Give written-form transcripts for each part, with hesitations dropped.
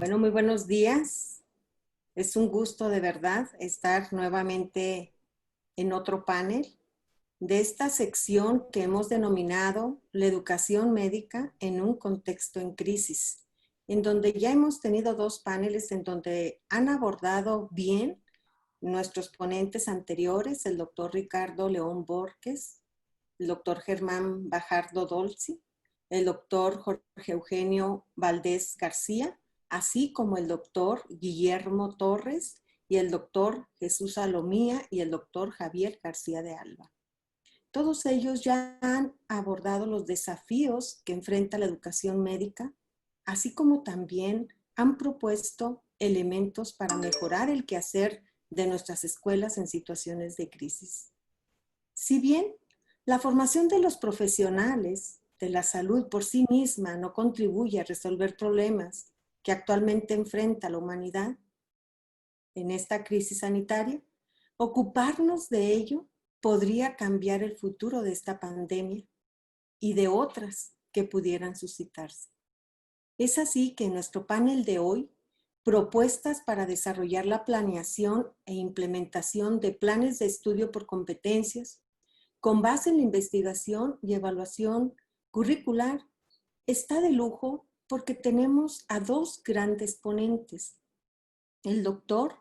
Bueno, muy buenos días. Es un gusto de verdad estar nuevamente en otro panel de esta sección que hemos denominado la educación médica en un contexto en crisis, en donde ya hemos tenido dos paneles en donde han abordado bien nuestros ponentes anteriores, el doctor Ricardo León Borges, el doctor Germán Bajardo Dolci, el doctor Jorge Eugenio Valdés García, así como el doctor Guillermo Torres y el doctor Jesús Salomía y el doctor Javier García de Alba. Todos ellos ya han abordado los desafíos que enfrenta la educación médica, así como también han propuesto elementos para mejorar el quehacer de nuestras escuelas en situaciones de crisis. Si bien la formación de los profesionales de la salud por sí misma no contribuye a resolver problemas que actualmente enfrenta la humanidad en esta crisis sanitaria, ocuparnos de ello podría cambiar el futuro de esta pandemia y de otras que pudieran suscitarse. Es así que en nuestro panel de hoy, propuestas para desarrollar la planeación e implementación de planes de estudio por competencias, con base en la investigación y evaluación curricular, está de lujo porque tenemos a dos grandes ponentes. El doctor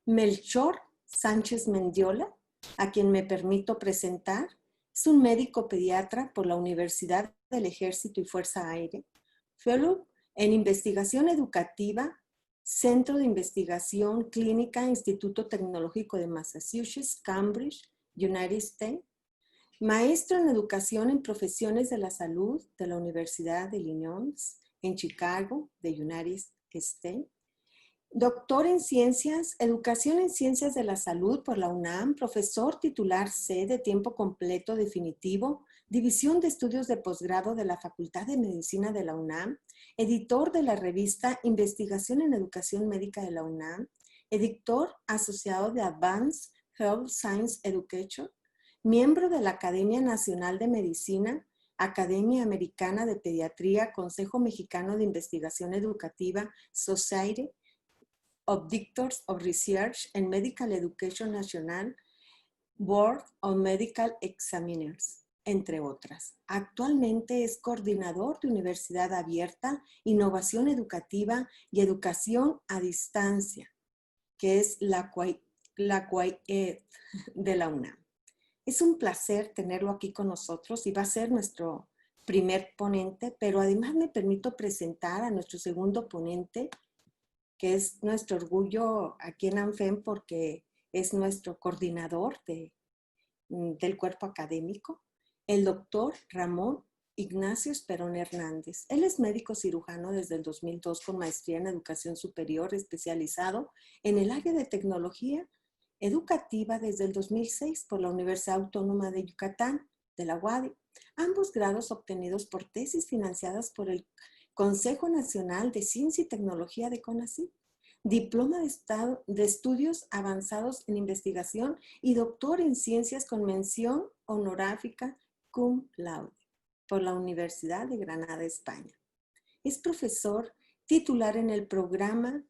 Melchor Sánchez Mendiola, a quien me permito presentar, es un médico pediatra por la Universidad del Ejército y Fuerza Aérea, fellow en investigación educativa, Centro de Investigación Clínica, Instituto Tecnológico de Massachusetts, Cambridge, United States, maestro en educación en profesiones de la salud de la Universidad de Illinois en Chicago, de United States, doctor en ciencias, educación en ciencias de la salud por la UNAM, profesor titular C de tiempo completo definitivo, División de Estudios de Posgrado de la Facultad de Medicina de la UNAM, editor de la revista Investigación en Educación Médica de la UNAM, editor asociado de Advanced Health Science Education, miembro de la Academia Nacional de Medicina, Academia Americana de Pediatría, Consejo Mexicano de Investigación Educativa, Society of Doctors of Research and Medical Education National, Board of Medical Examiners, entre otras. Actualmente es coordinador de Universidad Abierta, Innovación Educativa y Educación a Distancia, que es la CUAED de la UNAM. Es un placer tenerlo aquí con nosotros y va a ser nuestro primer ponente, pero además me permito presentar a nuestro segundo ponente, que es nuestro orgullo aquí en ANFEM porque es nuestro coordinador del cuerpo académico, el doctor Ramón Ignacio Esperón Hernández. Él es médico cirujano desde el 2002 con maestría en educación superior, especializado en el área de tecnología educativa desde el 2006 por la Universidad Autónoma de Yucatán, de la UADY. Ambos grados obtenidos por tesis financiadas por el Consejo Nacional de Ciencia y Tecnología de CONACYT, diploma de estudios avanzados en investigación y doctor en ciencias con mención honorífica cum laude por la Universidad de Granada, España. Es profesor titular en el programa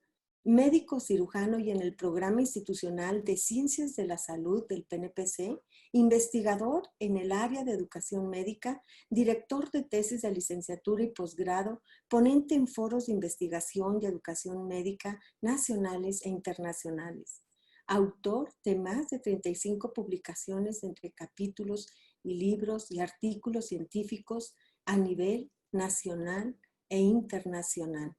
médico cirujano y en el programa institucional de Ciencias de la Salud del PNPC, investigador en el área de educación médica, director de tesis de licenciatura y posgrado, ponente en foros de investigación y educación médica nacionales e internacionales, autor de más de 35 publicaciones entre capítulos y libros y artículos científicos a nivel nacional e internacional,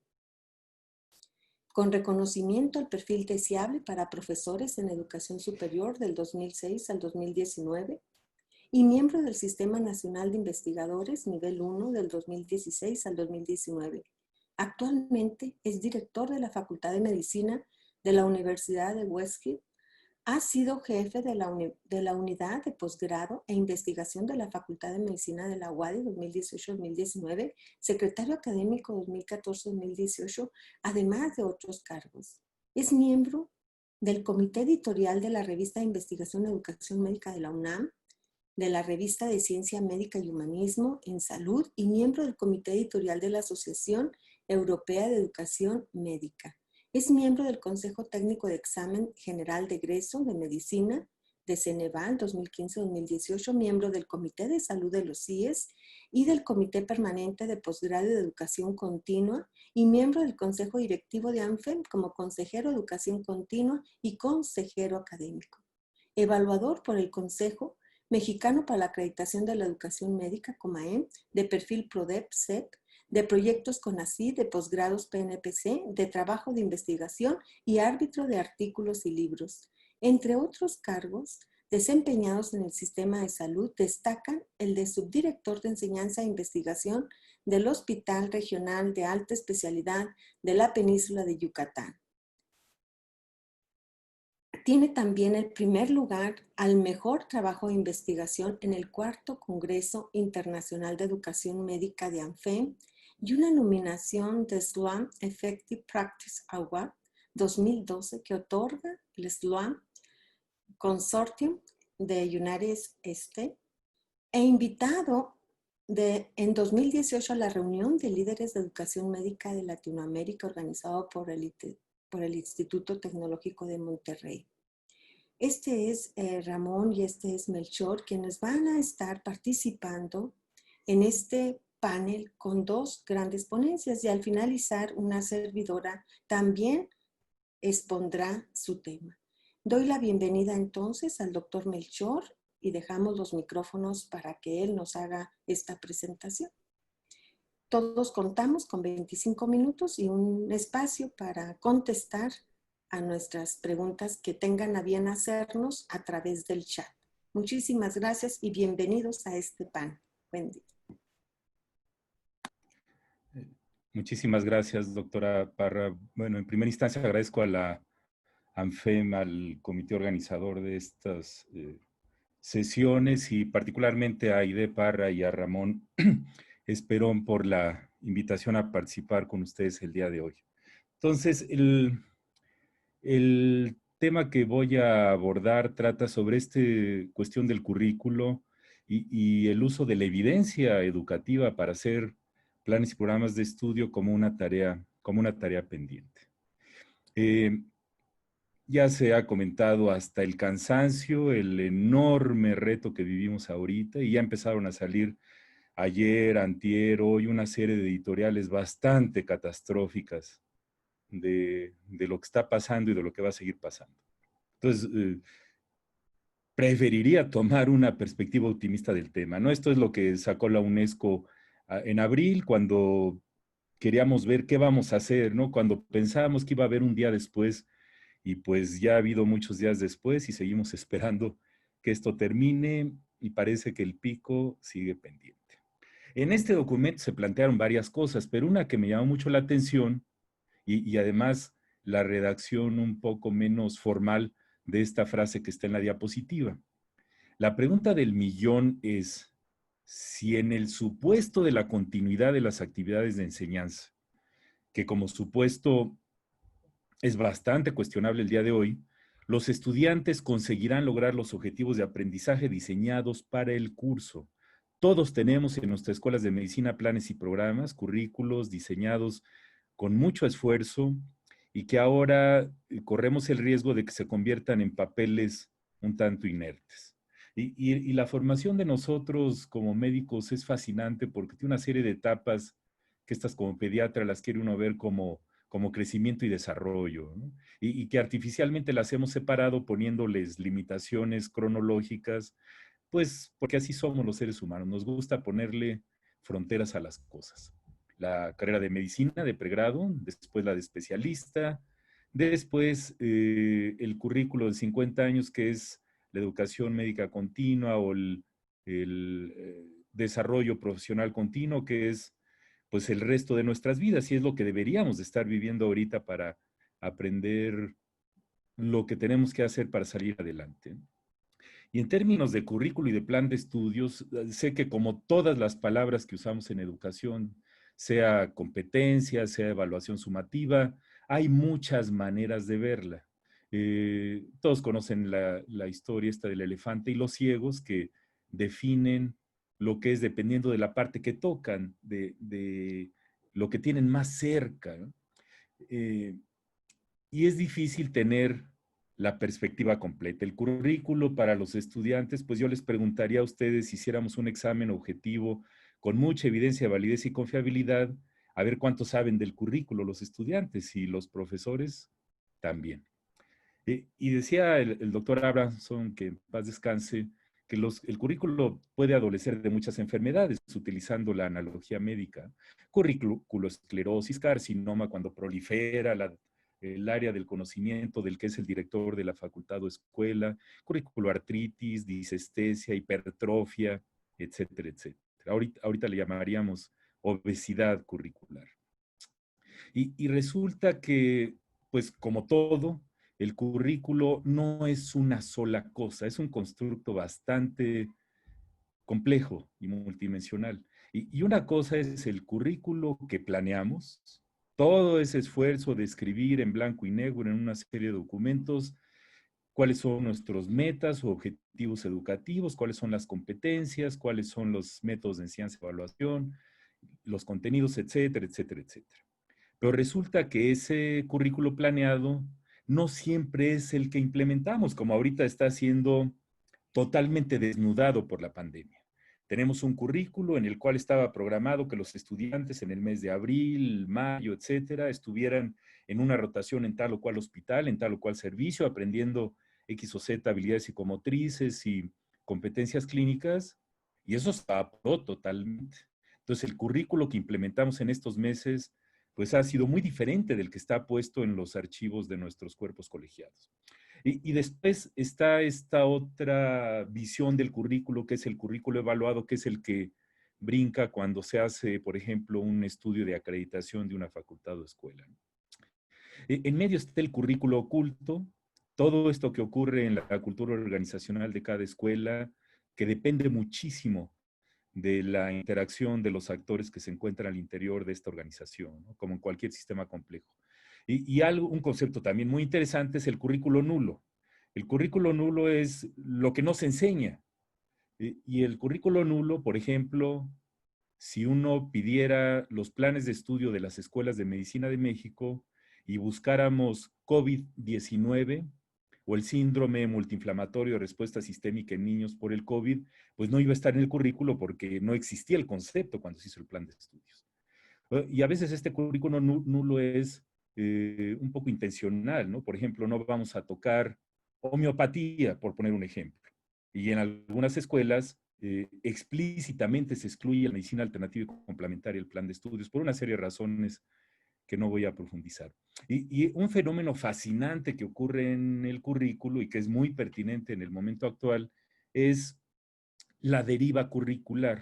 con reconocimiento al perfil deseable para profesores en educación superior del 2006 al 2019 y miembro del Sistema Nacional de Investigadores nivel 1 del 2016 al 2019. Actualmente es director de la Facultad de Medicina de la Universidad de Westfield. Ha sido jefe de la unidad de posgrado e investigación de la Facultad de Medicina de la UADY 2018-2019, secretario académico 2014-2018, además de otros cargos. Es miembro del comité editorial de la revista de Investigación en Educación Médica de la UNAM, de la revista de Ciencia Médica y Humanismo en Salud y miembro del comité editorial de la Asociación Europea de Educación Médica. Es miembro del Consejo Técnico de Examen General de Egreso de Medicina de Ceneval 2015-2018, miembro del Comité de Salud de los CIES y del Comité Permanente de Posgrado de Educación Continua y miembro del Consejo Directivo de ANFEM como consejero de Educación Continua y consejero académico. Evaluador por el Consejo Mexicano para la Acreditación de la Educación Médica, COMAEM, de perfil PRODEP-CEP, de proyectos CONACYT, de posgrados PNPC, de trabajo de investigación y árbitro de artículos y libros. Entre otros cargos desempeñados en el sistema de salud, destacan el de subdirector de enseñanza e investigación del Hospital Regional de Alta Especialidad de la Península de Yucatán. Tiene también el primer lugar al mejor trabajo de investigación en el cuarto Congreso Internacional de Educación Médica de ANFEM y una nominación de SLAM Effective Practice Award 2012 que otorga el SLAM Consortium de United States e invitado en 2018 a la reunión de líderes de educación médica de Latinoamérica organizado por el Instituto Tecnológico de Monterrey. Este es Ramón y este es Melchor, quienes van a estar participando en este panel con dos grandes ponencias y al finalizar una servidora también expondrá su tema. Doy la bienvenida entonces al doctor Melchor y dejamos los micrófonos para que él nos haga esta presentación. Todos contamos con 25 minutos y un espacio para contestar a nuestras preguntas que tengan a bien hacernos a través del chat. Muchísimas gracias y bienvenidos a este panel. Buen día. Muchísimas gracias, doctora Parra. Bueno, en primera instancia agradezco a la ANFEM, al comité organizador de estas sesiones y particularmente a Aide Parra y a Ramón Esperón por la invitación a participar con ustedes el día de hoy. Entonces, el tema que voy a abordar trata sobre esta cuestión del currículo y el uso de la evidencia educativa para hacer planes y programas de estudio como una tarea pendiente. Ya se ha comentado hasta el cansancio, el enorme reto que vivimos ahorita y ya empezaron a salir ayer, antier, hoy una serie de editoriales bastante catastróficas de lo que está pasando y de lo que va a seguir pasando. Entonces, preferiría tomar una perspectiva optimista del tema, ¿no? Esto es lo que sacó la UNESCO en abril, cuando queríamos ver qué vamos a hacer, ¿no? Cuando pensábamos que iba a haber un día después, y pues ya ha habido muchos días después y seguimos esperando que esto termine y parece que el pico sigue pendiente. En este documento se plantearon varias cosas, pero una que me llamó mucho la atención y además la redacción un poco menos formal de esta frase que está en la diapositiva. La pregunta del millón es si en el supuesto de la continuidad de las actividades de enseñanza, que como supuesto es bastante cuestionable el día de hoy, los estudiantes conseguirán lograr los objetivos de aprendizaje diseñados para el curso. Todos tenemos en nuestras escuelas de medicina planes y programas, currículos diseñados con mucho esfuerzo y que ahora corremos el riesgo de que se conviertan en papeles un tanto inertes. Y la formación de nosotros como médicos es fascinante porque tiene una serie de etapas que estas como pediatra las quiere uno ver como crecimiento y desarrollo, ¿no? Y que artificialmente las hemos separado poniéndoles limitaciones cronológicas, pues porque así somos los seres humanos, nos gusta ponerle fronteras a las cosas. La carrera de medicina de pregrado, después la de especialista, después el currículo de 50 años que es la educación médica continua o el desarrollo profesional continuo que es pues el resto de nuestras vidas y es lo que deberíamos de estar viviendo ahorita para aprender lo que tenemos que hacer para salir adelante. Y en términos de currículo y de plan de estudios, sé que como todas las palabras que usamos en educación, sea competencia, sea evaluación sumativa, hay muchas maneras de verla. Todos conocen la historia esta del elefante y los ciegos que definen lo que es dependiendo de la parte que tocan, de lo que tienen más cerca, ¿no? Y es difícil tener la perspectiva completa. El currículo para los estudiantes, pues yo les preguntaría a ustedes si hiciéramos un examen objetivo con mucha evidencia, validez y confiabilidad, a ver cuánto saben del currículo los estudiantes y los profesores también. Y decía el doctor Abramson, que en paz descanse, que el currículo puede adolecer de muchas enfermedades, utilizando la analogía médica. Curriculoesclerosis, carcinoma, cuando prolifera el área del conocimiento del que es el director de la facultad o escuela, curriculoartritis, disestesia, hipertrofia, etcétera, etcétera. Ahorita le llamaríamos obesidad curricular. Y resulta que, pues como todo, el currículo no es una sola cosa, es un constructo bastante complejo y multidimensional. Y una cosa es el currículo que planeamos, todo ese esfuerzo de escribir en blanco y negro en una serie de documentos, cuáles son nuestros metas o objetivos educativos, cuáles son las competencias, cuáles son los métodos de enseñanza y evaluación, los contenidos, etcétera, etcétera, etcétera. Pero resulta que ese currículo planeado no siempre es el que implementamos, como ahorita está siendo totalmente desnudado por la pandemia. Tenemos un currículo en el cual estaba programado que los estudiantes en el mes de abril, mayo, etcétera, estuvieran en una rotación en tal o cual hospital, en tal o cual servicio, aprendiendo X o Z habilidades psicomotrices y competencias clínicas, y eso se adaptó totalmente. Entonces, el currículo que implementamos en estos meses, pues ha sido muy diferente del que está puesto en los archivos de nuestros cuerpos colegiados. Y después está esta otra visión del currículo, que es el currículo evaluado, que es el que brinca cuando se hace, por ejemplo, un estudio de acreditación de una facultad o escuela. En medio está el currículo oculto, todo esto que ocurre en la cultura organizacional de cada escuela, que depende muchísimo de la interacción de los actores que se encuentran al interior de esta organización, ¿no? Como en cualquier sistema complejo. Un concepto también muy interesante es el currículo nulo. El currículo nulo es lo que no se enseña. Y el currículo nulo, por ejemplo, si uno pidiera los planes de estudio de las escuelas de medicina de México y buscáramos COVID-19 o el síndrome multiinflamatorio de respuesta sistémica en niños por el COVID, pues no iba a estar en el currículo porque no existía el concepto cuando se hizo el plan de estudios. Y a veces este currículo nulo es un poco intencional, ¿no? Por ejemplo, no vamos a tocar homeopatía, por poner un ejemplo. Y en algunas escuelas explícitamente se excluye la medicina alternativa y complementaria del plan de estudios por una serie de razones que no voy a profundizar. Y un fenómeno fascinante que ocurre en el currículo y que es muy pertinente en el momento actual es la deriva curricular,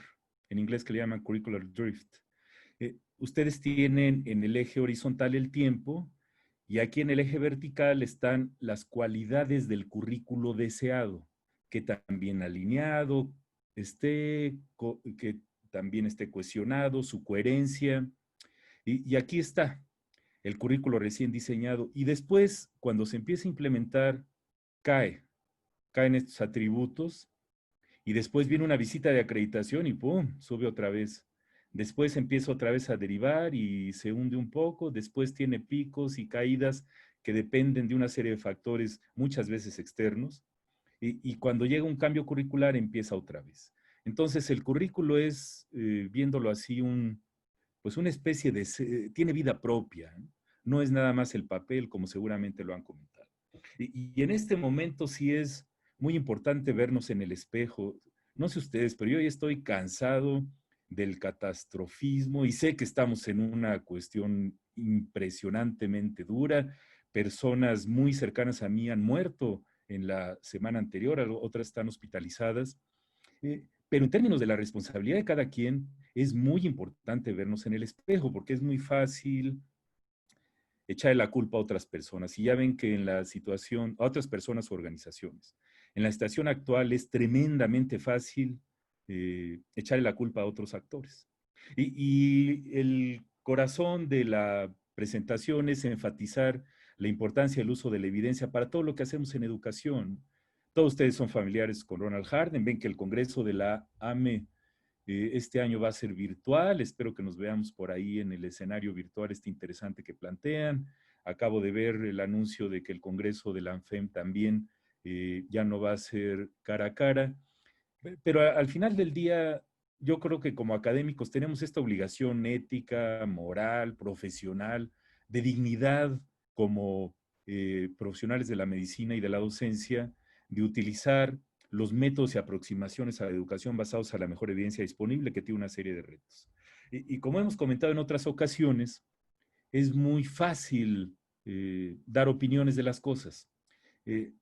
en inglés que le llaman curricular drift. Ustedes tienen en el eje horizontal el tiempo y aquí en el eje vertical están las cualidades del currículo deseado, que también alineado esté, que también esté cohesionado, su coherencia. Y aquí está el currículo recién diseñado. Y después, cuando se empieza a implementar, caen estos atributos y después viene una visita de acreditación y ¡pum! Sube otra vez. Después empieza otra vez a derivar y se hunde un poco. Después tiene picos y caídas que dependen de una serie de factores, muchas veces externos. Y cuando llega un cambio curricular empieza otra vez. Entonces el currículo es, viéndolo así, pues una especie de, tiene vida propia, ¿no? No es nada más el papel, como seguramente lo han comentado. Y en este momento sí es muy importante vernos en el espejo. No sé ustedes, pero yo ya estoy cansado del catastrofismo y sé que estamos en una cuestión impresionantemente dura. Personas muy cercanas a mí han muerto en la semana anterior, otras están hospitalizadas. Pero en términos de la responsabilidad de cada quien, es muy importante vernos en el espejo porque es muy fácil echarle la culpa a otras personas. Y ya ven que en la situación, a otras personas o organizaciones, en la situación actual es tremendamente fácil echarle la culpa a otros actores. Y el corazón de la presentación es enfatizar la importancia del uso de la evidencia para todo lo que hacemos en educación. Todos ustedes son familiares con Ronald Harden, ven que el Congreso de la AME Este año va a ser virtual, espero que nos veamos por ahí en el escenario virtual este interesante que plantean. Acabo de ver el anuncio de que el Congreso de la ANFEM también ya no va a ser cara a cara, pero al final del día yo creo que como académicos tenemos esta obligación ética, moral, profesional, de dignidad como profesionales de la medicina y de la docencia, de utilizar los métodos y aproximaciones a la educación basados a la mejor evidencia disponible, que tiene una serie de retos. Y como hemos comentado en otras ocasiones, es muy fácil dar opiniones de las cosas.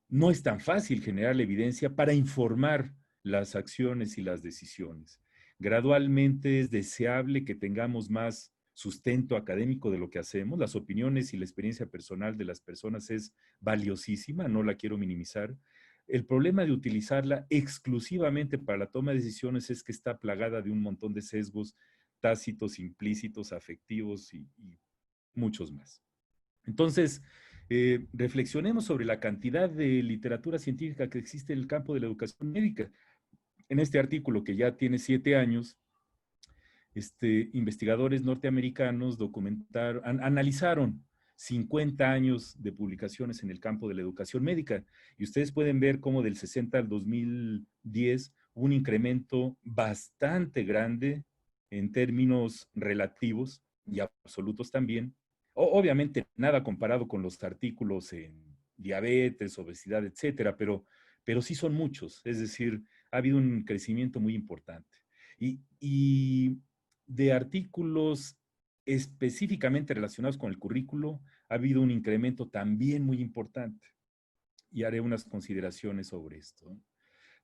No es tan fácil generar la evidencia para informar las acciones y las decisiones. Gradualmente es deseable que tengamos más sustento académico de lo que hacemos. Las opiniones y la experiencia personal de las personas es valiosísima, no la quiero minimizar. El problema de utilizarla exclusivamente para la toma de decisiones es que está plagada de un montón de sesgos tácitos, implícitos, afectivos y muchos más. Entonces, reflexionemos sobre la cantidad de literatura científica que existe en el campo de la educación médica. En este artículo, que ya tiene 7 años, investigadores norteamericanos analizaron 50 años de publicaciones en el campo de la educación médica. Y ustedes pueden ver cómo del 60 al 2010 hubo un incremento bastante grande en términos relativos y absolutos también. Obviamente nada comparado con los artículos en diabetes, obesidad, etcétera, pero sí son muchos. Es decir, ha habido un crecimiento muy importante. Y de artículos específicamente relacionados con el currículo, ha habido un incremento también muy importante. Y haré unas consideraciones sobre esto.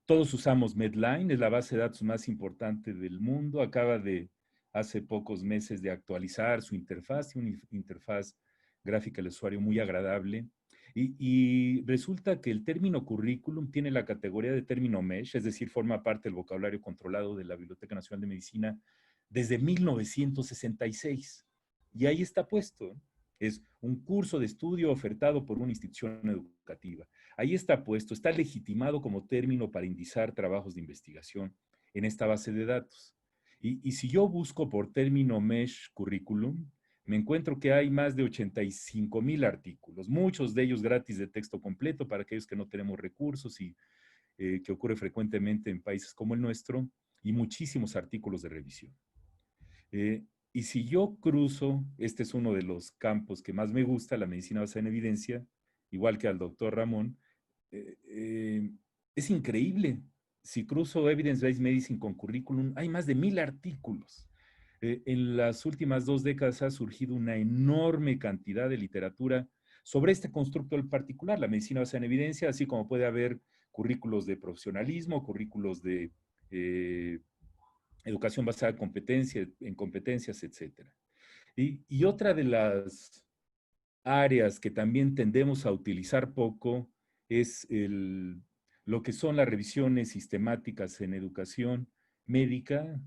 Todos usamos Medline, es la base de datos más importante del mundo. Acaba de, hace pocos meses, de actualizar su interfaz, una interfaz gráfica del usuario muy agradable. Y resulta que el término currículum tiene la categoría de término MESH, es decir, forma parte del vocabulario controlado de la Biblioteca Nacional de Medicina desde 1966. Y ahí está puesto. Es un curso de estudio ofertado por una institución educativa. Ahí está puesto, está legitimado como término para indizar trabajos de investigación en esta base de datos. Y si yo busco por término MESH curriculum, me encuentro que hay más de 85,000 artículos, muchos de ellos gratis de texto completo para aquellos que no tenemos recursos y que ocurre frecuentemente en países como el nuestro, y muchísimos artículos de revisión. Y si yo cruzo, este es uno de los campos que más me gusta, la medicina basada en evidencia, igual que al doctor Ramón, eh, eh, es increíble. Si cruzo Evidence-Based Medicine con currículum, hay más de 1,000 artículos. En las últimas 2 décadas ha surgido una enorme cantidad de literatura sobre este constructo en particular, la medicina basada en evidencia, así como puede haber currículos de profesionalismo, currículos de educación basada en competencias, etcétera. Y otra de las áreas que también tendemos a utilizar poco es lo que son las revisiones sistemáticas en educación médica.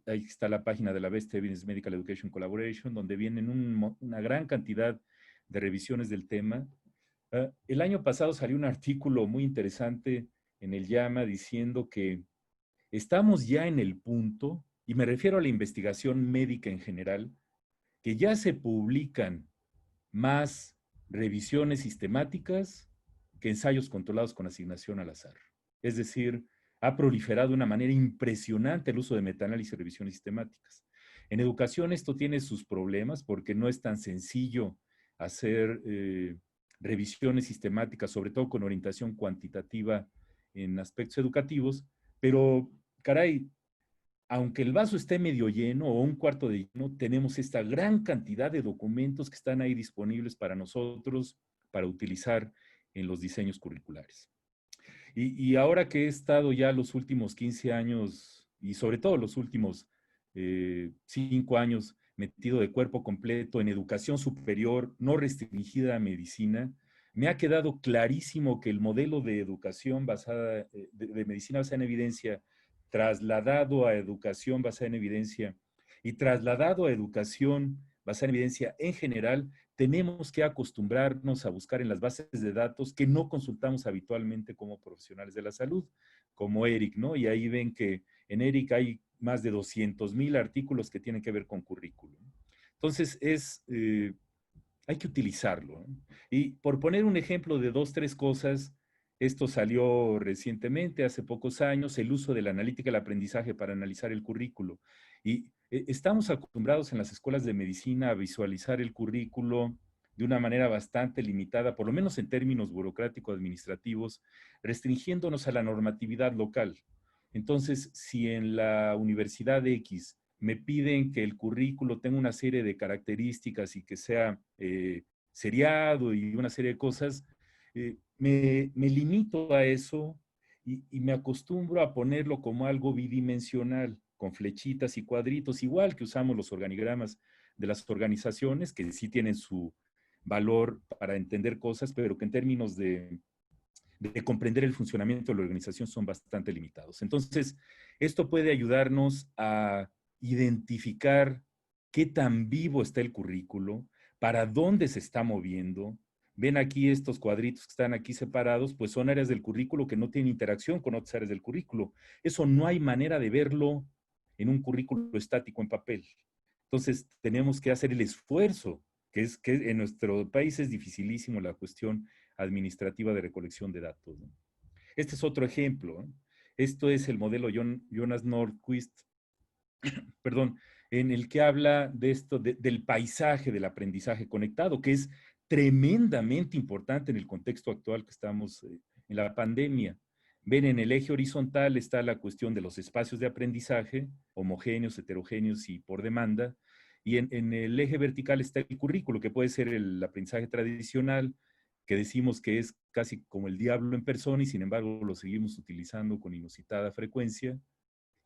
Ahí está la página de la Best Evidence Medical Education Collaboration, donde vienen una gran cantidad de revisiones del tema. El año pasado salió un artículo muy interesante en el JAMA diciendo que estamos ya en el punto, y me refiero a la investigación médica en general, que ya se publican más revisiones sistemáticas que ensayos controlados con asignación al azar. Es decir, ha proliferado de una manera impresionante el uso de metaanálisis y revisiones sistemáticas. En educación esto tiene sus problemas porque no es tan sencillo hacer revisiones sistemáticas, sobre todo con orientación cuantitativa en aspectos educativos, pero caray, aunque el vaso esté medio lleno o un cuarto de lleno, tenemos esta gran cantidad de documentos que están ahí disponibles para nosotros, para utilizar en los diseños curriculares. Y ahora que he estado ya los últimos 15 años y sobre todo los últimos 5 años metido de cuerpo completo en educación superior no restringida a medicina, me ha quedado clarísimo que el modelo de educación basada, de medicina basada en evidencia, trasladado a educación basada en evidencia y trasladado a educación basada en evidencia en general, tenemos que acostumbrarnos a buscar en las bases de datos que no consultamos habitualmente como profesionales de la salud, como ERIC, ¿no? Y ahí ven que en ERIC hay más de 200,000 artículos que tienen que ver con currículum. Entonces, hay que utilizarlo, ¿no? Y por poner un ejemplo de 2, 3 cosas, esto salió recientemente, hace pocos años, el uso de la analítica del aprendizaje para analizar el currículo. Y estamos acostumbrados en las escuelas de medicina a visualizar el currículo de una manera bastante limitada, por lo menos en términos burocrático-administrativos, restringiéndonos a la normatividad local. Entonces, si en la Universidad X me piden que el currículo tenga una serie de características y que sea seriado y una serie de cosas, me limito a eso y me acostumbro a ponerlo como algo bidimensional, con flechitas y cuadritos, igual que usamos los organigramas de las organizaciones, que sí tienen su valor para entender cosas, pero que en términos de comprender el funcionamiento de la organización son bastante limitados. Entonces, esto puede ayudarnos a identificar qué tan vivo está el currículo, para dónde se está moviendo. Ven aquí estos cuadritos que están aquí separados, pues son áreas del currículo que no tienen interacción con otras áreas del currículo. Eso no hay manera de verlo en un currículo estático en papel. Entonces, tenemos que hacer el esfuerzo, que en nuestro país es dificilísimo la cuestión administrativa de recolección de datos, ¿no? Este es otro ejemplo, ¿no? Esto es el modelo Jonas Nordquist, perdón, en el que habla de esto, del paisaje del aprendizaje conectado, que es tremendamente importante en el contexto actual que estamos en la pandemia. Ven, en el eje horizontal está la cuestión de los espacios de aprendizaje, homogéneos, heterogéneos y por demanda, y en el eje vertical está el currículo, que puede ser el aprendizaje tradicional, que decimos que es casi como el diablo en persona y sin embargo lo seguimos utilizando con inusitada frecuencia.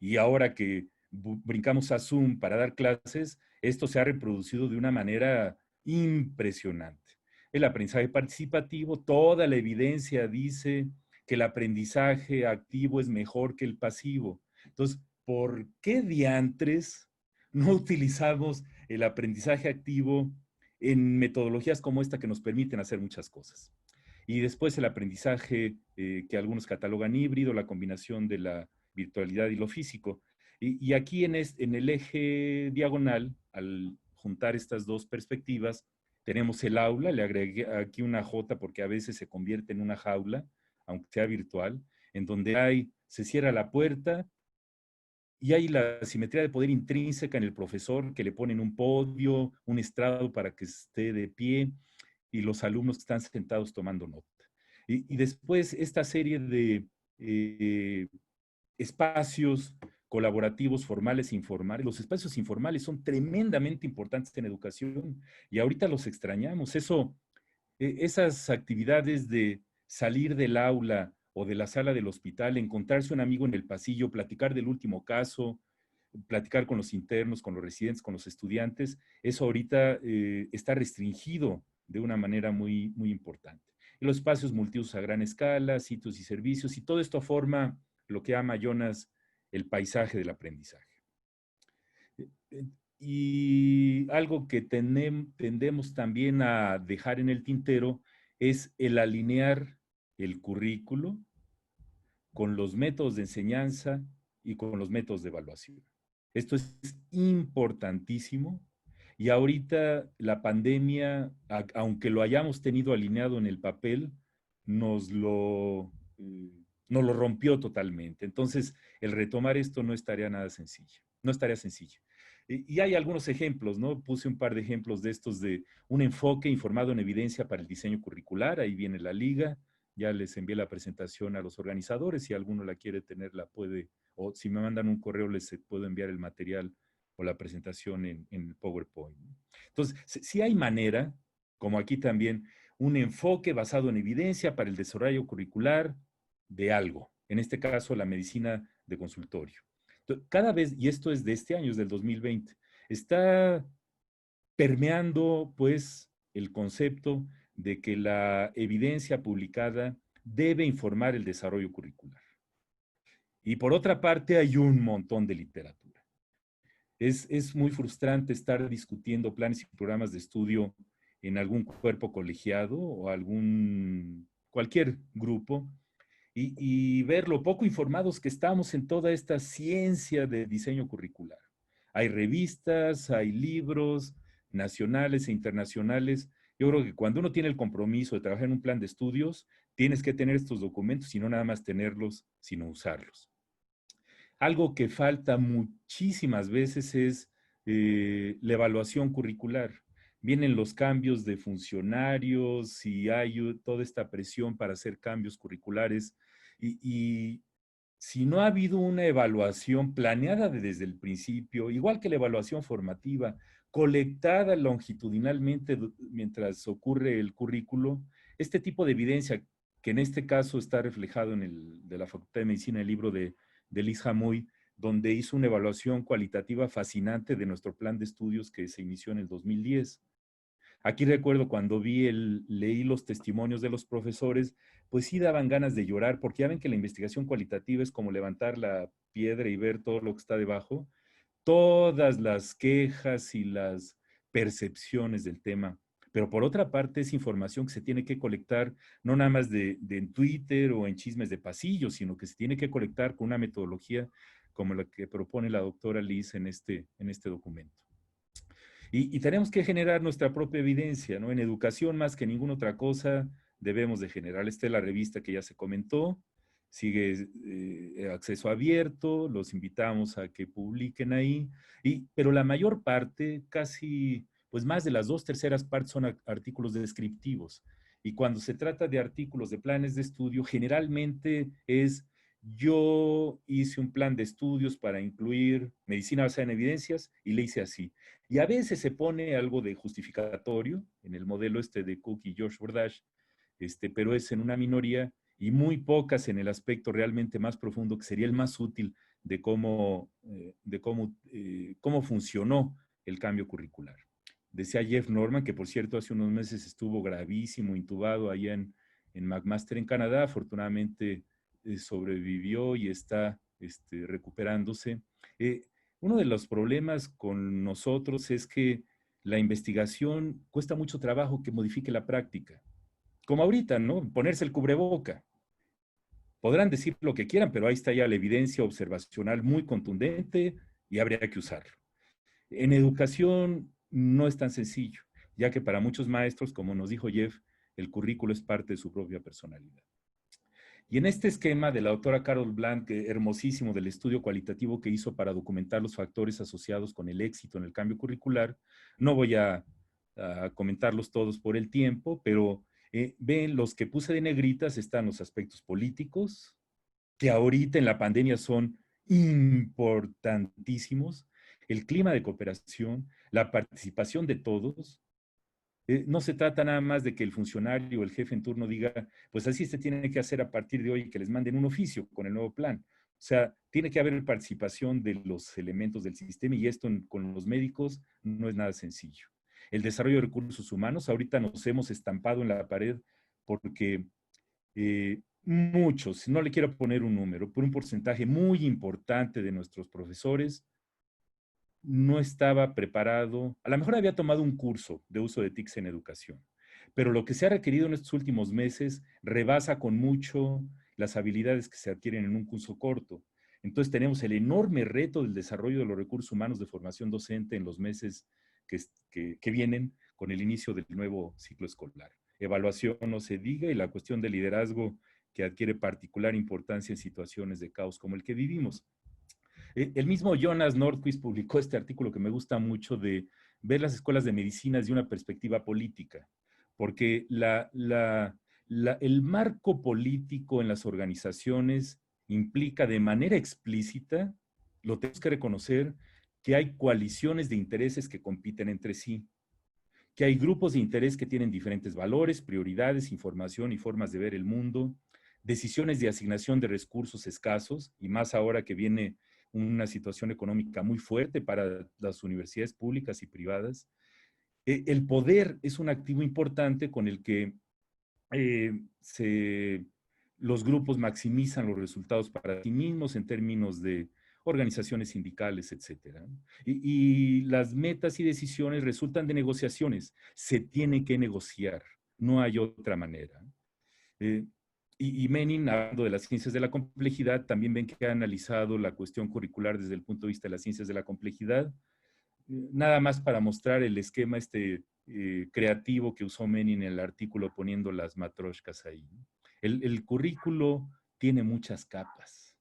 Y ahora que brincamos a Zoom para dar clases, esto se ha reproducido de una manera impresionante. El aprendizaje participativo, toda la evidencia dice que el aprendizaje activo es mejor que el pasivo. Entonces, ¿por qué diantres no utilizamos el aprendizaje activo en metodologías como esta que nos permiten hacer muchas cosas? Y después el aprendizaje que algunos catalogan híbrido, la combinación de la virtualidad y lo físico. Y aquí en el eje diagonal, al juntar estas dos perspectivas, tenemos el aula, le agregué aquí una J porque a veces se convierte en una jaula, aunque sea virtual, en donde se cierra la puerta y hay la simetría de poder intrínseca en el profesor, que le ponen un podio, un estrado para que esté de pie, y los alumnos que están sentados tomando nota. Y después esta serie de espacios colaborativos formales e informales. Los espacios informales son tremendamente importantes en educación y ahorita los extrañamos. Esas actividades de salir del aula o de la sala del hospital, encontrarse un amigo en el pasillo, platicar del último caso, platicar con los internos, con los residentes, con los estudiantes, eso ahorita está restringido de una manera muy, muy importante. Y los espacios multiusos a gran escala, sitios y servicios, y todo esto forma lo que llama Jonas el paisaje del aprendizaje. Y algo que tendemos también a dejar en el tintero es el alinear el currículo con los métodos de enseñanza y con los métodos de evaluación. Esto es importantísimo y ahorita la pandemia, aunque lo hayamos tenido alineado en el papel, nos lo, nos lo rompió totalmente. Entonces, el retomar esto no estaría nada sencillo, no estaría sencillo. Y hay algunos ejemplos, ¿no? Puse un par de ejemplos de estos de un enfoque informado en evidencia para el diseño curricular, ahí viene la liga, ya les envié la presentación a los organizadores, si alguno la quiere tener, la puede, o si me mandan un correo, les puedo enviar el material o la presentación en el PowerPoint. Entonces, si hay manera, como aquí también, un enfoque basado en evidencia para el desarrollo curricular de algo, en este caso la medicina de consultorio. Entonces, cada vez, y esto es de este año, es del 2020, está permeando pues el concepto de que la evidencia publicada debe informar el desarrollo curricular. Y por otra parte hay un montón de literatura. Es muy frustrante estar discutiendo planes y programas de estudio en algún cuerpo colegiado o cualquier grupo y ver lo poco informados que estamos en toda esta ciencia de diseño curricular. Hay revistas, hay libros nacionales e internacionales. Yo creo que cuando uno tiene el compromiso de trabajar en un plan de estudios, tienes que tener estos documentos y no nada más tenerlos, sino usarlos. Algo que falta muchísimas veces es la evaluación curricular. Vienen los cambios de funcionarios y hay toda esta presión para hacer cambios curriculares y si no ha habido una evaluación planeada desde el principio, igual que la evaluación formativa, colectada longitudinalmente mientras ocurre el currículo, este tipo de evidencia, que en este caso está reflejado en el de la Facultad de Medicina, el libro de Liz Jamoy, donde hizo una evaluación cualitativa fascinante de nuestro plan de estudios que se inició en el 2010. Aquí recuerdo cuando leí los testimonios de los profesores, pues sí daban ganas de llorar, porque ya ven que la investigación cualitativa es como levantar la piedra y ver todo lo que está debajo, todas las quejas y las percepciones del tema. Pero por otra parte es información que se tiene que colectar no nada más de en Twitter o en chismes de pasillo, sino que se tiene que colectar con una metodología como la que propone la doctora Liz en este documento. Y tenemos que generar nuestra propia evidencia, ¿no? En educación, más que ninguna otra cosa, debemos de generar. Esta es la revista que ya se comentó, sigue acceso abierto, los invitamos a que publiquen ahí, pero la mayor parte, casi, pues más de las 2/3 partes son artículos descriptivos. Y cuando se trata de artículos de planes de estudio, generalmente es yo hice un plan de estudios para incluir medicina basada en evidencias y le hice así. Y a veces se pone algo de justificatorio en el modelo este de Cook y George Bordash, pero es en una minoría y muy pocas en el aspecto realmente más profundo, que sería el más útil cómo funcionó el cambio curricular. Decía Jeff Norman, que por cierto hace unos meses estuvo gravísimo, intubado allá en McMaster en Canadá, afortunadamente sobrevivió y está recuperándose. Uno de los problemas con nosotros es que la investigación cuesta mucho trabajo que modifique la práctica. Como ahorita, ¿no? Ponerse el cubreboca. Podrán decir lo que quieran, pero ahí está ya la evidencia observacional muy contundente y habría que usarlo. En educación no es tan sencillo, ya que para muchos maestros, como nos dijo Jeff, el currículo es parte de su propia personalidad. Y en este esquema de la doctora Carol Blanc, hermosísimo del estudio cualitativo que hizo para documentar los factores asociados con el éxito en el cambio curricular, no voy a comentarlos todos por el tiempo, pero ven, los que puse de negritas están los aspectos políticos, que ahorita en la pandemia son importantísimos, el clima de cooperación, la participación de todos. No se trata nada más de que el funcionario o el jefe en turno diga, pues así se tiene que hacer a partir de hoy, que les manden un oficio con el nuevo plan. O sea, tiene que haber participación de los elementos del sistema y esto con los médicos no es nada sencillo. El desarrollo de recursos humanos, ahorita nos hemos estampado en la pared porque muchos, no le quiero poner un número, por un porcentaje muy importante de nuestros profesores no estaba preparado, a lo mejor había tomado un curso de uso de TICs en educación, pero lo que se ha requerido en estos últimos meses rebasa con mucho las habilidades que se adquieren en un curso corto. Entonces tenemos el enorme reto del desarrollo de los recursos humanos de formación docente en los meses que vienen con el inicio del nuevo ciclo escolar. Evaluación no se diga y la cuestión de liderazgo que adquiere particular importancia en situaciones de caos como el que vivimos. El mismo Jonas Nordquist publicó este artículo que me gusta mucho de ver las escuelas de medicina desde una perspectiva política, porque el marco político en las organizaciones implica de manera explícita, lo tenemos que reconocer, que hay coaliciones de intereses que compiten entre sí, que hay grupos de interés que tienen diferentes valores, prioridades, información y formas de ver el mundo, decisiones de asignación de recursos escasos, y más ahora que viene una situación económica muy fuerte para las universidades públicas y privadas. El poder es un activo importante con el que eh, se, los grupos maximizan los resultados para sí mismos en términos de organizaciones sindicales, etcétera. Y las metas y decisiones resultan de negociaciones. Se tiene que negociar, no hay otra manera. Eh, Y Menin, hablando de las ciencias de la complejidad, también ven que ha analizado la cuestión curricular desde el punto de vista de las ciencias de la complejidad. Nada más para mostrar el esquema creativo que usó Menin en el artículo poniendo las matroshkas ahí. El currículo tiene muchas capas.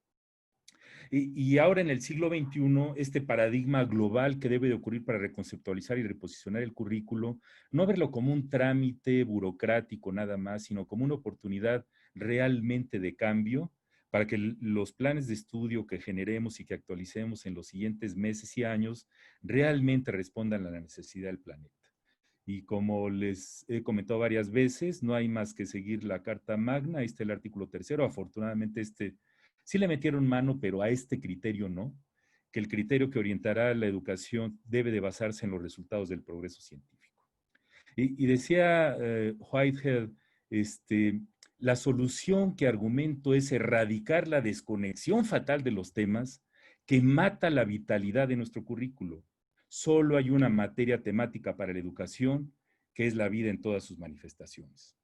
Y ahora en el siglo XXI, este paradigma global que debe de ocurrir para reconceptualizar y reposicionar el currículo, no verlo como un trámite burocrático nada más, sino como una oportunidad realmente de cambio para que los planes de estudio que generemos y que actualicemos en los siguientes meses y años realmente respondan a la necesidad del planeta. Y como les he comentado varias veces, no hay más que seguir la Carta Magna, ahí está el artículo 3º, afortunadamente sí le metieron mano, pero a este criterio no, que el criterio que orientará la educación debe de basarse en los resultados del progreso científico. Y decía Whitehead, la solución que argumento es erradicar la desconexión fatal de los temas que mata la vitalidad de nuestro currículo. Solo hay una materia temática para la educación, que es la vida en todas sus manifestaciones.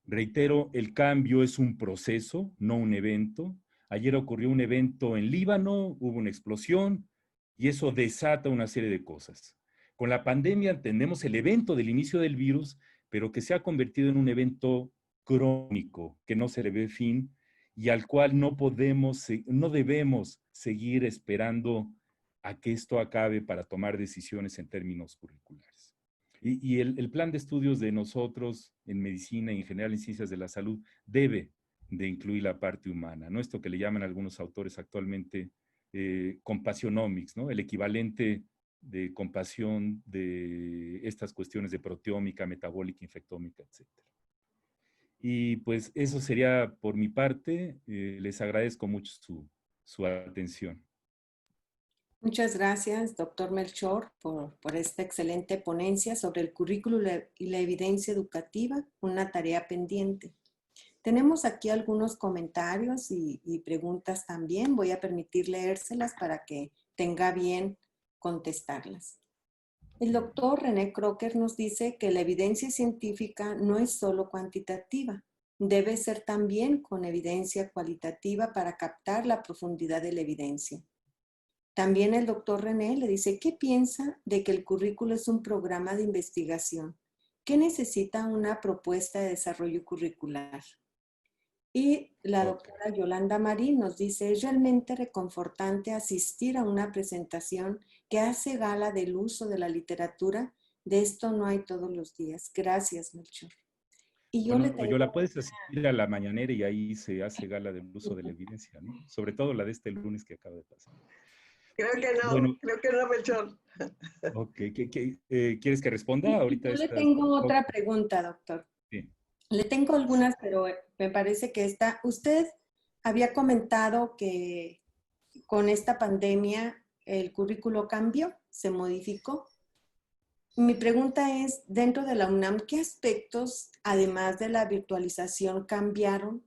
Reitero, el cambio es un proceso, no un evento. Ayer ocurrió un evento en Líbano, hubo una explosión y eso desata una serie de cosas. Con la pandemia tenemos el evento del inicio del virus, pero que se ha convertido en un evento crónico, que no se le ve fin y al cual no debemos seguir esperando a que esto acabe para tomar decisiones en términos curriculares. Y el plan de estudios de nosotros en medicina y en general en ciencias de la salud debe de incluir la parte humana, ¿no? Esto que le llaman algunos autores actualmente compassionomics, ¿no? El equivalente de compasión de estas cuestiones de proteómica, metabólica, infectómica, etc. Y pues eso sería por mi parte. Les agradezco mucho su atención. Muchas gracias, doctor Melchor, por esta excelente ponencia sobre el currículo y la evidencia educativa, una tarea pendiente. Tenemos aquí algunos comentarios y preguntas también. Voy a permitir leérselas para que tenga bien contestarlas. El doctor René Crocker nos dice que la evidencia científica no es solo cuantitativa, debe ser también con evidencia cualitativa para captar la profundidad de la evidencia. También el doctor René le dice, ¿qué piensa de que el currículo es un programa de investigación? ¿Qué necesita una propuesta de desarrollo curricular? Y la doctora Yolanda Marín nos dice, es realmente reconfortante asistir a una presentación que hace gala del uso de la literatura. De esto no hay todos los días. Gracias, Melchor. Y yo le tengo... Yola, puedes asistir a la mañanera y ahí se hace gala del uso de la evidencia, ¿no? Sobre todo la de este lunes que acaba de pasar. Creo que no, Melchor. Ok, ¿quieres que responda ahorita? Yo le tengo otra pregunta, doctor. Sí. Le tengo algunas, pero me parece que usted había comentado que con esta pandemia el currículo cambió, se modificó. Mi pregunta es, dentro de la UNAM, ¿qué aspectos, además de la virtualización, cambiaron?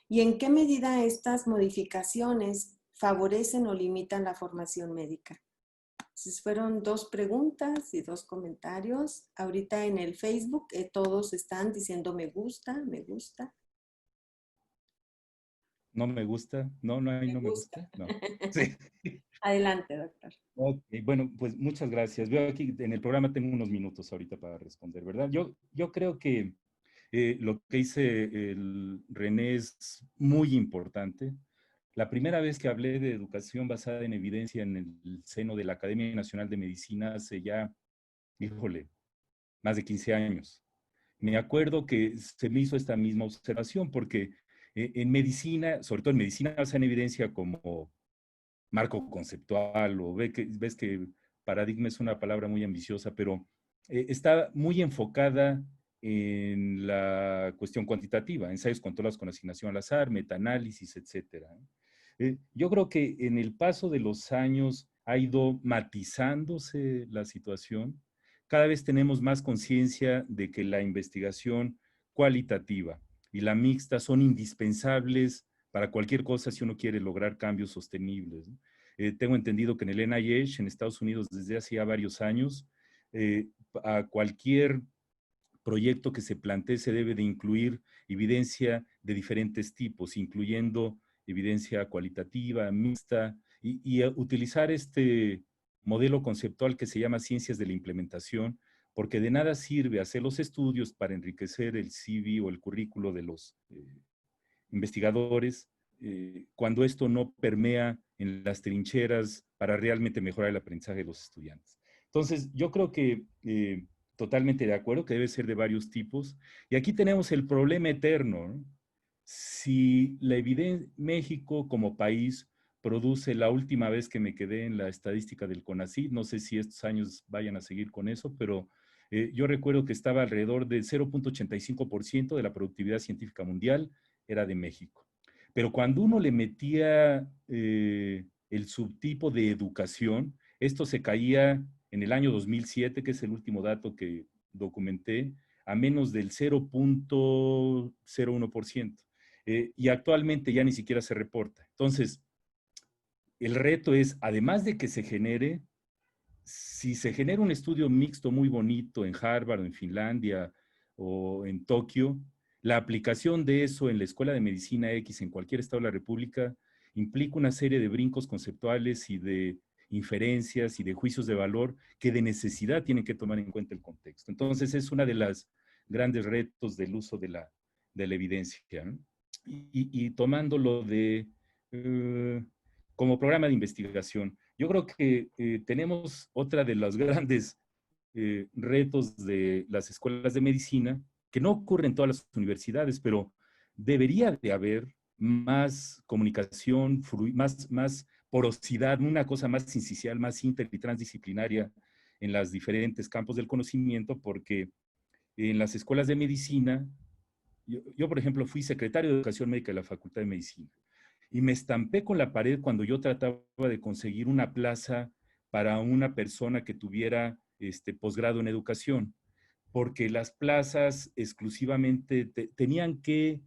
¿Y en qué medida estas modificaciones favorecen o limitan la formación médica? Entonces fueron 2 preguntas y 2 comentarios. Ahorita en el Facebook todos están diciendo me gusta, me gusta. No me gusta, no hay no me gusta. No. Sí. Adelante, doctor. Ok, bueno, pues muchas gracias. Veo aquí en el programa tengo unos minutos ahorita para responder, ¿verdad? Yo creo que lo que dice el René es muy importante. La primera vez que hablé de educación basada en evidencia en el seno de la Academia Nacional de Medicina hace ya, híjole, más de 15 años. Me acuerdo que se me hizo esta misma observación porque en medicina, sobre todo en medicina basada en evidencia como marco conceptual o ves que paradigma es una palabra muy ambiciosa, pero está muy enfocada en la cuestión cuantitativa, ensayos controlados con asignación al azar, metaanálisis, etcétera. Yo creo que en el paso de los años ha ido matizándose la situación. Cada vez tenemos más conciencia de que la investigación cualitativa y la mixta son indispensables para cualquier cosa si uno quiere lograr cambios sostenibles, ¿no? Tengo entendido que en el NIH, en Estados Unidos, desde hace ya varios años, a cualquier proyecto que se plantee se debe de incluir evidencia de diferentes tipos, incluyendo evidencia cualitativa, mixta, y utilizar este modelo conceptual que se llama ciencias de la implementación, porque de nada sirve hacer los estudios para enriquecer el CV o el currículo de los investigadores cuando esto no permea en las trincheras para realmente mejorar el aprendizaje de los estudiantes. Entonces, yo creo que totalmente de acuerdo que debe ser de varios tipos. Y aquí tenemos el problema eterno, ¿no? Si la evidencia, México como país produce, la última vez que me quedé en la estadística del CONACYT, no sé si estos años vayan a seguir con eso, pero yo recuerdo que estaba alrededor del 0.85% de la productividad científica mundial era de México. Pero cuando uno le metía el subtipo de educación, esto se caía en el año 2007, que es el último dato que documenté, a menos del 0.01%. Y actualmente ya ni siquiera se reporta. Entonces, el reto es, además de que se genere, si se genera un estudio mixto muy bonito en Harvard o en Finlandia o en Tokio, la aplicación de eso en la Escuela de Medicina X en cualquier estado de la República implica una serie de brincos conceptuales y de inferencias y de juicios de valor que de necesidad tienen que tomar en cuenta el contexto. Entonces es una de las grandes retos del uso de la evidencia, ¿no? Y tomándolo como programa de investigación, yo creo que tenemos otra de los grandes retos de las escuelas de medicina, que no ocurre en todas las universidades, pero debería de haber más comunicación, más porosidad, una cosa más incisional, más inter y transdisciplinaria en los diferentes campos del conocimiento, porque en las escuelas de medicina, yo por ejemplo, fui secretario de Educación Médica de la Facultad de Medicina, y me estampé con la pared cuando yo trataba de conseguir una plaza para una persona que tuviera posgrado en educación, porque las plazas exclusivamente tenían que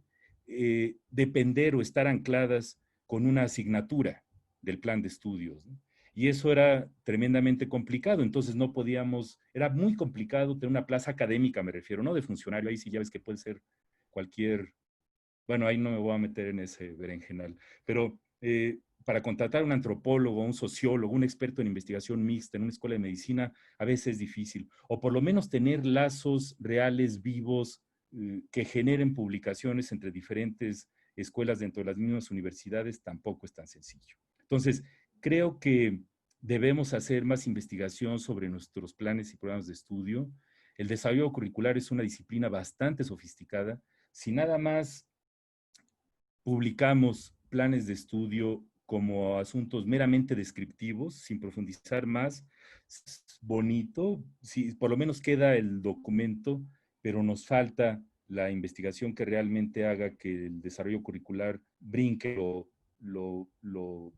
depender o estar ancladas con una asignatura del plan de estudios, ¿no? Y eso era tremendamente complicado, entonces no podíamos, era muy complicado tener una plaza académica, me refiero, no de funcionario, ahí sí ya ves que puede ser cualquier, bueno, ahí no me voy a meter en ese berenjenal, pero para contratar a un antropólogo, un sociólogo, un experto en investigación mixta en una escuela de medicina, a veces es difícil. O por lo menos tener lazos reales, vivos, que generen publicaciones entre diferentes escuelas dentro de las mismas universidades, tampoco es tan sencillo. Entonces, creo que debemos hacer más investigación sobre nuestros planes y programas de estudio. El desarrollo curricular es una disciplina bastante sofisticada. Si nada más publicamos planes de estudio como asuntos meramente descriptivos, sin profundizar más, es bonito, sí, por lo menos queda el documento, pero nos falta la investigación que realmente haga que el desarrollo curricular brinque lo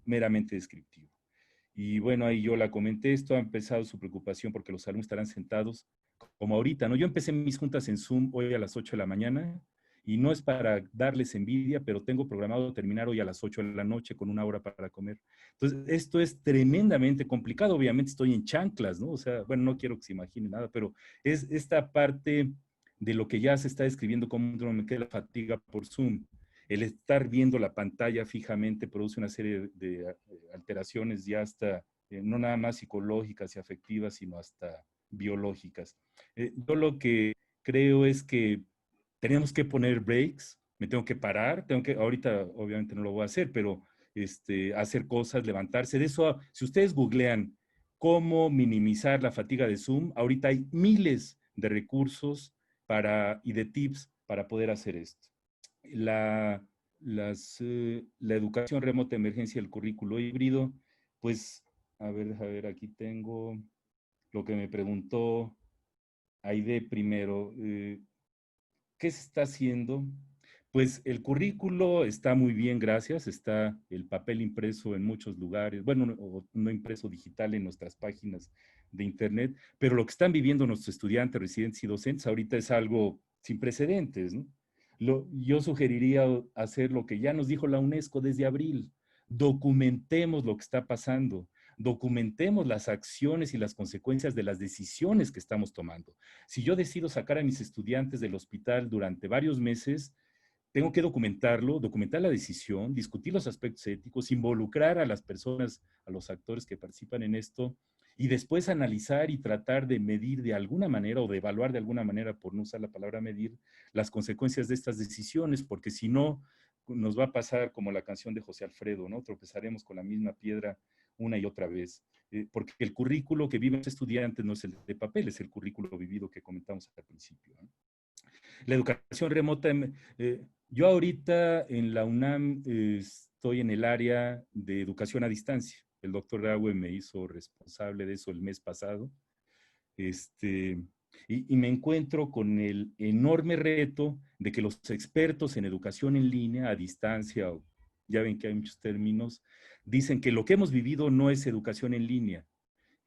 meramente descriptivo. Y bueno, ahí yo la comenté, esto ha empezado su preocupación porque los alumnos estarán sentados como ahorita, ¿no? Yo empecé mis juntas en Zoom hoy a las 8 de la mañana y no es para darles envidia, pero tengo programado terminar hoy a las 8 de la noche con una hora para comer. Entonces, esto es tremendamente complicado. Obviamente estoy en chanclas, ¿no? O sea, bueno, no quiero que se imagine nada, pero es esta parte de lo que ya se está describiendo como me queda la fatiga por Zoom. El estar viendo la pantalla fijamente produce una serie de alteraciones ya hasta, no nada más psicológicas y afectivas, sino hasta biológicas. Yo lo que creo es que tenemos que poner breaks, me tengo que parar, ahorita obviamente no lo voy a hacer, pero hacer cosas, levantarse. De eso, si ustedes googlean cómo minimizar la fatiga de Zoom, ahorita hay miles de recursos y de tips para poder hacer esto. La educación remota, emergencia, el currículo híbrido, pues, a ver, aquí tengo lo que me preguntó Aide primero. ¿Qué se está haciendo? Pues el currículo está muy bien, gracias. Está el papel impreso en muchos lugares, bueno, no impreso, digital en nuestras páginas de internet, pero lo que están viviendo nuestros estudiantes, residentes y docentes ahorita es algo sin precedentes, ¿no? Yo sugeriría hacer lo que ya nos dijo la UNESCO desde abril. Documentemos lo que está pasando. documentemos las acciones y las consecuencias de las decisiones que estamos tomando. Si yo decido sacar a mis estudiantes del hospital durante varios meses, tengo que documentarlo, documentar la decisión, discutir los aspectos éticos, involucrar a las personas, a los actores que participan en esto, y después analizar y tratar de medir de alguna manera o de evaluar de alguna manera, por no usar la palabra medir, las consecuencias de estas decisiones, porque si no, nos va a pasar como la canción de José Alfredo, ¿no? Tropezaremos con la misma piedra una y otra vez, porque el currículo que viven los estudiantes no es el de papel, es el currículo vivido que comentamos al principio, ¿no? La educación remota, yo ahorita en la UNAM estoy en el área de educación a distancia. El doctor Raue me hizo responsable de eso el mes pasado. Y me encuentro con el enorme reto de que los expertos en educación en línea, a distancia, ya ven que hay muchos términos, dicen que lo que hemos vivido no es educación en línea.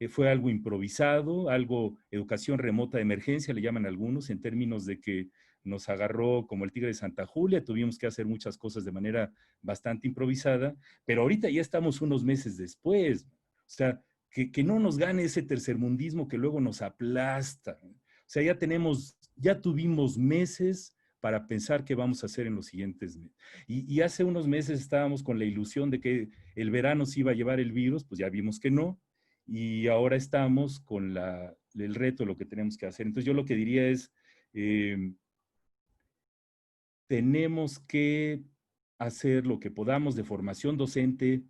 Fue algo improvisado, algo educación remota de emergencia, le llaman algunos, en términos de que nos agarró como el tigre de Santa Julia, tuvimos que hacer muchas cosas de manera bastante improvisada, pero ahorita ya estamos unos meses después. O sea, que no nos gane ese tercermundismo que luego nos aplasta. O sea, ya tuvimos meses para pensar qué vamos a hacer en los siguientes meses. Y hace unos meses estábamos con la ilusión de que el verano se iba a llevar el virus, pues ya vimos que no, y ahora estamos con el reto de lo que tenemos que hacer. Entonces yo lo que diría es, tenemos que hacer lo que podamos de formación docente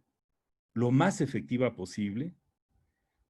lo más efectiva posible,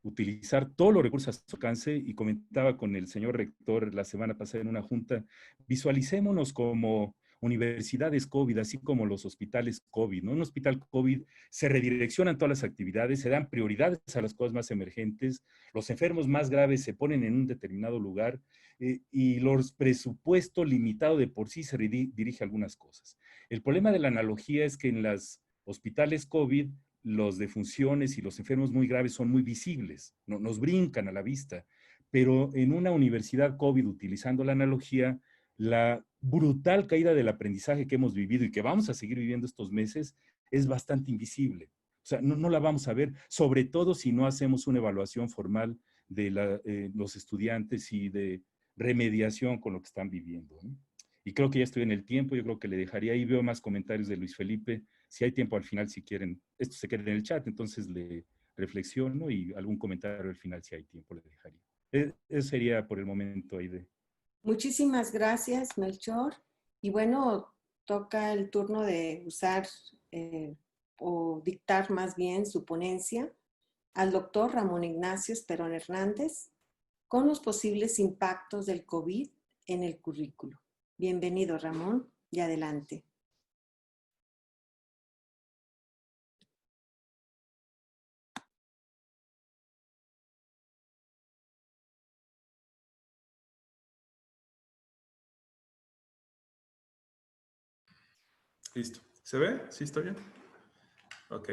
utilizar todos los recursos a su alcance, y comentaba con el señor rector la semana pasada en una junta, visualicémonos como universidades COVID, así como los hospitales COVID, ¿no? En un hospital COVID se redireccionan todas las actividades, se dan prioridades a las cosas más emergentes, los enfermos más graves se ponen en un determinado lugar, y los presupuestos limitados de por sí se dirige a algunas cosas. El problema de la analogía es que en los hospitales COVID, los defunciones y los enfermos muy graves son muy visibles, nos brincan a la vista, pero en una universidad COVID, utilizando la analogía, la brutal caída del aprendizaje que hemos vivido y que vamos a seguir viviendo estos meses es bastante invisible. O sea, no la vamos a ver, sobre todo si no hacemos una evaluación formal de los estudiantes y de remediación con lo que están viviendo, ¿no? Y creo que ya estoy en el tiempo, yo creo que le dejaría ahí, veo más comentarios de Luis Felipe. Si hay tiempo al final, si quieren, esto se queda en el chat, entonces le reflexiono y algún comentario al final, si hay tiempo, le dejaría. Eso sería por el momento, Aide. Muchísimas gracias, Melchor. Y bueno, toca el turno de usar o dictar más bien su ponencia al doctor Ramón Ignacio Esperón Hernández con los posibles impactos del COVID en el currículo. Bienvenido, Ramón, y adelante. Listo. ¿Se ve? ¿Sí estoy bien? Ok.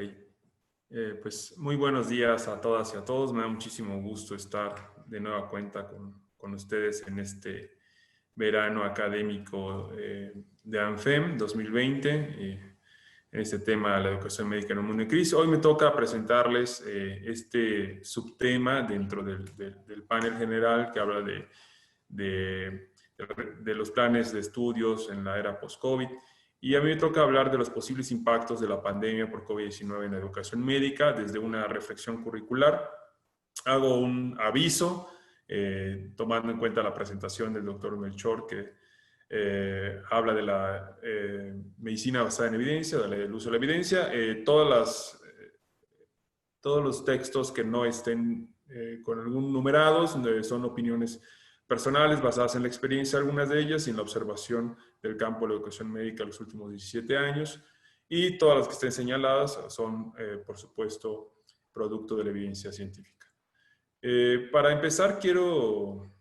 Pues muy buenos días a todas y a todos. Me da muchísimo gusto estar de nueva cuenta con ustedes en este verano académico de ANFEM 2020, en este tema de la educación médica en un mundo en crisis. Hoy me toca presentarles este subtema dentro del panel general que habla de los planes de estudios en la era post-COVID. Y a mí me toca hablar de los posibles impactos de la pandemia por COVID-19 en la educación médica desde una reflexión curricular. Hago un aviso, tomando en cuenta la presentación del doctor Melchor, que habla de la medicina basada en evidencia, del uso de la evidencia. Todos los textos que no estén con algún numerados son opiniones personales basadas en la experiencia, algunas de ellas, y en la observación del campo de la educación médica los últimos 17 años. Y todas las que estén señaladas son, por supuesto, producto de la evidencia científica. Para empezar, quiero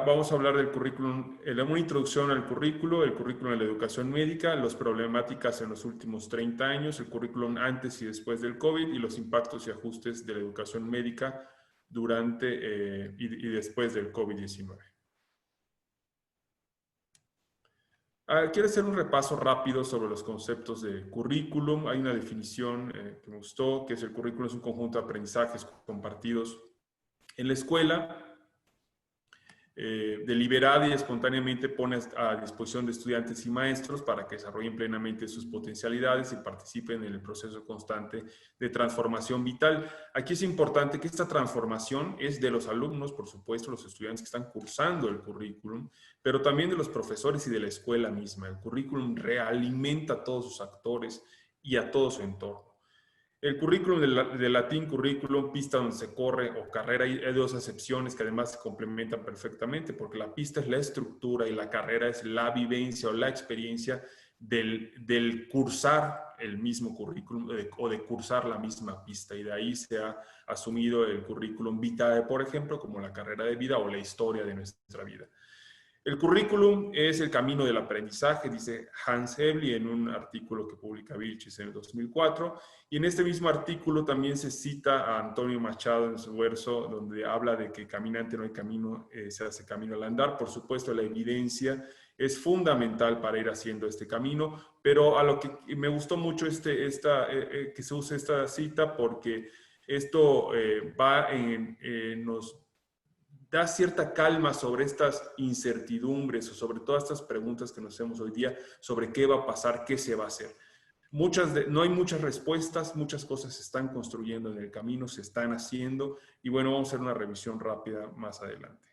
vamos a hablar del currículum, una introducción al currículo, el currículum de la educación médica, las problemáticas en los últimos 30 años, el currículum antes y después del COVID y los impactos y ajustes de la educación médica durante y después del COVID-19. Quiero hacer un repaso rápido sobre los conceptos de currículum. Hay una definición que me gustó, que es el currículum es un conjunto de aprendizajes compartidos en la escuela, deliberada y espontáneamente pone a disposición de estudiantes y maestros para que desarrollen plenamente sus potencialidades y participen en el proceso constante de transformación vital. Aquí es importante que esta transformación es de los alumnos, por supuesto, los estudiantes que están cursando el currículum, pero también de los profesores y de la escuela misma. El currículum realimenta a todos sus actores y a todo su entorno. El currículum del latín currículum, pista donde se corre o carrera, hay dos acepciones que además se complementan perfectamente, porque la pista es la estructura y la carrera es la vivencia o la experiencia del cursar el mismo currículum o de cursar la misma pista. Y de ahí se ha asumido el currículum vitae, por ejemplo, como la carrera de vida o la historia de nuestra vida. El currículum es el camino del aprendizaje, dice Hans Hebli en un artículo que publica Vilches en el 2004. Y en este mismo artículo también se cita a Antonio Machado en su verso, donde habla de que caminante no hay camino, se hace camino al andar. Por supuesto, la evidencia es fundamental para ir haciendo este camino, pero a lo que me gustó mucho que se use esta cita, porque esto nos da cierta calma sobre estas incertidumbres o sobre todas estas preguntas que nos hacemos hoy día sobre qué va a pasar, qué se va a hacer. No hay muchas respuestas, muchas cosas se están construyendo en el camino, se están haciendo, y bueno, vamos a hacer una revisión rápida más adelante.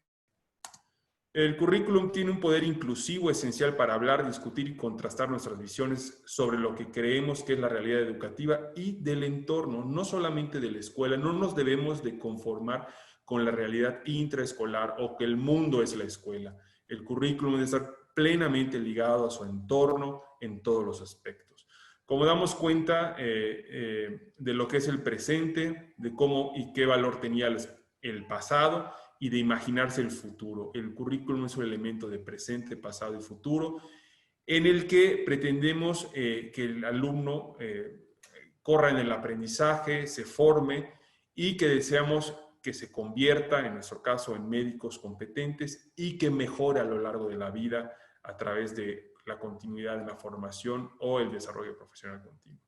El currículum tiene un poder inclusivo esencial para hablar, discutir y contrastar nuestras visiones sobre lo que creemos que es la realidad educativa y del entorno, no solamente de la escuela. No nos debemos de conformar con la realidad intraescolar o que el mundo es la escuela. El currículum debe estar plenamente ligado a su entorno en todos los aspectos. Como damos cuenta de lo que es el presente, de cómo y qué valor tenía el pasado y de imaginarse el futuro. El currículum es un elemento de presente, pasado y futuro en el que pretendemos que el alumno corra en el aprendizaje, se forme y que deseamos que se convierta, en nuestro caso, en médicos competentes y que mejore a lo largo de la vida a través de la continuidad en la formación o el desarrollo profesional continuo.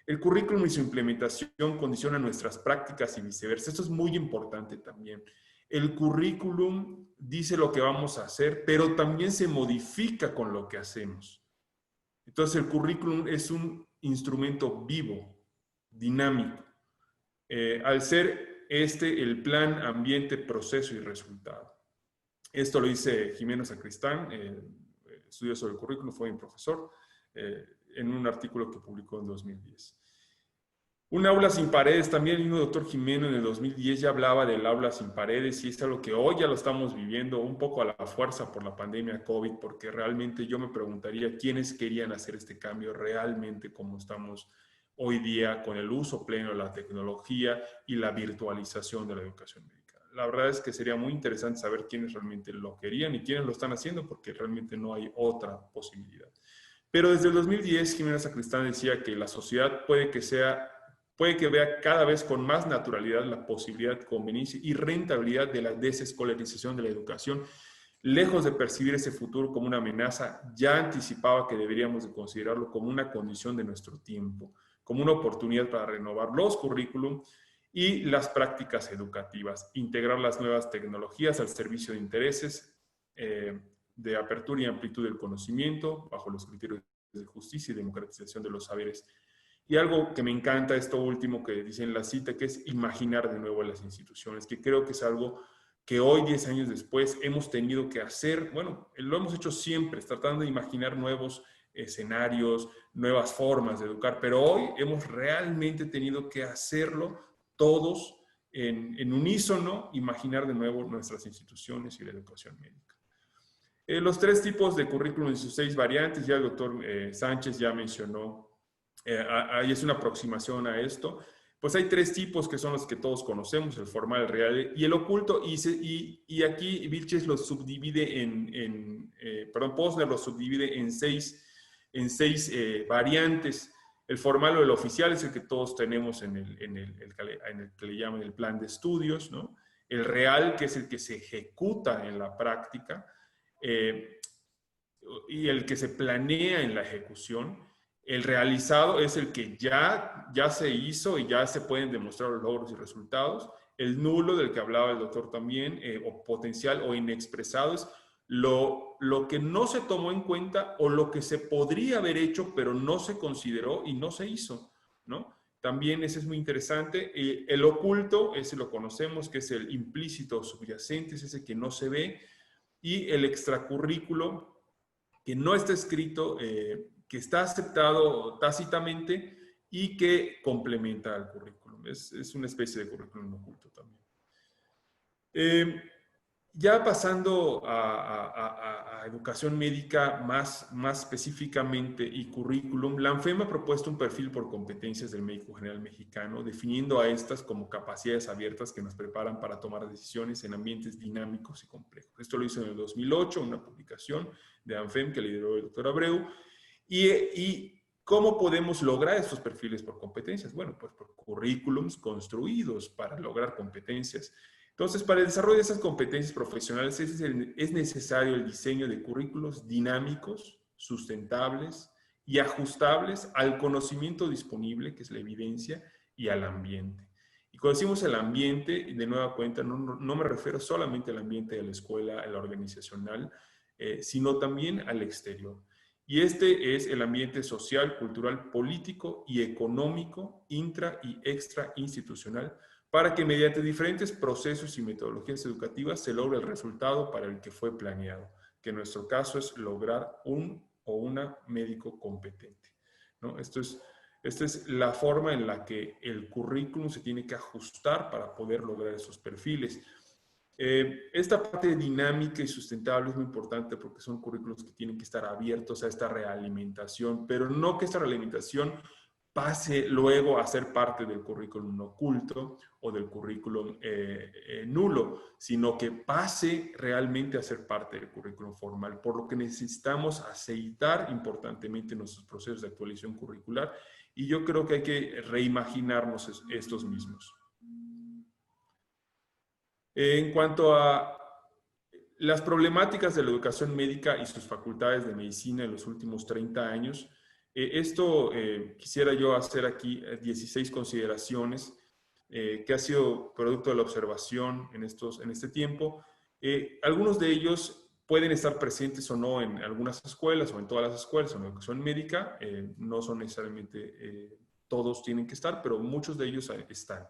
El currículum y su implementación condicionan nuestras prácticas y viceversa. Esto es muy importante también. El currículum dice lo que vamos a hacer, pero también se modifica con lo que hacemos. Entonces, el currículum es un instrumento vivo, dinámico. Al ser el plan, ambiente, proceso y resultado. Esto lo dice Jimeno Sacristán, estudioso del currículum, fue mi profesor, en un artículo que publicó en 2010. Un aula sin paredes, también el mismo doctor Jimeno en el 2010 ya hablaba del aula sin paredes, y es algo que hoy ya lo estamos viviendo un poco a la fuerza por la pandemia COVID, porque realmente yo me preguntaría quiénes querían hacer este cambio realmente como estamos hoy día con el uso pleno de la tecnología y la virtualización de la educación médica. La verdad es que sería muy interesante saber quiénes realmente lo querían y quiénes lo están haciendo, porque realmente no hay otra posibilidad. Pero desde el 2010, Jimeno Sacristán decía que la sociedad puede que vea cada vez con más naturalidad la posibilidad, conveniencia y rentabilidad de la desescolarización de la educación. Lejos de percibir ese futuro como una amenaza, ya anticipaba que deberíamos de considerarlo como una condición de nuestro tiempo, como una oportunidad para renovar los currículum y las prácticas educativas, integrar las nuevas tecnologías al servicio de intereses de apertura y amplitud del conocimiento, bajo los criterios de justicia y democratización de los saberes. Y algo que me encanta, esto último que dice en la cita, que es imaginar de nuevo las instituciones, que creo que es algo que hoy, 10 años después, hemos tenido que hacer. Bueno, lo hemos hecho siempre, tratando de imaginar nuevos escenarios, nuevas formas de educar, pero hoy hemos realmente tenido que hacerlo todos en unísono, imaginar de nuevo nuestras instituciones y la educación médica. Los 3 tipos de currículum y sus 6 variantes, ya el doctor Sánchez ya mencionó, ahí es una aproximación a esto. Pues hay 3 tipos que son los que todos conocemos, el formal, el real y el oculto, y aquí Vilches los subdivide Posner los subdivide en 6 variantes. El formal o el oficial es el que todos tenemos en el que le llaman el plan de estudios, ¿no? el real, que es el que se ejecuta en la práctica, y el que se planea en la ejecución. El realizado es el que ya se hizo y ya se pueden demostrar los logros y resultados. El nulo, del que hablaba el doctor también, o potencial o inexpresado, es lo que no se tomó en cuenta o lo que se podría haber hecho, pero no se consideró y no se hizo, ¿no? También ese es muy interesante. El oculto, ese lo conocemos, que es el implícito subyacente, es ese que no se ve. Y el extracurrículo, que no está escrito, que está aceptado tácitamente y que complementa al currículum. Es una especie de currículum oculto también. Ya pasando a educación médica más específicamente y currículum, la ANFEM ha propuesto un perfil por competencias del médico general mexicano, definiendo a estas como capacidades abiertas que nos preparan para tomar decisiones en ambientes dinámicos y complejos. Esto lo hizo en el 2008, una publicación de ANFEM que lideró el doctor Abreu. Y ¿cómo podemos lograr estos perfiles por competencias? Bueno, pues por currículums construidos para lograr competencias. Entonces, para el desarrollo de esas competencias profesionales es necesario el diseño de currículos dinámicos, sustentables y ajustables al conocimiento disponible, que es la evidencia, y al ambiente. Y cuando decimos el ambiente, de nueva cuenta, no me refiero solamente al ambiente de la escuela, el organizacional, sino también al exterior. Y este es el ambiente social, cultural, político y económico, intra y extra institucional, para que mediante diferentes procesos y metodologías educativas se logre el resultado para el que fue planeado, que en nuestro caso es lograr un o una médico competente, ¿no? Esta es la forma en la que el currículum se tiene que ajustar para poder lograr esos perfiles. Esta parte dinámica y sustentable es muy importante porque son currículos que tienen que estar abiertos a esta realimentación, pero no que esta realimentación pase luego a ser parte del currículum oculto o del currículum nulo, sino que pase realmente a ser parte del currículum formal, por lo que necesitamos aceitar importantemente nuestros procesos de actualización curricular, y yo creo que hay que reimaginarnos estos mismos. En cuanto a las problemáticas de la educación médica y sus facultades de medicina en los últimos 30 años, quisiera yo hacer aquí 16 consideraciones que ha sido producto de la observación en este tiempo. Algunos de ellos pueden estar presentes o no en algunas escuelas o en todas las escuelas o en la educación médica. No son necesariamente todos tienen que estar, pero muchos de ellos están.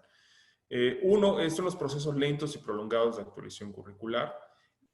Uno, son los procesos lentos y prolongados de actualización curricular.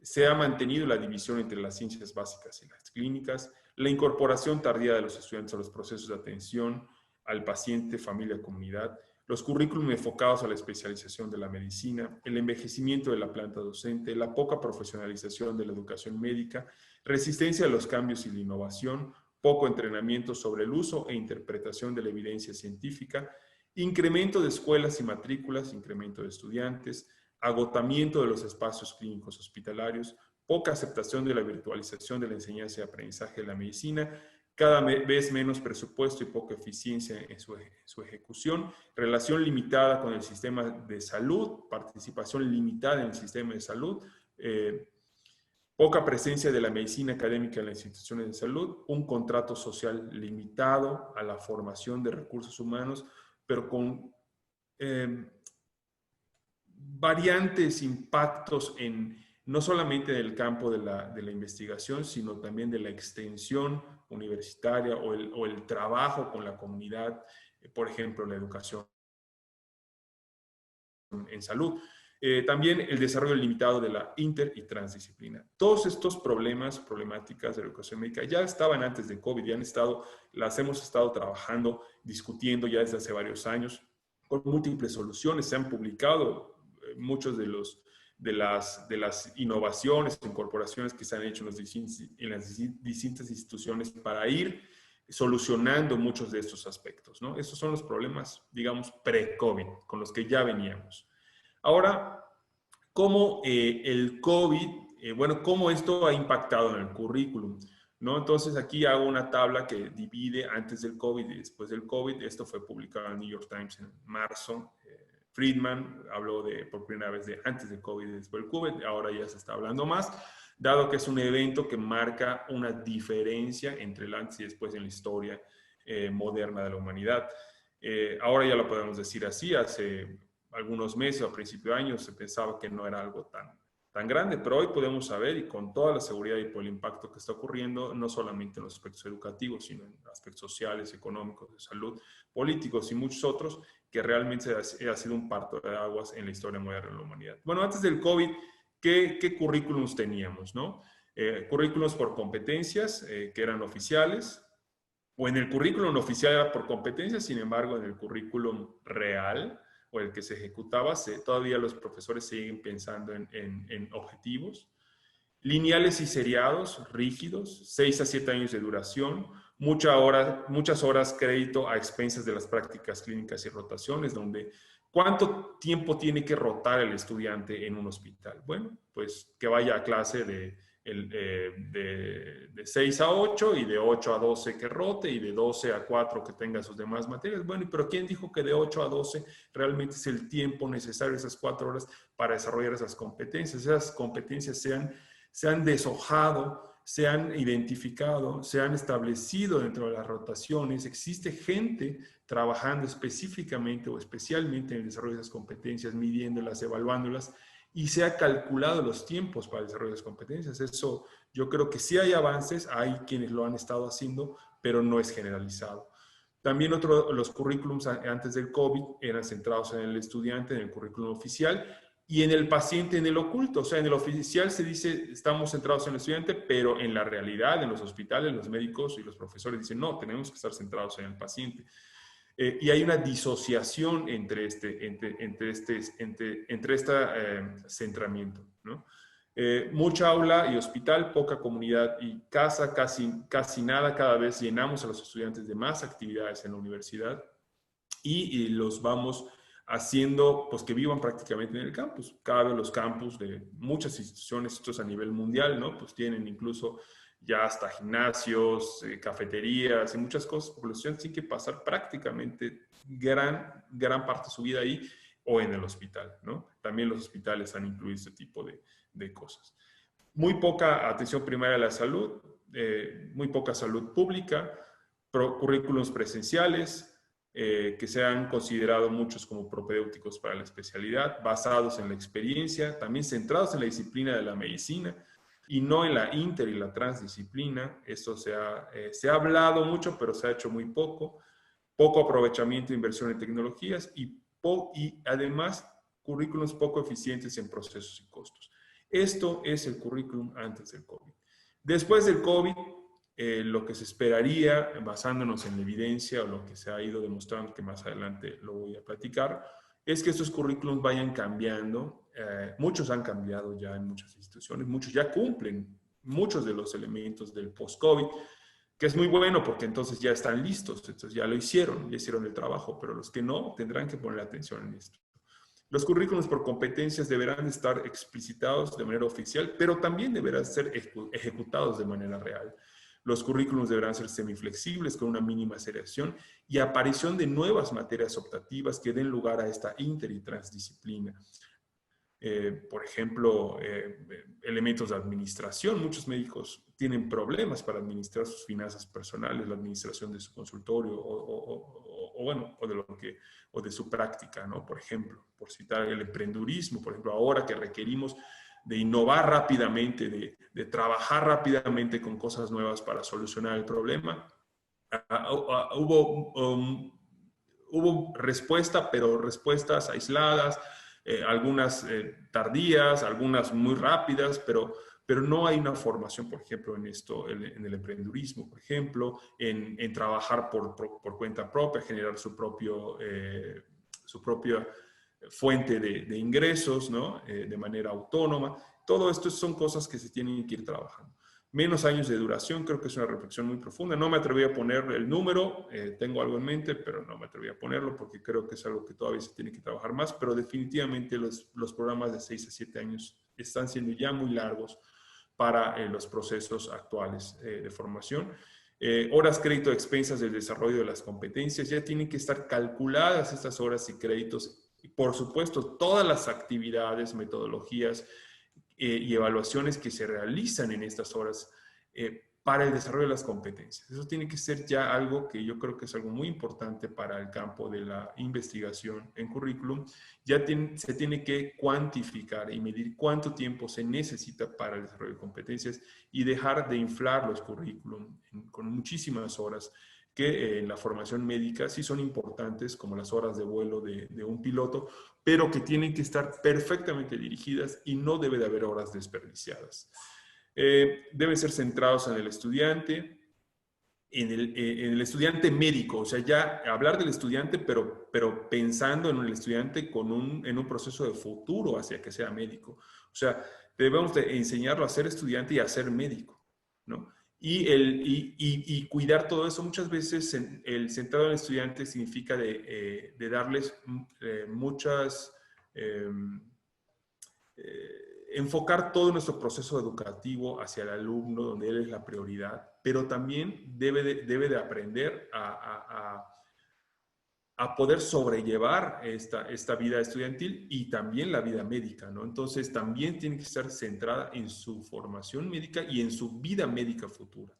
Se ha mantenido la división entre las ciencias básicas y las clínicas, la incorporación tardía de los estudiantes a los procesos de atención al paciente, familia, comunidad, los currículums enfocados a la especialización de la medicina, el envejecimiento de la planta docente, la poca profesionalización de la educación médica, resistencia a los cambios y la innovación, poco entrenamiento sobre el uso e interpretación de la evidencia científica, incremento de escuelas y matrículas, incremento de estudiantes, agotamiento de los espacios clínicos hospitalarios, poca aceptación de la virtualización de la enseñanza y aprendizaje de la medicina, cada vez menos presupuesto y poca eficiencia en su ejecución, relación limitada con el sistema de salud, participación limitada en el sistema de salud, poca presencia de la medicina académica en las instituciones de salud, un contrato social limitado a la formación de recursos humanos, pero con variantes impactos no solamente en el campo de la investigación, sino también de la extensión universitaria o el trabajo con la comunidad, por ejemplo, la educación en salud. También el desarrollo limitado de la inter y transdisciplina. Todos estos problemáticas de la educación médica ya estaban antes de COVID, las hemos estado trabajando, discutiendo ya desde hace varios años, con múltiples soluciones. Se han publicado muchos de las innovaciones, incorporaciones que se han hecho en las distintas instituciones para ir solucionando muchos de estos aspectos, ¿no? Estos son los problemas, digamos, pre-COVID, con los que ya veníamos. Ahora, ¿cómo el COVID, cómo esto ha impactado en el currículum? ¿No? Entonces, aquí hago una tabla que divide antes del COVID y después del COVID. Esto fue publicado en el New York Times en marzo, Friedman habló por primera vez de antes del COVID y después del COVID, ahora ya se está hablando más, dado que es un evento que marca una diferencia entre el antes y después en la historia moderna de la humanidad. Ahora ya lo podemos decir así, hace algunos meses, a principio de año, se pensaba que no era algo tan grande, pero hoy podemos saber, y con toda la seguridad y por el impacto que está ocurriendo, no solamente en los aspectos educativos, sino en aspectos sociales, económicos, de salud, políticos y muchos otros, que realmente ha sido un parto de aguas en la historia moderna de la humanidad. Bueno, antes del COVID, ¿qué currículums teníamos, no? Currículums por competencias, que eran oficiales, o en el currículum oficial era por competencias, sin embargo, en el currículum real, o el que se ejecutaba, todavía los profesores siguen pensando en objetivos. Lineales y seriados, rígidos, 6 a 7 años de duración, muchas horas crédito a expensas de las prácticas clínicas y rotaciones, donde ¿cuánto tiempo tiene que rotar el estudiante en un hospital? Bueno, pues que vaya a clase de 6 a 8 y de 8 a 12 que rote y de 12 a 4 que tenga sus demás materias. Bueno, pero ¿quién dijo que de 8 a 12 realmente es el tiempo necesario, esas 4 horas, para desarrollar esas competencias? Esas competencias se han deshojado, se han identificado, se han establecido dentro de las rotaciones. Existe gente trabajando específicamente o especialmente en el desarrollo de esas competencias, midiéndolas, evaluándolas, y se ha calculado los tiempos para el desarrollo de las competencias. Eso, yo creo que sí hay avances, hay quienes lo han estado haciendo, pero no es generalizado. También los currículums antes del COVID eran centrados en el estudiante, en el currículum oficial, y en el paciente, en el oculto. O sea, en el oficial se dice, estamos centrados en el estudiante, pero en la realidad, en los hospitales, los médicos y los profesores dicen, no, tenemos que estar centrados en el paciente. Y hay una disociación entre este centramiento, ¿no? Mucha aula y hospital, poca comunidad y casa, casi nada. Cada vez llenamos a los estudiantes de más actividades en la universidad y los vamos haciendo pues que vivan prácticamente en el campus. Cada vez los campus de muchas instituciones, estos a nivel mundial, ¿no? Pues tienen incluso ya hasta gimnasios, cafeterías y muchas cosas, porque los estudiantes tienen que pasar prácticamente gran parte de su vida ahí o en el hospital, ¿no? También los hospitales han incluido este tipo de cosas. Muy poca atención primaria a la salud, muy poca salud pública, currículos presenciales, que se han considerado muchos como propedéuticos para la especialidad, basados en la experiencia, también centrados en la disciplina de la medicina y no en la inter y la transdisciplina. Esto se ha hablado mucho, pero se ha hecho muy poco. Poco aprovechamiento e inversión en tecnologías y además currículos poco eficientes en procesos y costos. Esto es el currículum antes del COVID. Después del COVID, lo que se esperaría, basándonos en la evidencia o lo que se ha ido demostrando, que más adelante lo voy a platicar, es que estos currículums vayan cambiando. Muchos han cambiado ya en muchas instituciones, muchos ya cumplen muchos de los elementos del post-COVID, que es muy bueno porque entonces ya están listos, entonces ya hicieron el trabajo, pero los que no tendrán que poner atención en esto. Los currículos por competencias deberán estar explicitados de manera oficial, pero también deberán ser ejecutados de manera real. Los currículos deberán ser semiflexibles con una mínima seriación y aparición de nuevas materias optativas que den lugar a esta inter y transdisciplina. Por ejemplo, elementos de administración. Muchos médicos tienen problemas para administrar sus finanzas personales, la administración de su consultorio o de su práctica, ¿no? Por ejemplo, por citar el emprendurismo, por ejemplo, ahora que requerimos de innovar rápidamente, de trabajar rápidamente con cosas nuevas para solucionar el problema, hubo respuesta, pero respuestas aisladas, algunas tardías, algunas muy rápidas, pero no hay una formación, por ejemplo, en esto, en el emprendurismo, por ejemplo, en trabajar por cuenta propia, generar su propia fuente de ingresos, ¿no? De manera autónoma. Todo esto son cosas que se tienen que ir trabajando. Menos años de duración, creo que es una reflexión muy profunda. No me atreví a poner el número, tengo algo en mente, pero no me atreví a ponerlo porque creo que es algo que todavía se tiene que trabajar más, pero definitivamente los programas de 6 a 7 años están siendo ya muy largos para los procesos actuales de formación. Horas crédito a expensas del desarrollo de las competencias, ya tienen que estar calculadas estas horas y créditos por supuesto, todas las actividades, metodologías y evaluaciones que se realizan en estas horas para el desarrollo de las competencias. Eso tiene que ser ya algo que yo creo que es algo muy importante para el campo de la investigación en currículum. Ya se tiene que cuantificar y medir cuánto tiempo se necesita para el desarrollo de competencias y dejar de inflar los currículum con muchísimas horas que en la formación médica sí son importantes, como las horas de vuelo de un piloto, pero que tienen que estar perfectamente dirigidas y no debe de haber horas desperdiciadas. Deben ser centrados en el estudiante, en el estudiante médico, o sea, ya hablar del estudiante, pero pensando en el estudiante en un proceso de futuro hacia que sea médico. O sea, debemos de enseñarlo a ser estudiante y a ser médico, ¿no? Y cuidar todo eso. Muchas veces el centrado en el estudiante significa de darles muchas... enfocar todo nuestro proceso educativo hacia el alumno, donde él es la prioridad, pero también debe de aprender a poder sobrellevar esta vida estudiantil y también la vida médica, ¿no? Entonces, también tiene que estar centrada en su formación médica y en su vida médica futura.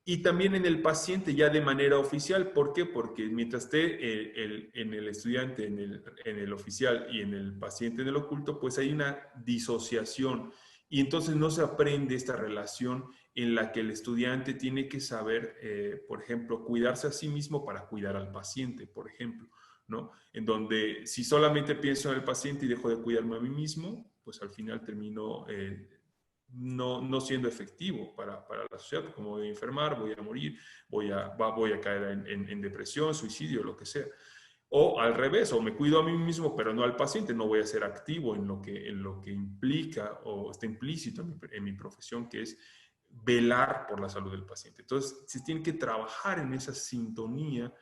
Y también en el paciente ya de manera oficial. ¿Por qué? Porque mientras esté en el estudiante, en el oficial y en el paciente en el oculto, pues hay una disociación. Y entonces no se aprende esta relación en la que el estudiante tiene que saber, por ejemplo, cuidarse a sí mismo para cuidar al paciente, por ejemplo, ¿no? En donde si solamente pienso en el paciente y dejo de cuidarme a mí mismo, pues al final termino... no siendo efectivo para la sociedad, como voy a enfermar, voy a morir, voy a caer en depresión, suicidio, lo que sea. O al revés, o me cuido a mí mismo, pero no al paciente, no voy a ser activo en lo que implica o está implícito en mi profesión, que es velar por la salud del paciente. Entonces, se tiene que trabajar en esa sintonía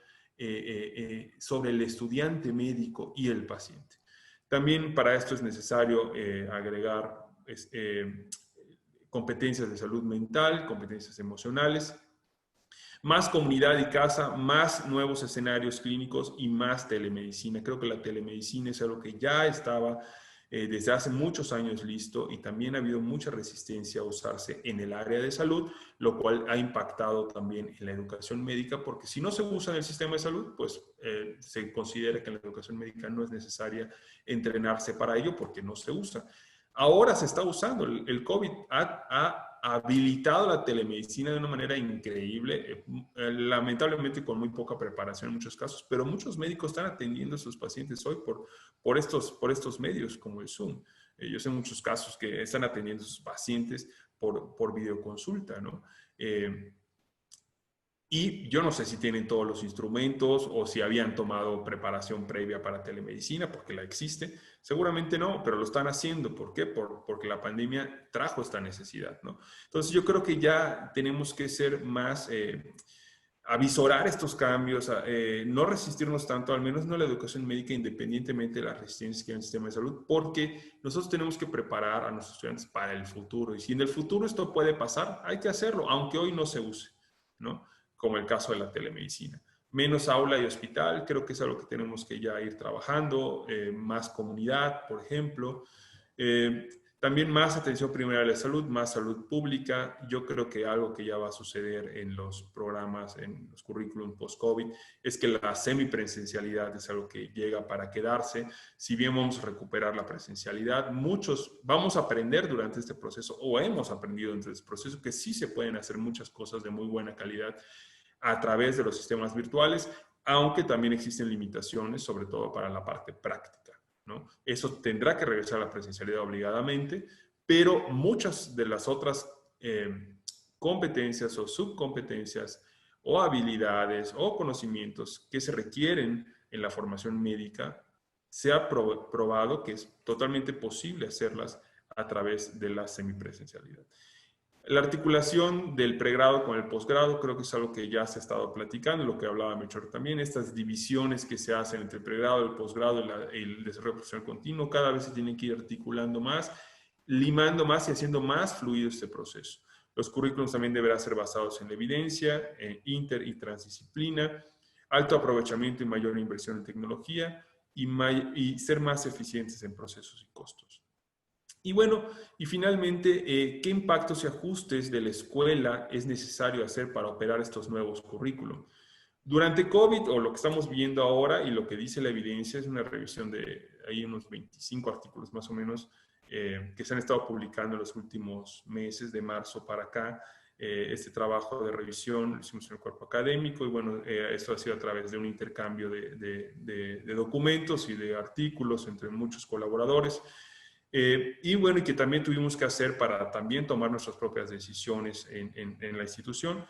sobre el estudiante médico y el paciente. También para esto es necesario agregar competencias de salud mental, competencias emocionales, más comunidad y casa, más nuevos escenarios clínicos y más telemedicina. Creo que la telemedicina es algo que ya estaba desde hace muchos años listo y también ha habido mucha resistencia a usarse en el área de salud, lo cual ha impactado también en la educación médica, porque si no se usa en el sistema de salud, pues se considera que en la educación médica no es necesaria entrenarse para ello porque no se usa. Ahora se está usando. El COVID ha habilitado la telemedicina de una manera increíble, lamentablemente con muy poca preparación en muchos casos, pero muchos médicos están atendiendo a sus pacientes hoy por estos medios como el Zoom. Yo sé muchos casos que están atendiendo a sus pacientes por videoconsulta, ¿no? Y yo no sé si tienen todos los instrumentos o si habían tomado preparación previa para telemedicina, porque la existe. Seguramente no, pero lo están haciendo. ¿Por qué? Porque la pandemia trajo esta necesidad, ¿no? Entonces yo creo que ya tenemos que ser más, avisorar estos cambios, no resistirnos tanto, al menos no la educación médica, independientemente de las resistencias que hay en el sistema de salud, porque nosotros tenemos que preparar a nuestros estudiantes para el futuro. Y si en el futuro esto puede pasar, hay que hacerlo, aunque hoy no se use, ¿no? Como el caso de la telemedicina. Menos aula y hospital, creo que es algo que tenemos que ya ir trabajando, más comunidad, por ejemplo. También más atención primaria a la salud, más salud pública. Yo creo que algo que ya va a suceder en los programas, en los currículum post-COVID, es que la semipresencialidad es algo que llega para quedarse. Si bien vamos a recuperar la presencialidad, muchos vamos a aprender durante este proceso, o hemos aprendido durante este proceso, que sí se pueden hacer muchas cosas de muy buena calidad a través de los sistemas virtuales, aunque también existen limitaciones, sobre todo para la parte práctica, ¿no? Eso tendrá que regresar a la presencialidad obligadamente, pero muchas de las otras competencias o subcompetencias o habilidades o conocimientos que se requieren en la formación médica, se ha probado que es totalmente posible hacerlas a través de la semipresencialidad. La articulación del pregrado con el posgrado creo que es algo que ya se ha estado platicando, lo que hablaba Melchor también, estas divisiones que se hacen entre el pregrado, el posgrado y el desarrollo profesional continuo, cada vez se tienen que ir articulando más, limando más y haciendo más fluido este proceso. Los currículos también deberán ser basados en la evidencia, inter y transdisciplina, alto aprovechamiento y mayor inversión en tecnología, y ser más eficientes en procesos y costos. Y bueno, y finalmente, ¿qué impactos y ajustes de la escuela es necesario hacer para operar estos nuevos currículos? Durante COVID, o lo que estamos viendo ahora y lo que dice la evidencia, es una revisión de hay unos 25 artículos más o menos que se han estado publicando en los últimos meses, de marzo para acá. Este trabajo de revisión lo hicimos en el cuerpo académico y bueno, esto ha sido a través de un intercambio de documentos y de artículos entre muchos colaboradores. Y bueno, y que también tuvimos que hacer para también tomar nuestras propias decisiones en la institución.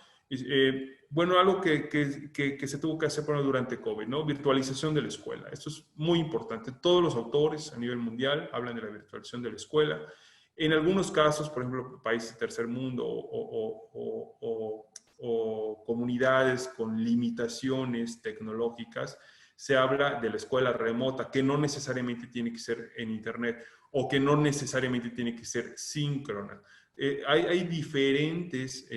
Bueno, algo que se tuvo que hacer durante COVID, ¿no? Virtualización de la escuela. Esto es muy importante. Todos los autores a nivel mundial hablan de la virtualización de la escuela. En algunos casos, por ejemplo, países de tercer mundo o comunidades con limitaciones tecnológicas, se habla de la escuela remota, que no necesariamente tiene que ser en Internet o que no necesariamente tiene que ser síncrona. Hay diferentes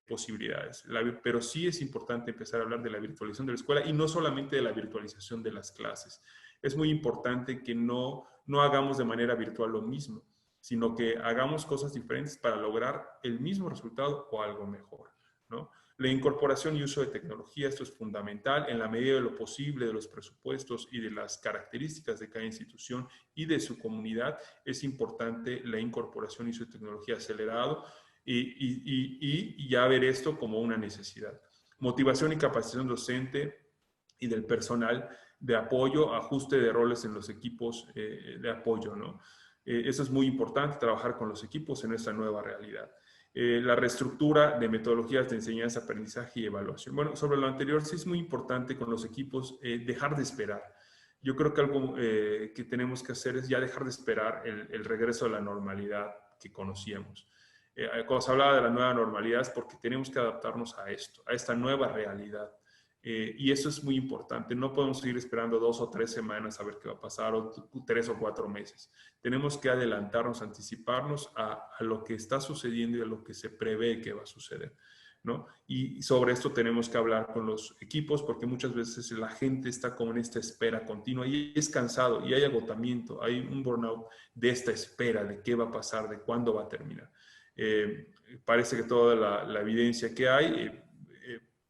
posibilidades, pero sí es importante empezar a hablar de la virtualización de la escuela y no solamente de la virtualización de las clases. Es muy importante que no hagamos de manera virtual lo mismo, sino que hagamos cosas diferentes para lograr el mismo resultado o algo mejor, ¿no? La incorporación y uso de tecnología, esto es fundamental en la medida de lo posible, de los presupuestos y de las características de cada institución y de su comunidad. Es importante la incorporación y uso de tecnología acelerado y ya ver esto como una necesidad. Motivación y capacitación docente y del personal de apoyo, ajuste de roles en los equipos de apoyo, ¿no? Eso es muy importante, trabajar con los equipos en esta nueva realidad. La reestructura de metodologías de enseñanza, aprendizaje y evaluación. Bueno, sobre lo anterior, sí es muy importante con los equipos dejar de esperar. Yo creo que algo que tenemos que hacer es ya dejar de esperar el regreso a la normalidad que conocíamos. Cuando se hablaba de la nueva normalidad es porque tenemos que adaptarnos a esto, a esta nueva realidad. Y eso es muy importante. No podemos seguir esperando 2 o 3 semanas a ver qué va a pasar, o 3 o 4 meses. Tenemos que adelantarnos, anticiparnos a lo que está sucediendo y a lo que se prevé que va a suceder, ¿no? Y sobre esto tenemos que hablar con los equipos porque muchas veces la gente está como en esta espera continua y es cansado y hay agotamiento, hay un burnout de esta espera de qué va a pasar, de cuándo va a terminar. Parece que toda la evidencia que hay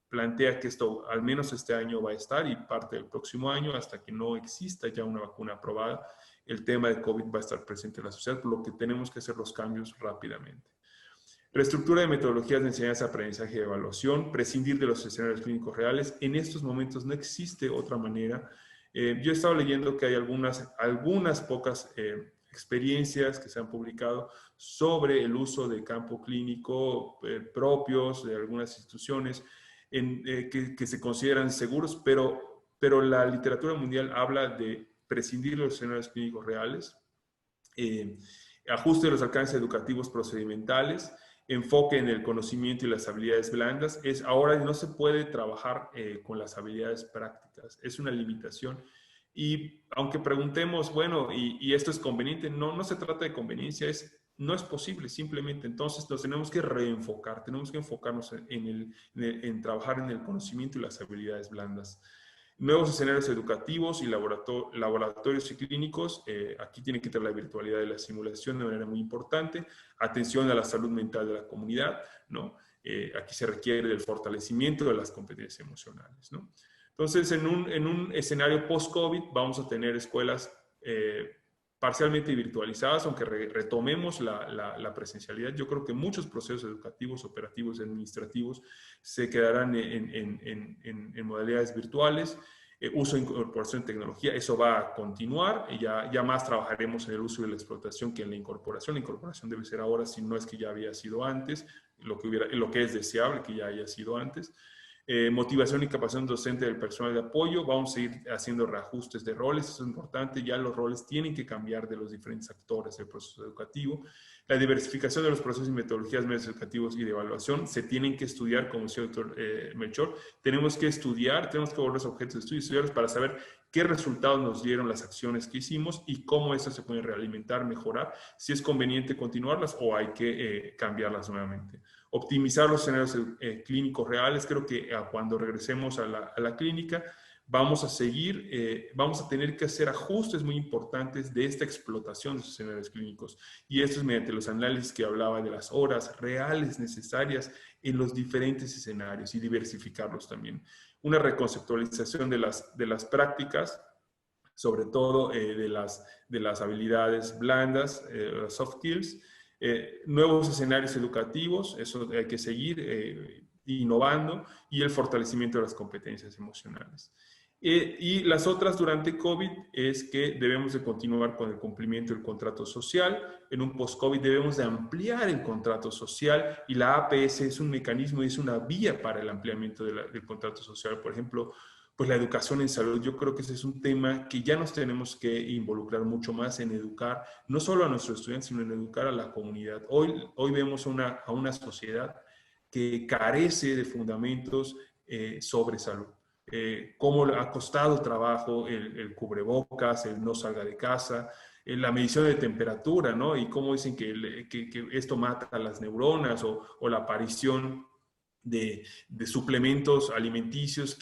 plantea que esto al menos este año va a estar y parte del próximo año hasta que no exista ya una vacuna aprobada. El tema de COVID va a estar presente en la sociedad, por lo que tenemos que hacer los cambios rápidamente. Reestructura de metodologías de enseñanza, aprendizaje y evaluación, prescindir de los escenarios clínicos reales. En estos momentos no existe otra manera. Yo he estado leyendo que hay algunas pocas experiencias que se han publicado sobre el uso de campo clínico propios de algunas instituciones que se consideran seguros, pero la literatura mundial habla de prescindir de los escenarios clínicos reales, ajuste de los alcances educativos procedimentales, enfoque en el conocimiento y las habilidades blandas. Ahora no se puede trabajar con las habilidades prácticas, es una limitación. Y aunque preguntemos, bueno, ¿y esto es conveniente? No se trata de conveniencia, no es posible, simplemente. Entonces nos tenemos que reenfocar, tenemos que enfocarnos en trabajar en el conocimiento y las habilidades blandas. Nuevos escenarios educativos y laboratorios y clínicos. Aquí tiene que tener la virtualidad y la simulación de manera muy importante. Atención a la salud mental de la comunidad, ¿no? Aquí se requiere del fortalecimiento de las competencias emocionales, ¿no? Entonces, en un escenario post-COVID vamos a tener escuelas parcialmente virtualizadas, aunque retomemos la presencialidad. Yo creo que muchos procesos educativos, operativos y administrativos se quedarán en modalidades virtuales. Uso e incorporación de tecnología, eso va a continuar. Ya más trabajaremos en el uso y la explotación que en la incorporación. La incorporación debe ser ahora, si no es que ya había sido antes, lo que es deseable que ya haya sido antes. Motivación y capacitación docente del personal de apoyo. Vamos a ir haciendo reajustes de roles, eso es importante. Ya los roles tienen que cambiar de los diferentes actores del proceso educativo. La diversificación de los procesos y metodologías medios educativos y de evaluación se tienen que estudiar, como decía el doctor Melchor. Tenemos que estudiar, tenemos que volver a objetos de estudio y estudiarlos para saber qué resultados nos dieron las acciones que hicimos y cómo esas se pueden realimentar, mejorar, si es conveniente continuarlas o hay que cambiarlas nuevamente. Optimizar los escenarios clínicos reales. Creo que cuando regresemos a la clínica vamos a tener que hacer ajustes muy importantes de esta explotación de sus escenarios clínicos. Y esto es mediante los análisis que hablaba de las horas reales necesarias en los diferentes escenarios y diversificarlos también. Una reconceptualización de las prácticas, sobre todo de las habilidades blandas, las soft skills, nuevos escenarios educativos, eso hay que seguir innovando, y el fortalecimiento de las competencias emocionales. Y las otras durante COVID es que debemos de continuar con el cumplimiento del contrato social. En un post-COVID debemos de ampliar el contrato social, y la APS es un mecanismo y es una vía para el ampliamiento del contrato social. Por ejemplo, pues la educación en salud, yo creo que ese es un tema que ya nos tenemos que involucrar mucho más en educar, no solo a nuestros estudiantes, sino en educar a la comunidad. Hoy vemos a una sociedad que carece de fundamentos sobre salud. Cómo ha costado trabajo el cubrebocas, el no salga de casa, la medición de temperatura, ¿no? Y cómo dicen que esto mata a las neuronas, o la aparición de suplementos alimenticios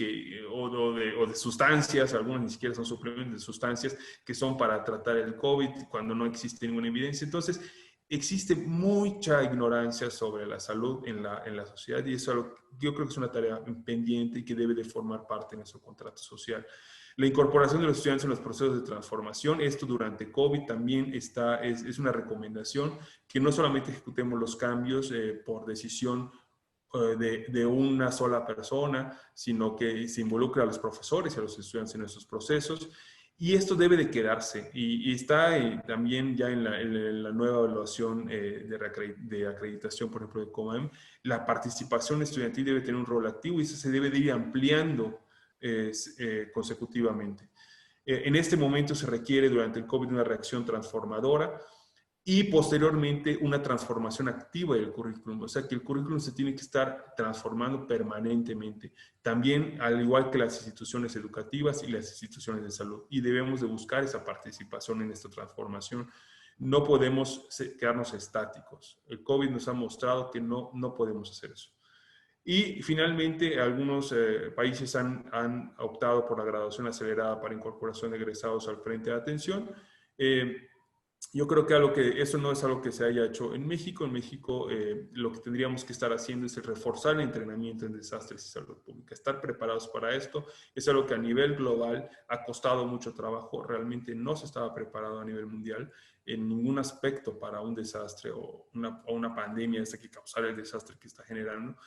o de sustancias, algunos ni siquiera son suplementos, de sustancias que son para tratar el COVID cuando no existe ninguna evidencia. Entonces, existe mucha ignorancia sobre la salud en la sociedad, y eso yo creo que es una tarea pendiente y que debe de formar parte de nuestro contrato social. La incorporación de los estudiantes en los procesos de transformación, esto durante COVID también es una recomendación, que no solamente ejecutemos los cambios por decisión de una sola persona, sino que se involucra a los profesores y a los estudiantes en esos procesos. Y esto debe de quedarse, y está también ya en la nueva evaluación de acreditación, por ejemplo, de COMAEM, la participación estudiantil debe tener un rol activo, y eso se debe de ir ampliando consecutivamente. En este momento se requiere durante el COVID una reacción transformadora, y posteriormente una transformación activa del currículum. O sea que el currículum se tiene que estar transformando permanentemente, también al igual que las instituciones educativas y las instituciones de salud, y debemos de buscar esa participación en esta transformación. No podemos quedarnos estáticos. El COVID nos ha mostrado que no podemos hacer eso. Y finalmente, algunos países han optado por la graduación acelerada para incorporación de egresados al frente de atención. Yo creo que eso no es algo que se haya hecho en México. En México lo que tendríamos que estar haciendo es reforzar el entrenamiento en desastres y salud pública. Estar preparados para esto es algo que a nivel global ha costado mucho trabajo. Realmente no se estaba preparado a nivel mundial en ningún aspecto para un desastre o una pandemia esta que causara el desastre que está generando.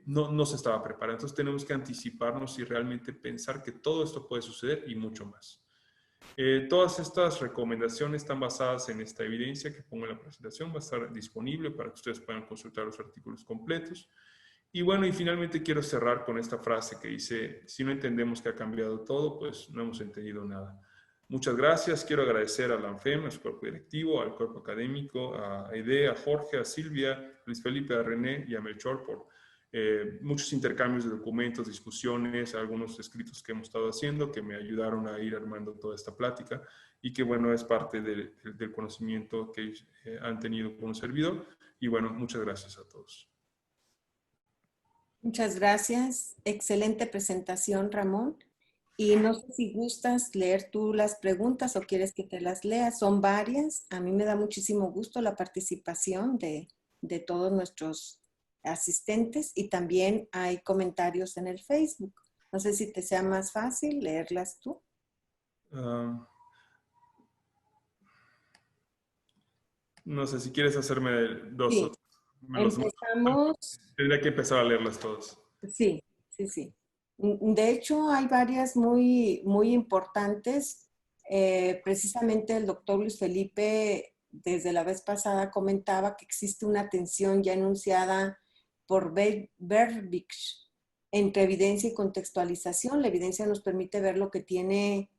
No se estaba preparado. Entonces tenemos que anticiparnos y realmente pensar que todo esto puede suceder y mucho más. Todas estas recomendaciones están basadas en esta evidencia que pongo en la presentación. Va a estar disponible para que ustedes puedan consultar los artículos completos. Y bueno, y finalmente quiero cerrar con esta frase que dice: si no entendemos que ha cambiado todo, pues no hemos entendido nada. Muchas gracias. Quiero agradecer a la ANFEM, a su cuerpo directivo, al cuerpo académico, a Aide, a Jorge, a Silvia, a Luis Felipe, a René y a Melchor por muchos intercambios de documentos, discusiones, algunos escritos que hemos estado haciendo que me ayudaron a ir armando toda esta plática, y que bueno, es parte del conocimiento que han tenido con un servidor. Y bueno, muchas gracias a todos. Muchas gracias. Excelente presentación, Ramón. Y no sé si gustas leer tú las preguntas o quieres que te las lea. Son varias. A mí me da muchísimo gusto la participación de todos nuestros asistentes, y también hay comentarios en el Facebook. No sé si te sea más fácil leerlas tú. No sé si quieres hacerme dos. Sí. Empezamos. Tendría que empezar a leerlas todas. Sí. De hecho, hay varias muy, muy importantes. Precisamente el doctor Luis Felipe, desde la vez pasada, comentaba que existe una tensión ya enunciada por Verbich entre evidencia y contextualización. La evidencia nos permite ver lo que tiene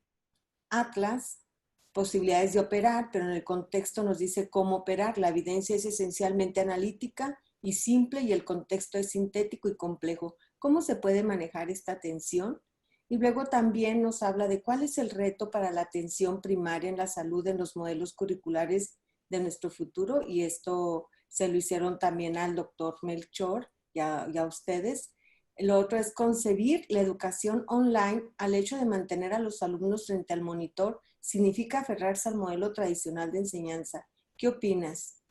Atlas, posibilidades de operar, pero en el contexto nos dice cómo operar. La evidencia es esencialmente analítica y simple, y el contexto es sintético y complejo. ¿Cómo se puede manejar esta tensión? Y luego también nos habla de cuál es el reto para la atención primaria en la salud en los modelos curriculares de nuestro futuro, y esto se lo hicieron también al doctor Melchor y a ustedes. Lo otro es concebir la educación online al hecho de mantener a los alumnos frente al monitor. Significa aferrarse al modelo tradicional de enseñanza. ¿Qué opinas?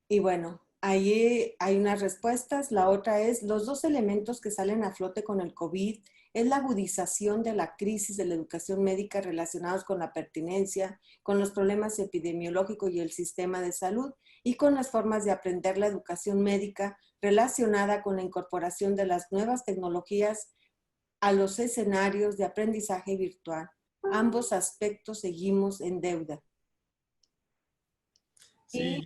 Y bueno, ahí hay unas respuestas. La otra es, los dos elementos que salen a flote con el COVID es la agudización de la crisis de la educación médica relacionados con la pertinencia, con los problemas epidemiológicos y el sistema de salud, y con las formas de aprender la educación médica relacionada con la incorporación de las nuevas tecnologías a los escenarios de aprendizaje virtual. Ambos aspectos seguimos en deuda. Sí,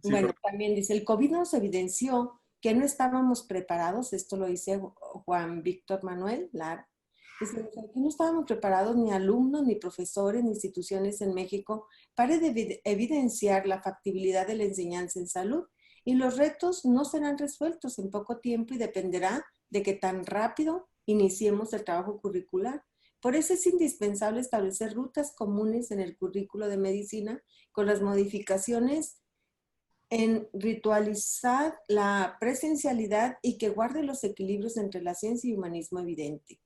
Bueno, también dice, el COVID nos evidenció que no estábamos preparados, esto lo dice Juan Víctor Manuel Lara, dice que no estábamos preparados ni alumnos, ni profesores, ni instituciones en México para evidenciar la factibilidad de la enseñanza en salud, y los retos no serán resueltos en poco tiempo y dependerá de que tan rápido iniciemos el trabajo curricular. Por eso es indispensable establecer rutas comunes en el currículo de medicina con las modificaciones en ritualizar la presencialidad y que guarde los equilibrios entre la ciencia y humanismo evidente.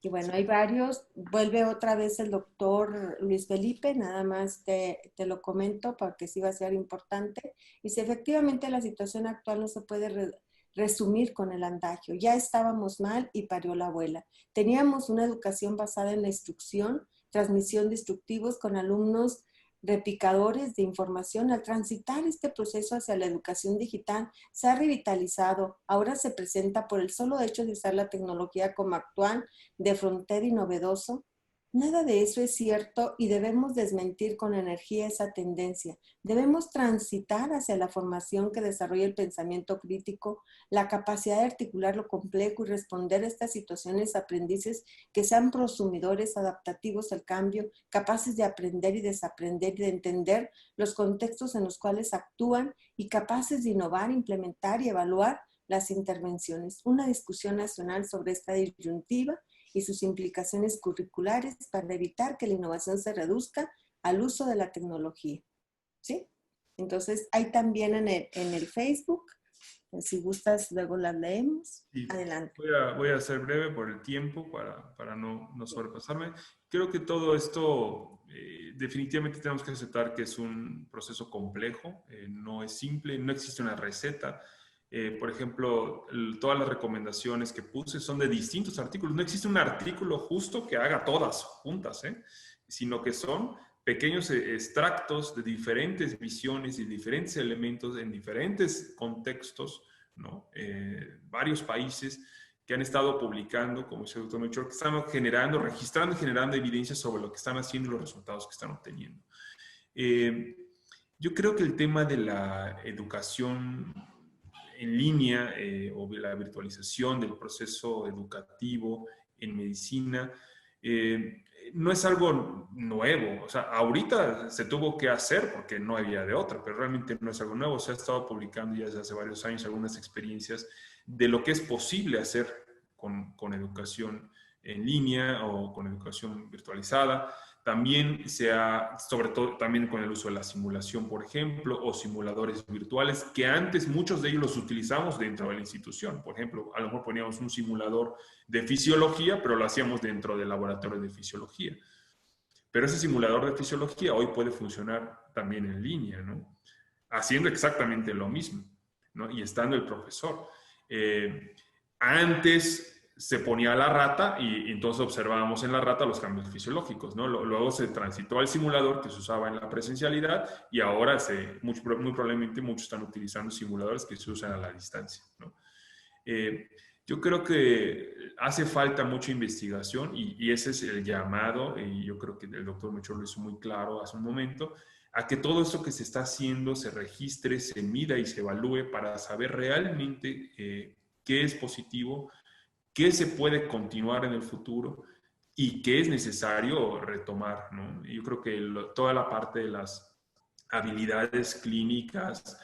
Y bueno, hay varios. Vuelve otra vez el doctor Luis Felipe, nada más te lo comento porque sí va a ser importante. Dice, efectivamente la situación actual no se puede resumir con el andagio. Ya estábamos mal y parió la abuela. Teníamos una educación basada en la instrucción, transmisión de instructivos con alumnos replicadores de información. Al transitar este proceso hacia la educación digital, se ha revitalizado. Ahora se presenta por el solo hecho de usar la tecnología como actual, de frontera y novedoso. Nada de eso es cierto y debemos desmentir con energía esa tendencia. Debemos transitar hacia la formación que desarrolla el pensamiento crítico, la capacidad de articular lo complejo y responder a estas situaciones, aprendices que sean prosumidores, adaptativos al cambio, capaces de aprender y desaprender y de entender los contextos en los cuales actúan y capaces de innovar, implementar y evaluar las intervenciones. Una discusión nacional sobre esta disyuntiva y sus implicaciones curriculares para evitar que la innovación se reduzca al uso de la tecnología. ¿Sí? Entonces, hay también en el Facebook, si gustas, luego las leemos. Sí, adelante. voy a ser breve por el tiempo para no sobrepasarme. Creo que todo esto definitivamente tenemos que aceptar que es un proceso complejo, no es simple, no existe una receta. Por ejemplo, todas las recomendaciones que puse son de distintos artículos. No existe un artículo justo que haga todas juntas, sino que son pequeños extractos de diferentes visiones y diferentes elementos en diferentes contextos, ¿no? Varios países que han estado publicando, como dice el doctor Melchor, que están generando, registrando y generando evidencia sobre lo que están haciendo y los resultados que están obteniendo. Yo creo que el tema de la educación en línea o la virtualización del proceso educativo en medicina no es algo nuevo. O sea, ahorita se tuvo que hacer porque no había de otra, pero realmente no es algo nuevo. Se ha estado publicando ya desde hace varios años algunas experiencias de lo que es posible hacer con educación en línea o con educación virtualizada. También sobre todo también con el uso de la simulación, por ejemplo, o simuladores virtuales, que antes muchos de ellos los utilizamos dentro de la institución. Por ejemplo, a lo mejor poníamos un simulador de fisiología, pero lo hacíamos dentro del laboratorio de fisiología. Pero ese simulador de fisiología hoy puede funcionar también en línea, ¿no? Haciendo exactamente lo mismo, ¿no? Y estando el profesor. Antes se ponía la rata y entonces observábamos en la rata los cambios fisiológicos, ¿no? Luego se transitó al simulador que se usaba en la presencialidad y ahora muy probablemente muchos están utilizando simuladores que se usan a la distancia, ¿no? Yo creo que hace falta mucha investigación y ese es el llamado, y yo creo que el doctor Melchor lo hizo muy claro hace un momento, a que todo esto que se está haciendo se registre, se mida y se evalúe para saber realmente qué es positivo, qué se puede continuar en el futuro y qué es necesario retomar, ¿no? Yo creo que toda la parte de las habilidades clínicas,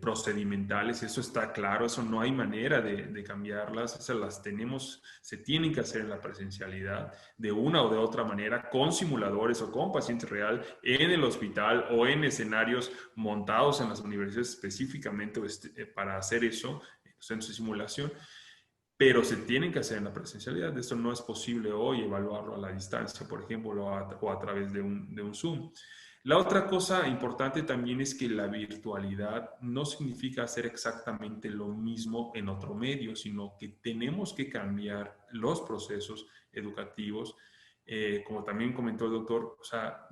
procedimentales, eso está claro, eso no hay manera de cambiarlas, esas las tenemos, se tienen que hacer en la presencialidad de una o de otra manera, con simuladores o con paciente real en el hospital o en escenarios montados en las universidades específicamente para hacer eso. centros de simulación, pero se tienen que hacer en la presencialidad. Esto no es posible hoy evaluarlo a la distancia, por ejemplo, o a través de un Zoom. La otra cosa importante también es que la virtualidad no significa hacer exactamente lo mismo en otro medio, sino que tenemos que cambiar los procesos educativos. Como también comentó el doctor, o sea,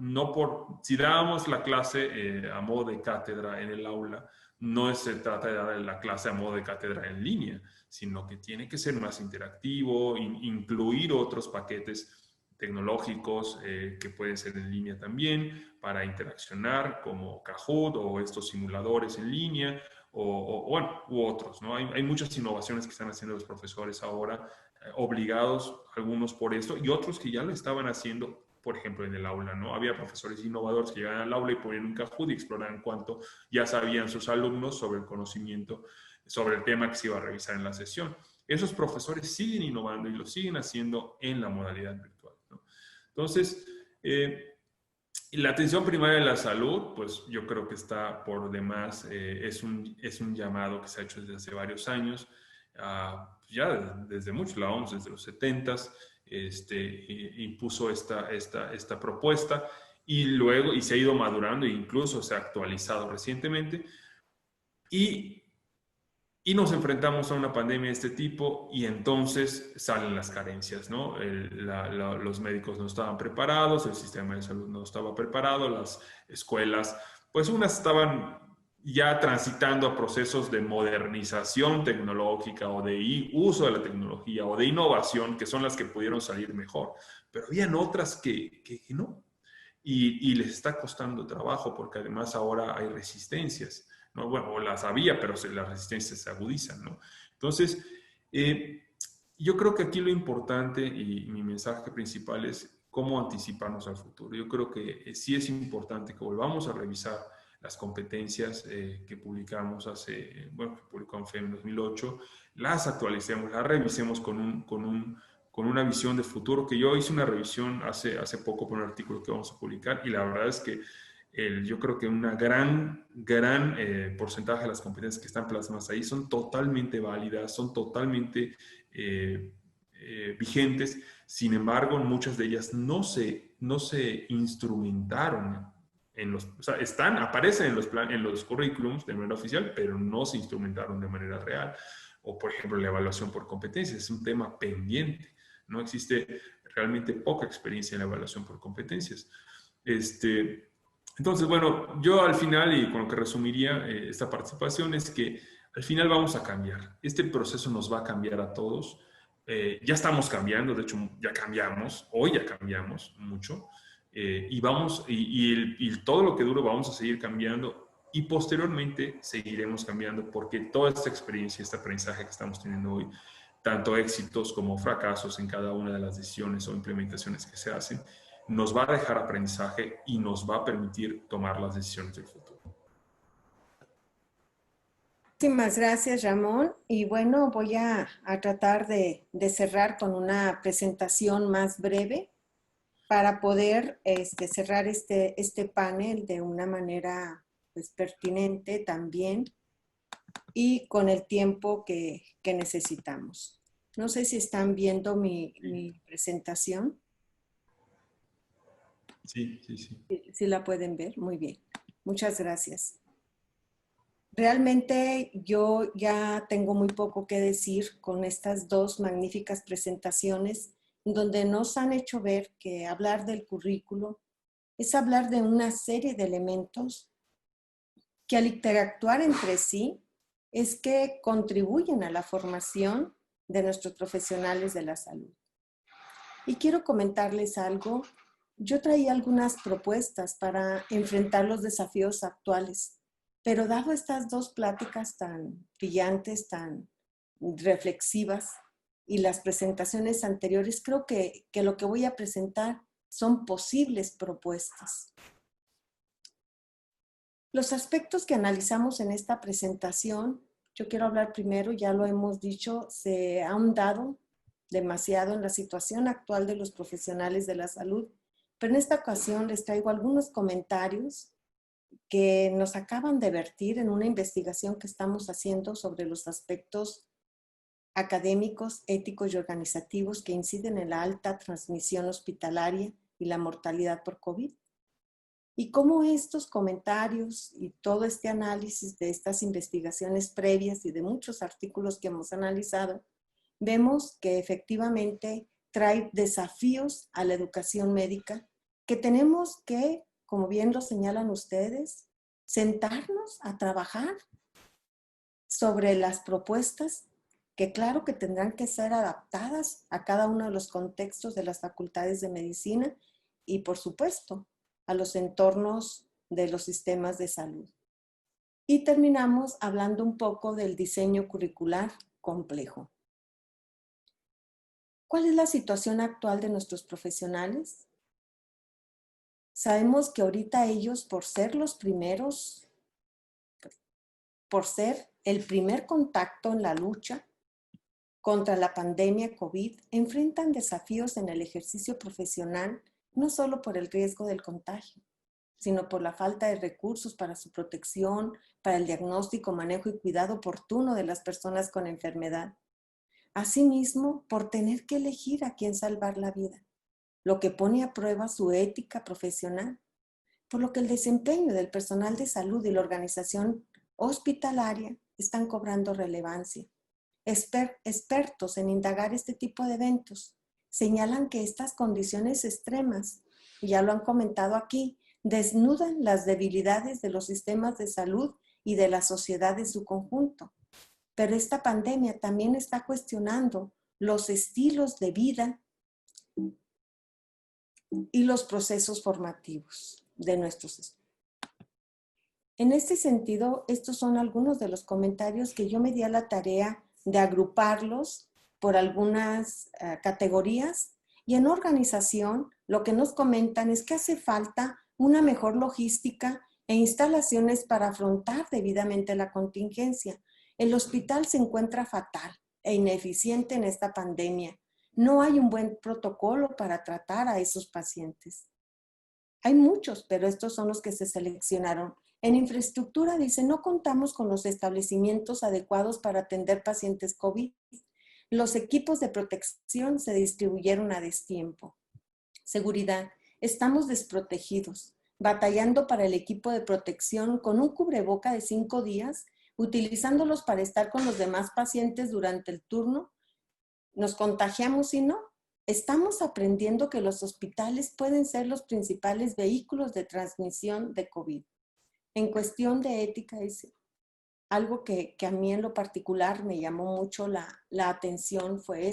si dábamos la clase a modo de cátedra en el aula, no se trata de dar la clase a modo de cátedra en línea, sino que tiene que ser más interactivo, incluir otros paquetes tecnológicos que pueden ser en línea también para interaccionar, como Kahoot o estos simuladores en línea, bueno, u otros, ¿no? Hay muchas innovaciones que están haciendo los profesores ahora, obligados, algunos por esto, y otros que ya lo estaban haciendo, por ejemplo, en el aula, ¿no? Había profesores innovadores que llegaban al aula y ponían un Kahoot y exploraban cuánto ya sabían sus alumnos sobre el conocimiento, sobre el tema que se iba a revisar en la sesión. Esos profesores siguen innovando y lo siguen haciendo en la modalidad virtual, ¿no? Entonces, la atención primaria de la salud, pues yo creo que está por demás, es un llamado que se ha hecho desde hace varios años, ya desde mucho, la OMS desde los 70s, impuso esta propuesta y luego se ha ido madurando e incluso se ha actualizado recientemente y nos enfrentamos a una pandemia de este tipo y entonces salen las carencias, ¿no? Los médicos no estaban preparados, el sistema de salud no estaba preparado, las escuelas, pues unas estaban ya transitando a procesos de modernización tecnológica o de uso de la tecnología o de innovación, que son las que pudieron salir mejor, pero habían otras que no. Y les está costando trabajo porque además ahora hay resistencias, ¿no? Bueno, las había, pero las resistencias se agudizan, ¿no? Entonces, yo creo que aquí lo importante y mi mensaje principal es cómo anticiparnos al futuro. Yo creo que sí es importante que volvamos a revisar las competencias que publicamos que publicó en FEM en 2008, las actualicemos, las revisemos con una visión de futuro, que yo hice una revisión hace poco por un artículo que vamos a publicar y la verdad es que yo creo que una gran porcentaje de las competencias que están plasmadas ahí son totalmente válidas, son totalmente vigentes. Sin embargo, muchas de ellas no se instrumentaron o sea, aparecen en los currículums de manera oficial, pero no se instrumentaron de manera real. O, por ejemplo, la evaluación por competencias es un tema pendiente. No existe realmente poca experiencia en la evaluación por competencias. Entonces, bueno, yo al final, y con lo que resumiría esta participación, es que al final vamos a cambiar. Este proceso nos va a cambiar a todos. Ya estamos cambiando, de hecho ya cambiamos, hoy ya cambiamos mucho, y todo lo que dure vamos a seguir cambiando y posteriormente seguiremos cambiando porque toda esta experiencia, este aprendizaje que estamos teniendo hoy, tanto éxitos como fracasos en cada una de las decisiones o implementaciones que se hacen, nos va a dejar aprendizaje y nos va a permitir tomar las decisiones del futuro. Muchísimas gracias, Ramón. Y bueno, voy a tratar de cerrar con una presentación más breve para poder cerrar este panel de una manera pues, pertinente también y con el tiempo que necesitamos. No sé si están viendo mi presentación. Sí. Sí la pueden ver, muy bien. Muchas gracias. Realmente yo ya tengo muy poco que decir con estas dos magníficas presentaciones donde nos han hecho ver que hablar del currículo es hablar de una serie de elementos que al interactuar entre sí es que contribuyen a la formación de nuestros profesionales de la salud. Y quiero comentarles algo. Yo traía algunas propuestas para enfrentar los desafíos actuales, pero dado estas dos pláticas tan brillantes, tan reflexivas y las presentaciones anteriores, creo que lo que voy a presentar son posibles propuestas. Los aspectos que analizamos en esta presentación, yo quiero hablar primero, ya lo hemos dicho, se ha ahondado demasiado en la situación actual de los profesionales de la salud, pero en esta ocasión les traigo algunos comentarios que nos acaban de vertir en una investigación que estamos haciendo sobre los aspectos académicos, éticos y organizativos que inciden en la alta transmisión hospitalaria y la mortalidad por COVID. Y cómo estos comentarios y todo este análisis de estas investigaciones previas y de muchos artículos que hemos analizado, vemos que efectivamente trae desafíos a la educación médica que tenemos que, como bien lo señalan ustedes, sentarnos a trabajar sobre las propuestas que claro que tendrán que ser adaptadas a cada uno de los contextos de las facultades de medicina y, por supuesto, a los entornos de los sistemas de salud. Y terminamos hablando un poco del diseño curricular complejo. ¿Cuál es la situación actual de nuestros profesionales? Sabemos que ahorita ellos, por ser los primeros, por ser el primer contacto en la lucha contra la pandemia COVID, enfrentan desafíos en el ejercicio profesional, no solo por el riesgo del contagio, sino por la falta de recursos para su protección, para el diagnóstico, manejo y cuidado oportuno de las personas con enfermedad. Asimismo, por tener que elegir a quién salvar la vida, lo que pone a prueba su ética profesional, por lo que el desempeño del personal de salud y la organización hospitalaria están cobrando relevancia. Expertos en indagar este tipo de eventos señalan que estas condiciones extremas, y ya lo han comentado aquí, desnudan las debilidades de los sistemas de salud y de la sociedad en su conjunto. Pero esta pandemia también está cuestionando los estilos de vida y los procesos formativos de nuestros estudiantes. En este sentido, estos son algunos de los comentarios que yo me di a la tarea de agruparlos por algunas categorías, y en organización lo que nos comentan es que hace falta una mejor logística e instalaciones para afrontar debidamente la contingencia. El hospital se encuentra fatal e ineficiente en esta pandemia. No hay un buen protocolo para tratar a esos pacientes. Hay muchos, pero estos son los que se seleccionaron. En infraestructura, dice, no contamos con los establecimientos adecuados para atender pacientes COVID. Los equipos de protección se distribuyeron a destiempo. Seguridad, estamos desprotegidos, batallando para el equipo de protección con un cubreboca de 5 días, utilizándolos para estar con los demás pacientes durante el turno. Nos contagiamos y no. Estamos aprendiendo que los hospitales pueden ser los principales vehículos de transmisión de COVID. En cuestión de ética, dice, algo que a mí en lo particular me llamó mucho la atención fue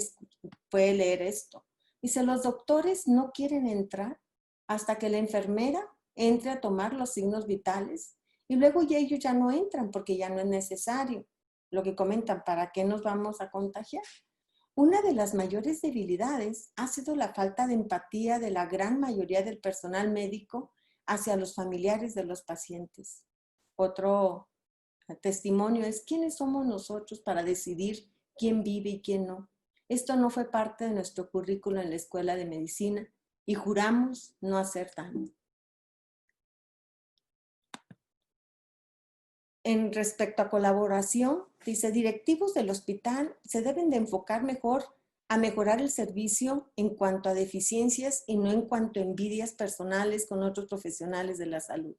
leer esto. Dice, los doctores no quieren entrar hasta que la enfermera entre a tomar los signos vitales y luego ya ellos ya no entran porque ya no es necesario. Lo que comentan, ¿para qué nos vamos a contagiar? Una de las mayores debilidades ha sido la falta de empatía de la gran mayoría del personal médico hacia los familiares de los pacientes. Otro testimonio es, ¿quiénes somos nosotros para decidir quién vive y quién no? Esto no fue parte de nuestro currículo en la escuela de medicina y juramos no hacer daño. En respecto a colaboración, dice, directivos del hospital se deben de enfocar mejor a mejorar el servicio en cuanto a deficiencias y no en cuanto a envidias personales con otros profesionales de la salud.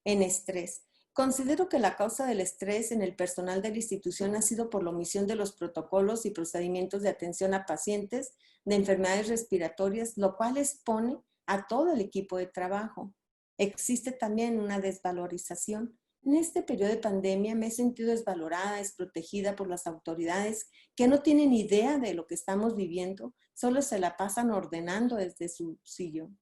En estrés. Considero que la causa del estrés en el personal de la institución ha sido por la omisión de los protocolos y procedimientos de atención a pacientes de enfermedades respiratorias, lo cual expone a todo el equipo de trabajo. Existe también una desvalorización. En este periodo de pandemia me he sentido desvalorada, desprotegida por las autoridades que no tienen idea de lo que estamos viviendo, solo se la pasan ordenando desde su sillón.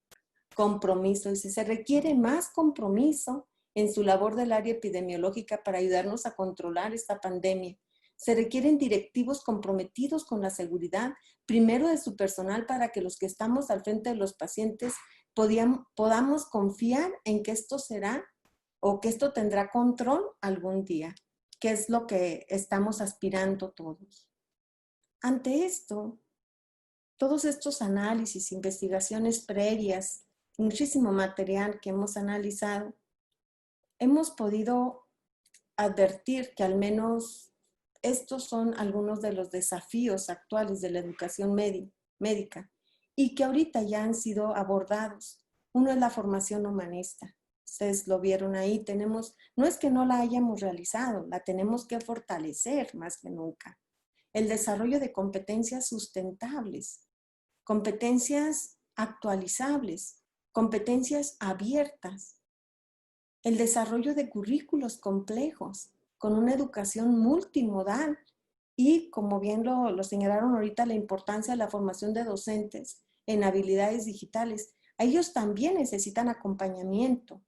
Compromiso, dice, se requiere más compromiso en su labor del área epidemiológica para ayudarnos a controlar esta pandemia. Se requieren directivos comprometidos con la seguridad, primero de su personal, para que los que estamos al frente de los pacientes podamos confiar en que esto será o que esto tendrá control algún día, que es lo que estamos aspirando todos. Ante esto, todos estos análisis, investigaciones previas, muchísimo material que hemos analizado, hemos podido advertir que al menos estos son algunos de los desafíos actuales de la educación médica y que ahorita ya han sido abordados. Uno es la formación humanista. Ustedes lo vieron ahí. No es que no la hayamos realizado, la tenemos que fortalecer más que nunca. El desarrollo de competencias sustentables, competencias actualizables, competencias abiertas, el desarrollo de currículos complejos con una educación multimodal y, como bien lo señalaron ahorita, la importancia de la formación de docentes en habilidades digitales. Ellos también necesitan acompañamiento,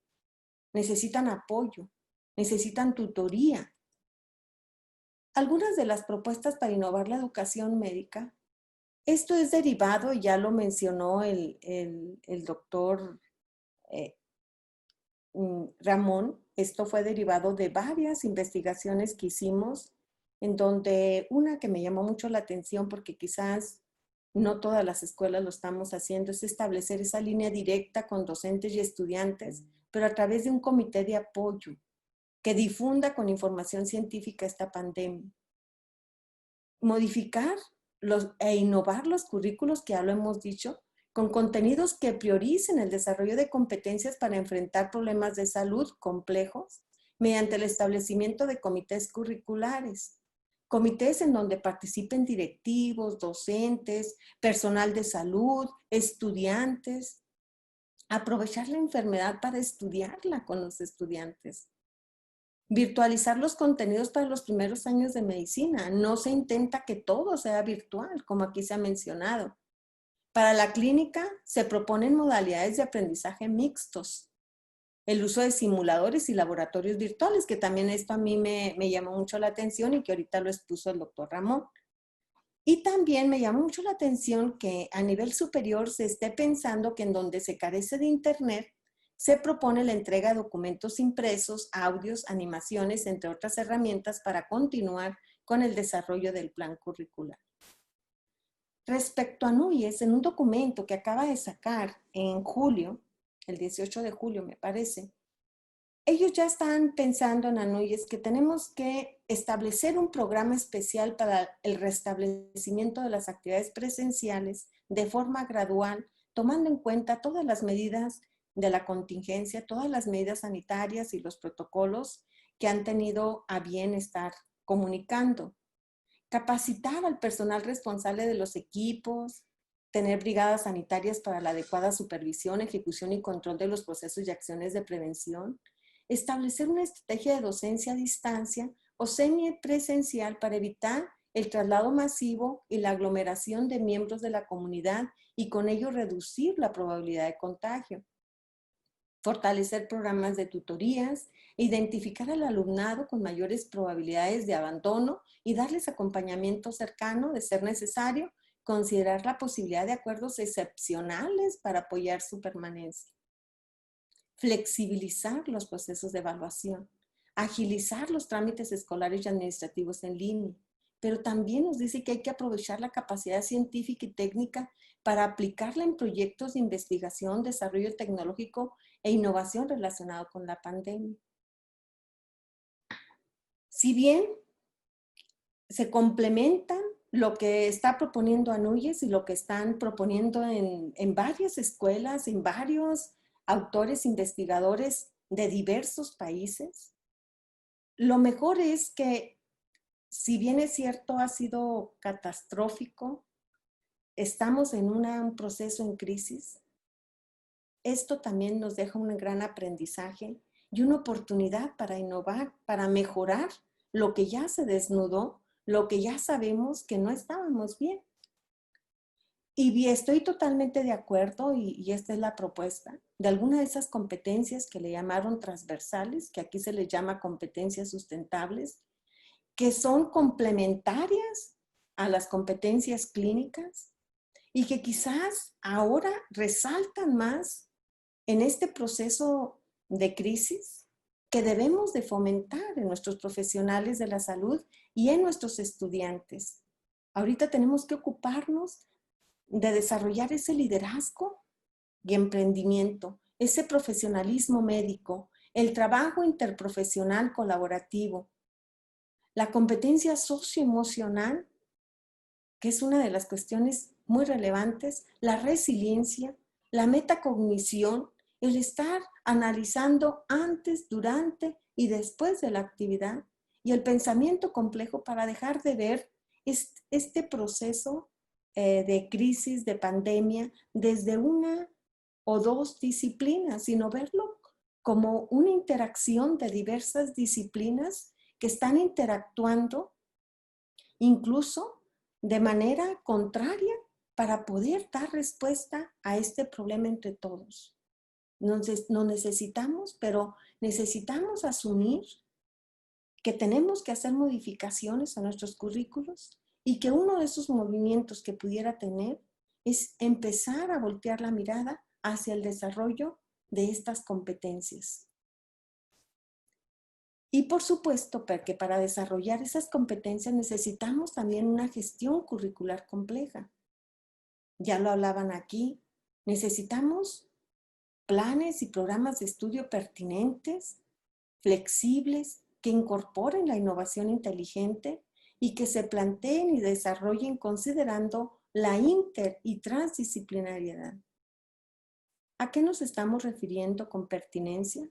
necesitan apoyo, necesitan tutoría. Algunas de las propuestas para innovar la educación médica, esto es derivado, ya lo mencionó el doctor Ramón, esto fue derivado de varias investigaciones que hicimos, en donde una que me llamó mucho la atención, porque quizás no todas las escuelas lo estamos haciendo, es establecer esa línea directa con docentes y estudiantes, pero a través de un comité de apoyo que difunda con información científica esta pandemia. Modificar e innovar los currículos, que ya lo hemos dicho, con contenidos que prioricen el desarrollo de competencias para enfrentar problemas de salud complejos mediante el establecimiento de comités curriculares. Comités en donde participen directivos, docentes, personal de salud, estudiantes. Aprovechar la enfermedad para estudiarla con los estudiantes. Virtualizar los contenidos para los primeros años de medicina. No se intenta que todo sea virtual, como aquí se ha mencionado. Para la clínica se proponen modalidades de aprendizaje mixtos. El uso de simuladores y laboratorios virtuales, que también esto a mí me llamó mucho la atención y que ahorita lo expuso el doctor Ramón. Y también me llamó mucho la atención que a nivel superior se esté pensando que en donde se carece de internet, se propone la entrega de documentos impresos, audios, animaciones, entre otras herramientas para continuar con el desarrollo del plan curricular. Respecto a NUYES, en un documento que acaba de sacar en julio, el 18 de julio me parece, ellos ya están pensando en ANUYES que tenemos que establecer un programa especial para el restablecimiento de las actividades presenciales de forma gradual, tomando en cuenta todas las medidas de la contingencia, todas las medidas sanitarias y los protocolos que han tenido a bien estar comunicando. Capacitar al personal responsable de los equipos, tener brigadas sanitarias para la adecuada supervisión, ejecución y control de los procesos y acciones de prevención. Establecer una estrategia de docencia a distancia o semipresencial para evitar el traslado masivo y la aglomeración de miembros de la comunidad y con ello reducir la probabilidad de contagio. Fortalecer programas de tutorías, identificar al alumnado con mayores probabilidades de abandono y darles acompañamiento cercano de ser necesario, considerar la posibilidad de acuerdos excepcionales para apoyar su permanencia. Flexibilizar los procesos de evaluación, agilizar los trámites escolares y administrativos en línea, pero también nos dice que hay que aprovechar la capacidad científica y técnica para aplicarla en proyectos de investigación, desarrollo tecnológico e innovación relacionado con la pandemia. Si bien se complementan lo que está proponiendo ANUYES y lo que están proponiendo en varias escuelas, en varios autores, investigadores de diversos países, lo mejor es que, si bien es cierto, ha sido catastrófico, estamos en un proceso en crisis, esto también nos deja un gran aprendizaje y una oportunidad para innovar, para mejorar lo que ya se desnudó, lo que ya sabemos que no estábamos bien. Y estoy totalmente de acuerdo, y esta es la propuesta, de alguna de esas competencias que le llamaron transversales, que aquí se les llama competencias sustentables, que son complementarias a las competencias clínicas y que quizás ahora resaltan más en este proceso de crisis que debemos de fomentar en nuestros profesionales de la salud y en nuestros estudiantes. Ahorita tenemos que ocuparnos de desarrollar ese liderazgo y emprendimiento, ese profesionalismo médico, el trabajo interprofesional colaborativo, la competencia socioemocional, que es una de las cuestiones muy relevantes, la resiliencia, la metacognición, el estar analizando antes, durante y después de la actividad, y el pensamiento complejo para dejar de ver este proceso de crisis, de pandemia, desde una o dos disciplinas, sino verlo como una interacción de diversas disciplinas que están interactuando incluso de manera contraria para poder dar respuesta a este problema entre todos. Nos necesitamos, pero necesitamos asumir que tenemos que hacer modificaciones a nuestros currículos y que uno de esos movimientos que pudiera tener es empezar a voltear la mirada hacia el desarrollo de estas competencias. Y por supuesto, porque para desarrollar esas competencias necesitamos también una gestión curricular compleja. Ya lo hablaban aquí, necesitamos planes y programas de estudio pertinentes, flexibles, que incorporen la innovación inteligente y que se planteen y desarrollen considerando la inter- y transdisciplinariedad. ¿A qué nos estamos refiriendo con pertinencia?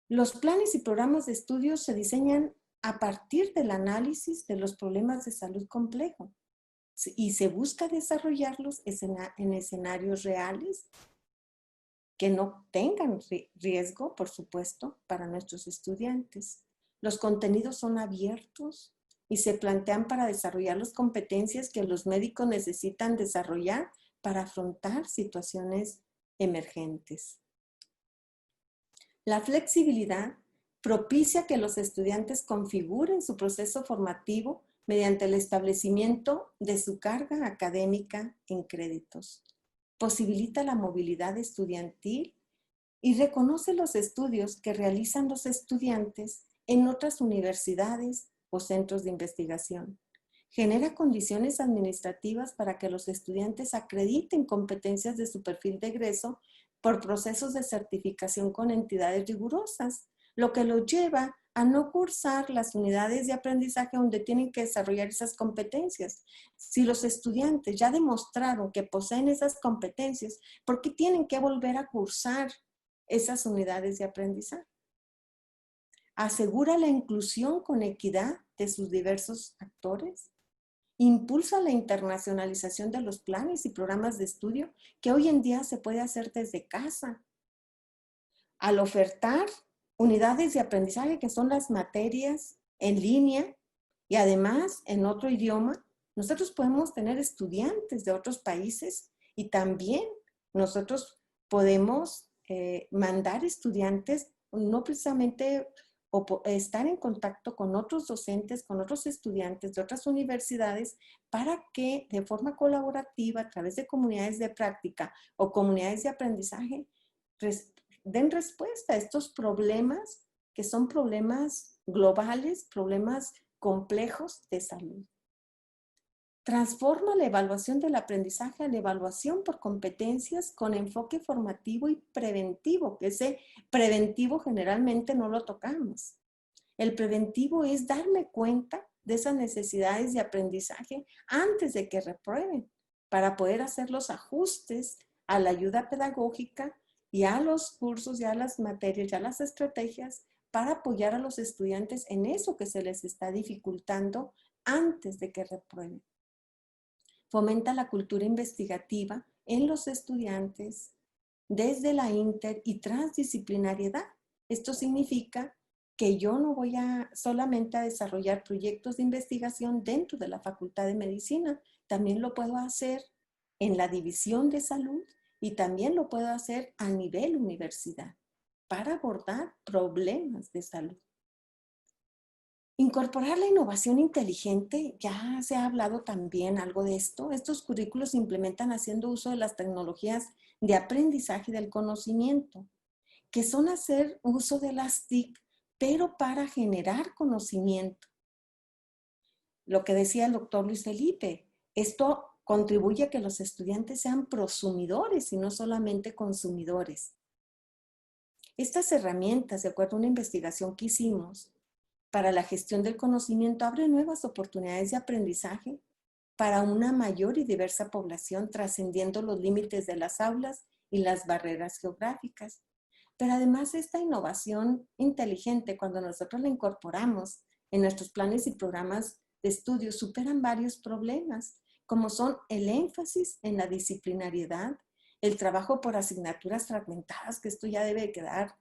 Los planes y programas de estudio se diseñan a partir del análisis de los problemas de salud complejo y se busca desarrollarlos en escenarios reales que no tengan riesgo, por supuesto, para nuestros estudiantes. Los contenidos son abiertos y se plantean para desarrollar las competencias que los médicos necesitan desarrollar para afrontar situaciones emergentes. La flexibilidad propicia que los estudiantes configuren su proceso formativo mediante el establecimiento de su carga académica en créditos. Posibilita la movilidad estudiantil y reconoce los estudios que realizan los estudiantes en otras universidades o centros de investigación. Genera condiciones administrativas para que los estudiantes acrediten competencias de su perfil de egreso por procesos de certificación con entidades rigurosas, lo que los lleva a no cursar las unidades de aprendizaje donde tienen que desarrollar esas competencias. Si los estudiantes ya demostraron que poseen esas competencias, ¿por qué tienen que volver a cursar esas unidades de aprendizaje? Asegura la inclusión con equidad de sus diversos actores. Impulsa la internacionalización de los planes y programas de estudio que hoy en día se puede hacer desde casa. Al ofertar unidades de aprendizaje que son las materias en línea y además en otro idioma, nosotros podemos tener estudiantes de otros países y también nosotros podemos mandar estudiantes, no precisamente estar en contacto con otros docentes, con otros estudiantes de otras universidades para que de forma colaborativa a través de comunidades de práctica o comunidades de aprendizaje den respuesta a estos problemas que son problemas globales, problemas complejos de salud. Transforma la evaluación del aprendizaje a la evaluación por competencias con enfoque formativo y preventivo, que ese preventivo generalmente no lo tocamos. El preventivo es darme cuenta de esas necesidades de aprendizaje antes de que reprueben, para poder hacer los ajustes a la ayuda pedagógica y a los cursos, y a las materias, y a las estrategias para apoyar a los estudiantes en eso que se les está dificultando antes de que reprueben. Fomenta la cultura investigativa en los estudiantes desde la inter- y transdisciplinariedad. Esto significa que yo no voy solamente a desarrollar proyectos de investigación dentro de la Facultad de Medicina, también lo puedo hacer en la División de Salud y también lo puedo hacer a nivel universidad para abordar problemas de salud. Incorporar la innovación inteligente, ya se ha hablado también algo de esto. Estos currículos se implementan haciendo uso de las tecnologías de aprendizaje del conocimiento, que son hacer uso de las TIC, pero para generar conocimiento. Lo que decía el doctor Luis Felipe, esto contribuye a que los estudiantes sean prosumidores y no solamente consumidores. Estas herramientas, de acuerdo a una investigación que hicimos para la gestión del conocimiento, abren nuevas oportunidades de aprendizaje para una mayor y diversa población, trascendiendo los límites de las aulas y las barreras geográficas. Pero además esta innovación inteligente, cuando nosotros la incorporamos en nuestros planes y programas de estudio, superan varios problemas, como son el énfasis en la disciplinariedad, el trabajo por asignaturas fragmentadas, que esto ya debe quedar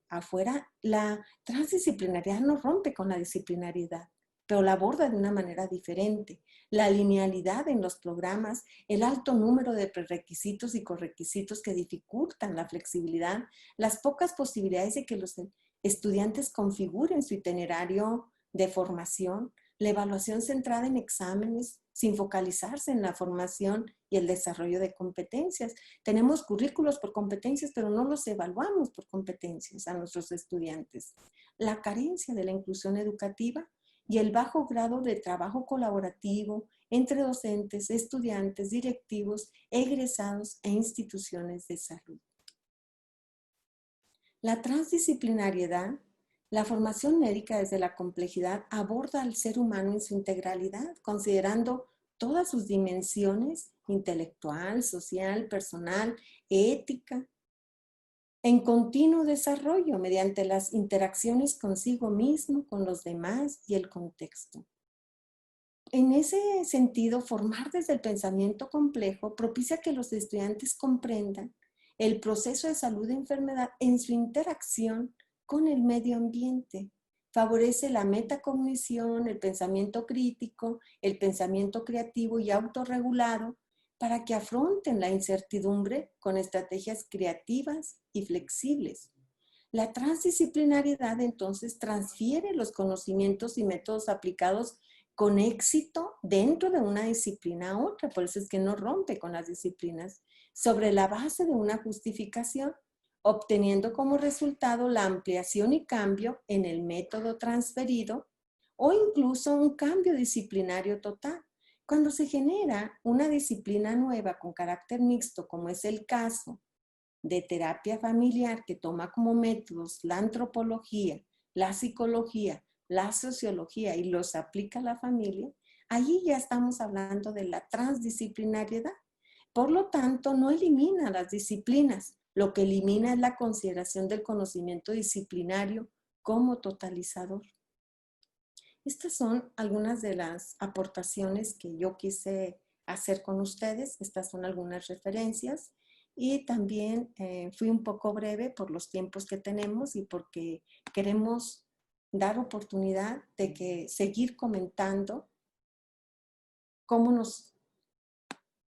afuera. La transdisciplinariedad no rompe con la disciplinariedad, pero la aborda de una manera diferente. La linealidad en los programas, el alto número de prerequisitos y correquisitos que dificultan la flexibilidad, las pocas posibilidades de que los estudiantes configuren su itinerario de formación, la evaluación centrada en exámenes sin focalizarse en la formación y el desarrollo de competencias. Tenemos currículos por competencias, pero no los evaluamos por competencias a nuestros estudiantes. La carencia de la inclusión educativa y el bajo grado de trabajo colaborativo entre docentes, estudiantes, directivos, egresados e instituciones de salud. La transdisciplinariedad, la formación médica desde la complejidad, aborda al ser humano en su integralidad, considerando todas sus dimensiones, intelectual, social, personal, ética, en continuo desarrollo mediante las interacciones consigo mismo, con los demás y el contexto. En ese sentido, formar desde el pensamiento complejo propicia que los estudiantes comprendan el proceso de salud y enfermedad en su interacción con el medio ambiente. Favorece la metacognición, el pensamiento crítico, el pensamiento creativo y autorregulado para que afronten la incertidumbre con estrategias creativas y flexibles. La transdisciplinariedad entonces transfiere los conocimientos y métodos aplicados con éxito dentro de una disciplina a otra, por eso es que no rompe con las disciplinas, sobre la base de una justificación, obteniendo como resultado la ampliación y cambio en el método transferido o incluso un cambio disciplinario total. Cuando se genera una disciplina nueva con carácter mixto, como es el caso de terapia familiar, que toma como métodos la antropología, la psicología, la sociología y los aplica a la familia, allí ya estamos hablando de la transdisciplinariedad. Por lo tanto, no elimina las disciplinas, lo que elimina es la consideración del conocimiento disciplinario como totalizador. Estas son algunas de las aportaciones que yo quise hacer con ustedes. Estas son algunas referencias y también fui un poco breve por los tiempos que tenemos y porque queremos dar oportunidad de que seguir comentando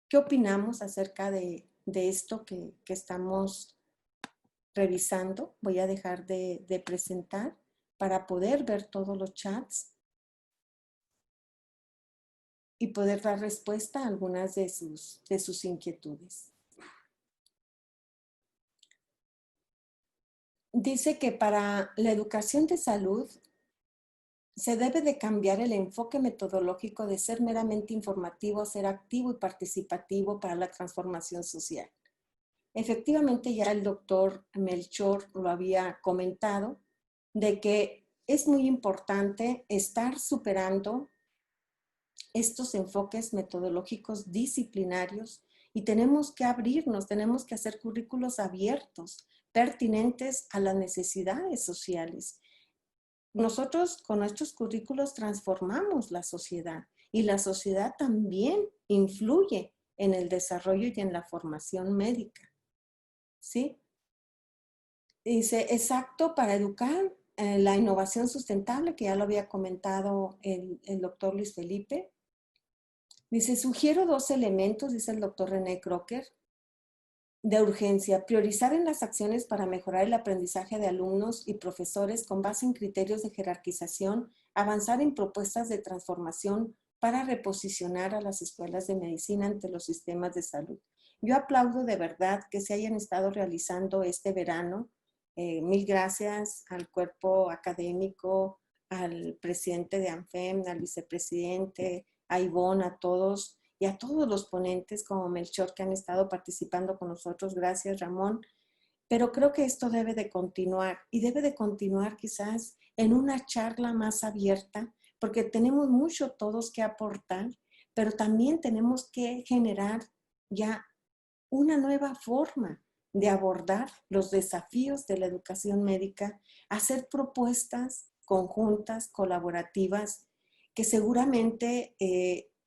qué opinamos acerca de esto que estamos revisando. Voy a dejar de presentar para poder ver todos los chats y poder dar respuesta a algunas de sus inquietudes. Dice que para la educación de salud se debe de cambiar el enfoque metodológico de ser meramente informativo a ser activo y participativo para la transformación social. Efectivamente, ya el doctor Melchor lo había comentado, de que es muy importante estar superando estos enfoques metodológicos disciplinarios y tenemos que abrirnos, tenemos que hacer currículos abiertos, pertinentes a las necesidades sociales. Nosotros con nuestros currículos transformamos la sociedad y la sociedad también influye en el desarrollo y en la formación médica. ¿Sí? Dice, exacto, para educar la innovación sustentable, que ya lo había comentado el doctor Luis Felipe. Dice, sugiero 2 elementos, dice el doctor René Crocker, de urgencia. Priorizar en las acciones para mejorar el aprendizaje de alumnos y profesores con base en criterios de jerarquización, avanzar en propuestas de transformación para reposicionar a las escuelas de medicina ante los sistemas de salud. Yo aplaudo de verdad que se hayan estado realizando este verano. Mil gracias al cuerpo académico, al presidente de ANFEM, al vicepresidente, a Ivonne, a todos y a todos los ponentes como Melchor que han estado participando con nosotros. Gracias, Ramón. Pero creo que esto debe de continuar y debe de continuar quizás en una charla más abierta, porque tenemos mucho todos que aportar, pero también tenemos que generar ya una nueva forma de abordar los desafíos de la educación médica, hacer propuestas conjuntas, colaborativas, que seguramente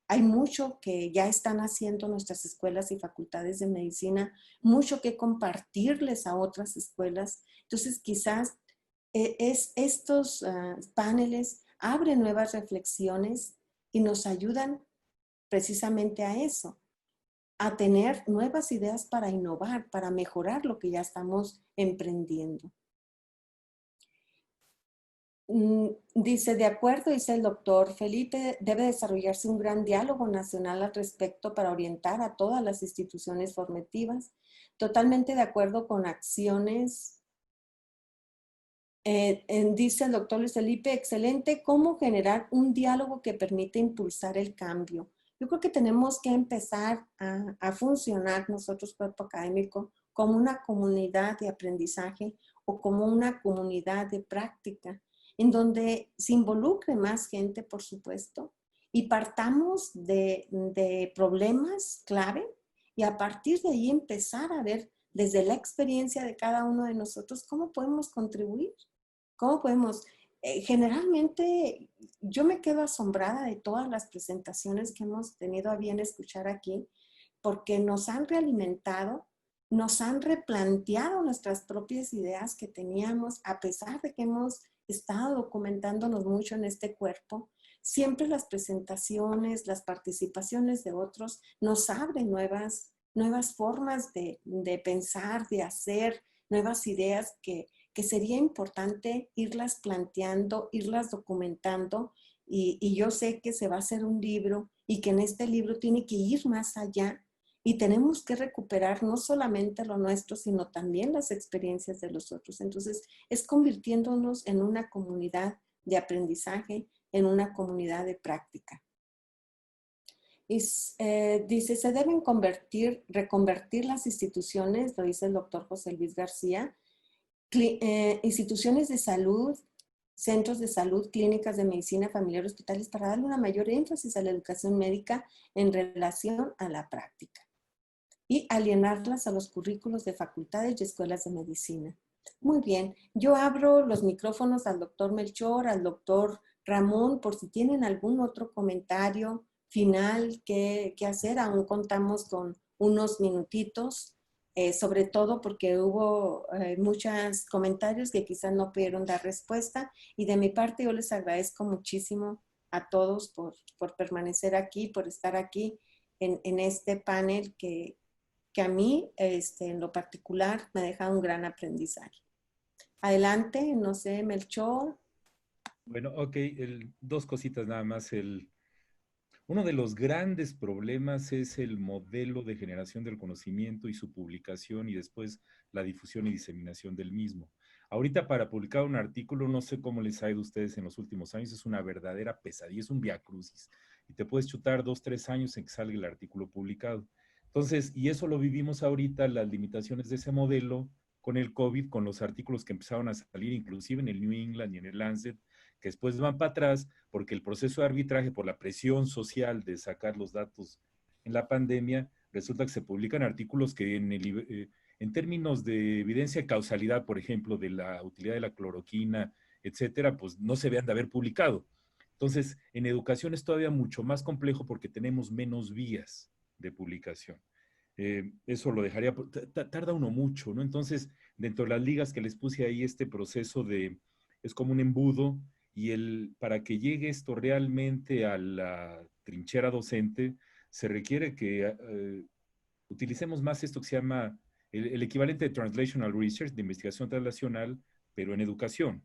hay mucho que ya están haciendo nuestras escuelas y facultades de medicina, mucho que compartirles a otras escuelas. Entonces, quizás estos paneles abren nuevas reflexiones y nos ayudan precisamente a eso, a tener nuevas ideas para innovar, para mejorar lo que ya estamos emprendiendo. Dice, de acuerdo, dice el doctor Felipe, debe desarrollarse un gran diálogo nacional al respecto para orientar a todas las instituciones formativas. Totalmente de acuerdo con acciones. Dice el doctor Luis Felipe, excelente, ¿cómo generar un diálogo que permite impulsar el cambio? Yo creo que tenemos que empezar a funcionar nosotros, cuerpo académico, como una comunidad de aprendizaje o como una comunidad de práctica, en donde se involucre más gente, por supuesto, y partamos de problemas clave y a partir de ahí empezar a ver desde la experiencia de cada uno de nosotros cómo podemos contribuir, cómo podemos... generalmente yo me quedo asombrada de todas las presentaciones que hemos tenido a bien escuchar aquí, porque nos han realimentado, nos han replanteado nuestras propias ideas que teníamos, a pesar de que hemos estado documentándonos mucho en este cuerpo. Siempre las presentaciones, las participaciones de otros nos abren nuevas formas de pensar, de hacer, nuevas ideas que sería importante irlas planteando, irlas documentando, y yo sé que se va a hacer un libro y que en este libro tiene que ir más allá y tenemos que recuperar no solamente lo nuestro, sino también las experiencias de los otros. Entonces, es convirtiéndonos en una comunidad de aprendizaje, en una comunidad de práctica. Dice, se deben reconvertir las instituciones, lo dice el doctor José Luis García, instituciones de salud, centros de salud, clínicas de medicina familiar, hospitales, para darle una mayor énfasis a la educación médica en relación a la práctica y alienarlas a los currículos de facultades y escuelas de medicina. Muy bien, yo abro los micrófonos al doctor Melchor, al doctor Ramón, por si tienen algún otro comentario final que hacer. Aún contamos con unos minutitos, sobre todo porque hubo muchos comentarios que quizás no pudieron dar respuesta, y de mi parte yo les agradezco muchísimo a todos por permanecer aquí, por estar aquí en este panel que a mí en lo particular me deja un gran aprendizaje. Adelante, no sé, Melchor. Bueno, ok, dos cositas nada más. Uno de los grandes problemas es el modelo de generación del conocimiento y su publicación y después la difusión y diseminación del mismo. Ahorita para publicar un artículo, no sé cómo les ha ido a ustedes en los últimos años, es una verdadera pesadilla, es un viacrucis. Y te puedes chutar 2, 3 años en que salga el artículo publicado. Entonces, y eso lo vivimos ahorita, las limitaciones de ese modelo con el COVID, con los artículos que empezaron a salir, inclusive en el New England y en el Lancet, que después van para atrás porque el proceso de arbitraje, por la presión social de sacar los datos en la pandemia, resulta que se publican artículos que en términos de evidencia de causalidad, por ejemplo, de la utilidad de la cloroquina, etcétera, pues no se vean de haber publicado. Entonces, en educación es todavía mucho más complejo porque tenemos menos vías de publicación. Eso lo dejaría, tarda uno mucho, ¿no? Entonces, dentro de las ligas que les puse ahí, este proceso es como un embudo, y para que llegue esto realmente a la trinchera docente, se requiere que utilicemos más esto que se llama el equivalente de Translational Research, de investigación translacional, pero en educación.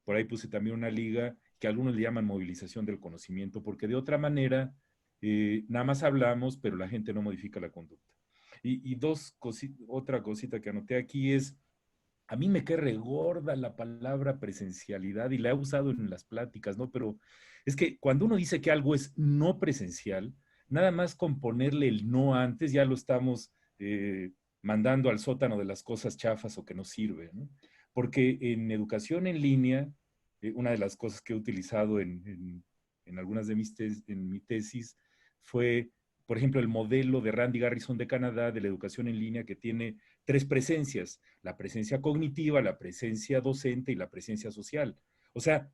Por ahí puse también una liga que algunos le llaman movilización del conocimiento, porque de otra manera nada más hablamos, pero la gente no modifica la conducta. Y otra cosita que anoté aquí es, a mí me cae regorda la palabra presencialidad y la he usado en las pláticas, ¿no? Pero es que cuando uno dice que algo es no presencial, nada más con ponerle el no antes, ya lo estamos mandando al sótano de las cosas chafas o que no sirven, ¿no? Porque en educación en línea, una de las cosas que he utilizado en algunas de en mi tesis fue, por ejemplo, el modelo de Randy Garrison de Canadá de la educación en línea, que tiene 3 presencias: la presencia cognitiva, la presencia docente y la presencia social. O sea,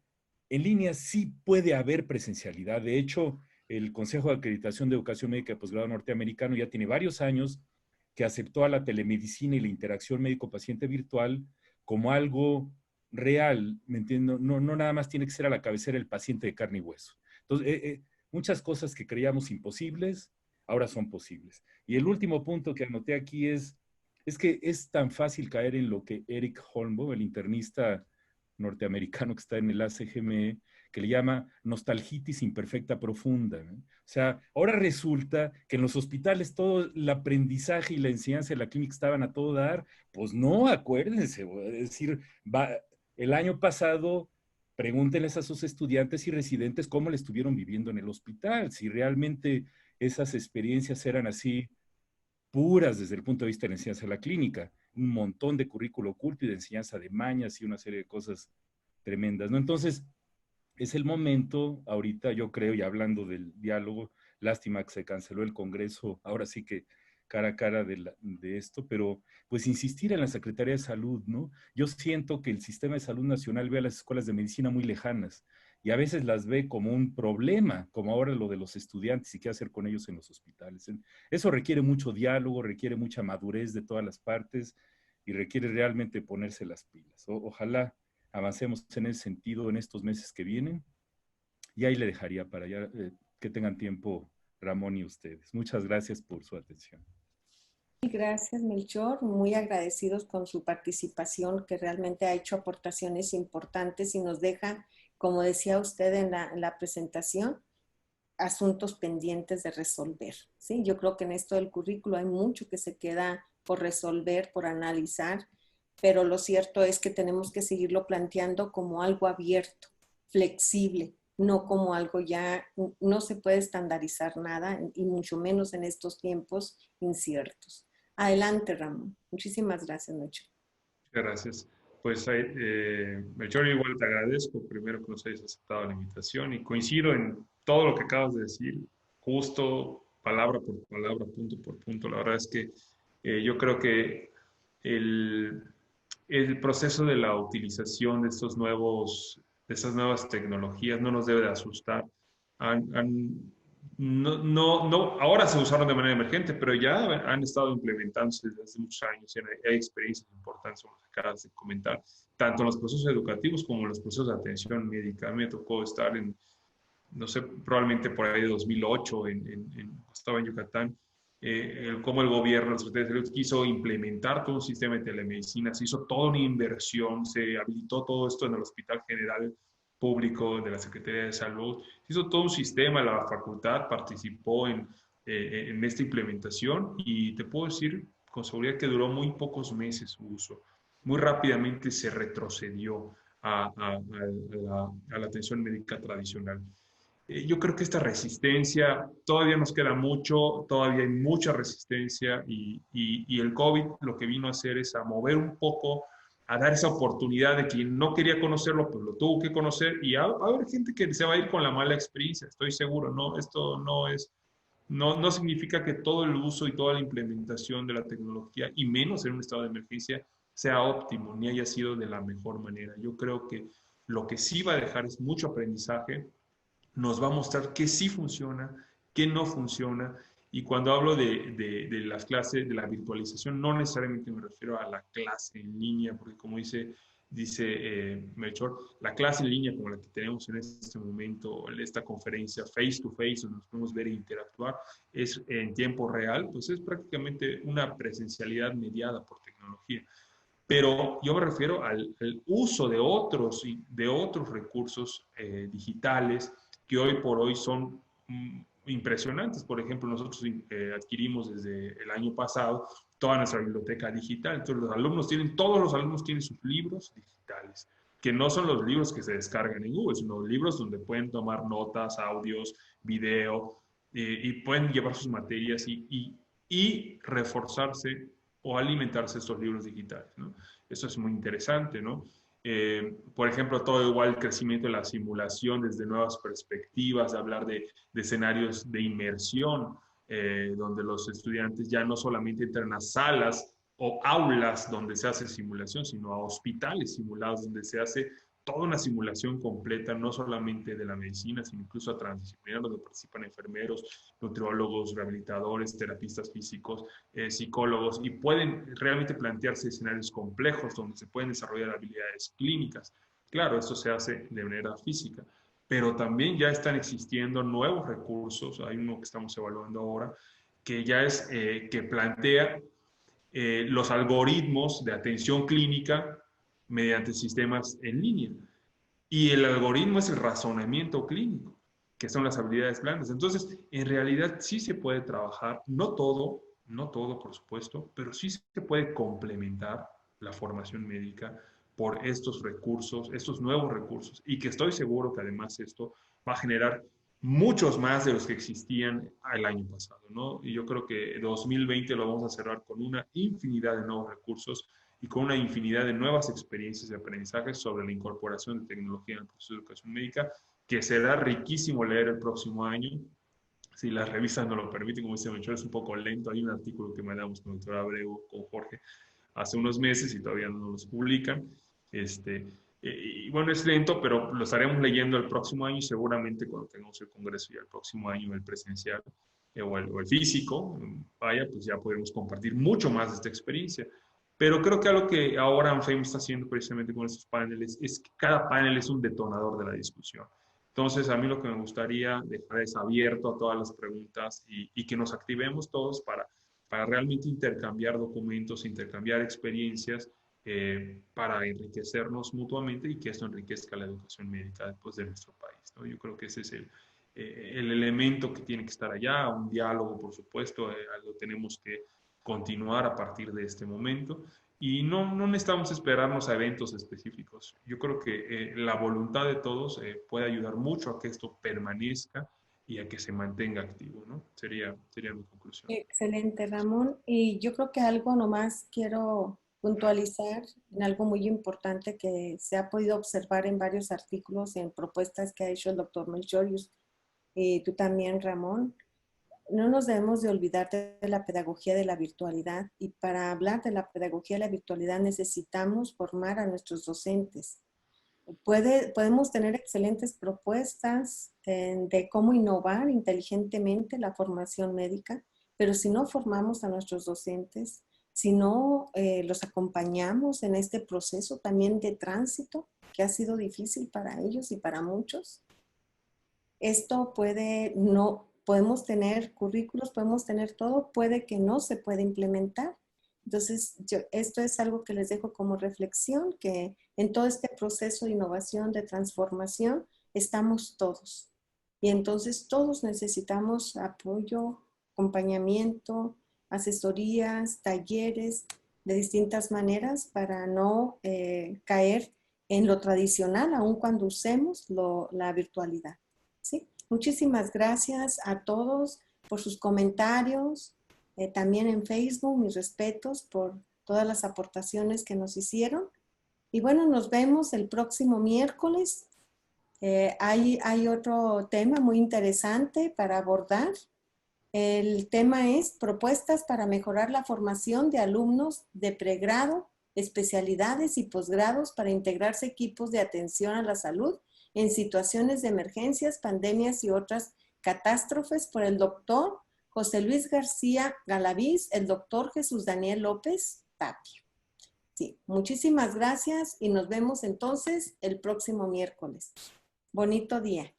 en línea sí puede haber presencialidad. De hecho, el Consejo de Acreditación de Educación Médica de Posgrado norteamericano ya tiene varios años que aceptó a la telemedicina y la interacción médico-paciente virtual como algo real, ¿me entiendo? No, no nada más tiene que ser a la cabecera el paciente de carne y hueso. Entonces, muchas cosas que creíamos imposibles, ahora son posibles. Y el último punto que anoté aquí es que es tan fácil caer en lo que Eric Holmboe, el internista norteamericano que está en el ACGME, que le llama nostalgitis imperfecta profunda, ¿no? O sea, ahora resulta que en los hospitales todo el aprendizaje y la enseñanza de la clínica estaban a todo dar. Pues no, acuérdense, es decir, el año pasado pregúntenles a sus estudiantes y residentes cómo le estuvieron viviendo en el hospital, si realmente esas experiencias eran así puras desde el punto de vista de la enseñanza de la clínica, un montón de currículo oculto y de enseñanza de mañas y una serie de cosas tremendas, ¿no? Entonces, es el momento ahorita, yo creo, y hablando del diálogo, lástima que se canceló el Congreso, ahora sí que cara a cara de esto, pero pues insistir en la Secretaría de Salud, ¿no? Yo siento que el sistema de salud nacional ve a las escuelas de medicina muy lejanas y a veces las ve como un problema, como ahora lo de los estudiantes y qué hacer con ellos en los hospitales. Eso requiere mucho diálogo, requiere mucha madurez de todas las partes y requiere realmente ponerse las pilas. Ojalá avancemos en ese sentido en estos meses que vienen. Y ahí le dejaría para ya que tengan tiempo Ramón y ustedes. Muchas gracias por su atención. Gracias, Melchor. Muy agradecidos con su participación, que realmente ha hecho aportaciones importantes y nos deja, como decía usted en la presentación, asuntos pendientes de resolver. ¿Sí? Yo creo que en esto del currículo hay mucho que se queda por resolver, por analizar, pero lo cierto es que tenemos que seguirlo planteando como algo abierto, flexible, no como algo ya, no se puede estandarizar nada y mucho menos en estos tiempos inciertos. Adelante, Ramón. Muchísimas gracias, Melchor. Muchas gracias. Pues, Melchor, igual te agradezco primero que nos hayas aceptado la invitación y coincido en todo lo que acabas de decir, justo palabra por palabra, punto por punto. La verdad es que yo creo que el proceso de la utilización de estas nuevas tecnologías no nos debe de asustar. Ahora se usaron de manera emergente, pero ya han estado implementándose desde hace muchos años y hay experiencias importantes como las que acabas de comentar, tanto en los procesos educativos como en los procesos de atención médica. A mí me tocó estar no sé, probablemente por ahí de 2008, estaba en Yucatán, cómo el gobierno, la Secretaría de Salud, quiso implementar todo un sistema de telemedicina, se hizo toda una inversión, se habilitó todo esto en el Hospital General Público de la Secretaría de Salud, se hizo todo un sistema, la facultad participó en esta implementación y te puedo decir con seguridad que duró muy pocos meses su uso. Muy rápidamente se retrocedió a la atención médica tradicional. Yo creo que esta resistencia, todavía nos queda mucho, todavía hay mucha resistencia y el COVID lo que vino a hacer es a mover un poco, a dar esa oportunidad de quien no quería conocerlo, pues lo tuvo que conocer y va a haber gente que se va a ir con la mala experiencia, estoy seguro, ¿no? Esto no significa que todo el uso y toda la implementación de la tecnología, y menos en un estado de emergencia, sea óptimo, ni haya sido de la mejor manera. Yo creo que lo que sí va a dejar es mucho aprendizaje, nos va a mostrar qué sí funciona, qué no funciona. Y cuando hablo de las clases, de la virtualización, no necesariamente me refiero a la clase en línea, porque como dice Melchor, la clase en línea como la que tenemos en este momento, esta conferencia face to face, donde nos podemos ver e interactuar, es en tiempo real, pues es prácticamente una presencialidad mediada por tecnología. Pero yo me refiero al uso de otros recursos digitales que hoy por hoy son impresionantes. Por ejemplo, nosotros adquirimos desde el año pasado toda nuestra biblioteca digital. Entonces, todos los alumnos tienen sus libros digitales, que no son los libros que se descargan en Google, sino libros donde pueden tomar notas, audios, video, y pueden llevar sus materias y reforzarse o alimentarse de estos libros digitales, ¿no? Eso es muy interesante, ¿no? Por ejemplo, todo igual el crecimiento de la simulación desde nuevas perspectivas, de hablar de escenarios de inmersión, donde los estudiantes ya no solamente entran a salas o aulas donde se hace simulación, sino a hospitales simulados donde se hace toda una simulación completa, no solamente de la medicina, sino incluso a transdisciplinar, donde participan enfermeros, nutriólogos, rehabilitadores, terapistas físicos, psicólogos, y pueden realmente plantearse escenarios complejos donde se pueden desarrollar habilidades clínicas. Claro, esto se hace de manera física, pero también ya están existiendo nuevos recursos, hay uno que estamos evaluando ahora, que ya es, que plantea los algoritmos de atención clínica mediante sistemas en línea. Y el algoritmo es el razonamiento clínico, que son las habilidades blandas. Entonces, en realidad sí se puede trabajar, no todo, por supuesto, pero sí se puede complementar la formación médica por estos recursos, estos nuevos recursos, y que estoy seguro que además esto va a generar muchos más de los que existían el año pasado, ¿no? Y yo creo que 2020 lo vamos a cerrar con una infinidad de nuevos recursos y con una infinidad de nuevas experiencias de aprendizaje sobre la incorporación de tecnología en el proceso de educación médica, que será riquísimo leer el próximo año, si las revistas nos lo permiten. Como dice Melchor, es un poco lento. Hay un artículo que mandamos con el doctor Abreu, con Jorge, hace unos meses y todavía no los publican. Y bueno, es lento, pero lo estaremos leyendo el próximo año y seguramente cuando tengamos el congreso ya el próximo año, el presencial o el físico, vaya, pues ya podremos compartir mucho más de esta experiencia. Pero creo que algo que ahora ANFEM está haciendo precisamente con estos paneles es que cada panel es un detonador de la discusión. Entonces, a mí lo que me gustaría dejar es abierto a todas las preguntas y que nos activemos todos para realmente intercambiar documentos, intercambiar experiencias, para enriquecernos mutuamente y que esto enriquezca la educación médica después de nuestro país, ¿no? Yo creo que ese es el elemento que tiene que estar allá, un diálogo, por supuesto, lo tenemos que continuar a partir de este momento. Y no necesitamos esperarnos a eventos específicos. Yo creo que la voluntad de todos puede ayudar mucho a que esto permanezca y a que se mantenga activo, ¿no? Sería mi conclusión. Excelente, Ramón. Y yo creo que algo nomás quiero puntualizar en algo muy importante que se ha podido observar en varios artículos, en propuestas que ha hecho el doctor Melchor y tú también, Ramón. No nos debemos de olvidar de la pedagogía de la virtualidad, y para hablar de la pedagogía de la virtualidad necesitamos formar a nuestros docentes. Podemos tener excelentes propuestas de cómo innovar inteligentemente la formación médica, pero si no formamos a nuestros docentes, si no los acompañamos en este proceso también de tránsito, que ha sido difícil para ellos y para muchos, esto podemos tener currículos, podemos tener todo, puede que no se pueda implementar. Entonces, esto es algo que les dejo como reflexión, que en todo este proceso de innovación, de transformación, estamos todos. Y entonces todos necesitamos apoyo, acompañamiento, asesorías, talleres de distintas maneras para no caer en lo tradicional, aun cuando usemos la virtualidad. ¿Sí? Muchísimas gracias a todos por sus comentarios. También en Facebook, mis respetos por todas las aportaciones que nos hicieron. Y bueno, nos vemos el próximo miércoles. Hay otro tema muy interesante para abordar. El tema es propuestas para mejorar la formación de alumnos de pregrado, especialidades y posgrados para integrarse equipos de atención a la salud en situaciones de emergencias, pandemias y otras catástrofes, por el doctor José Luis García Galaviz, el doctor Jesús Daniel López Tapia. Sí, muchísimas gracias y nos vemos entonces el próximo miércoles. Bonito día.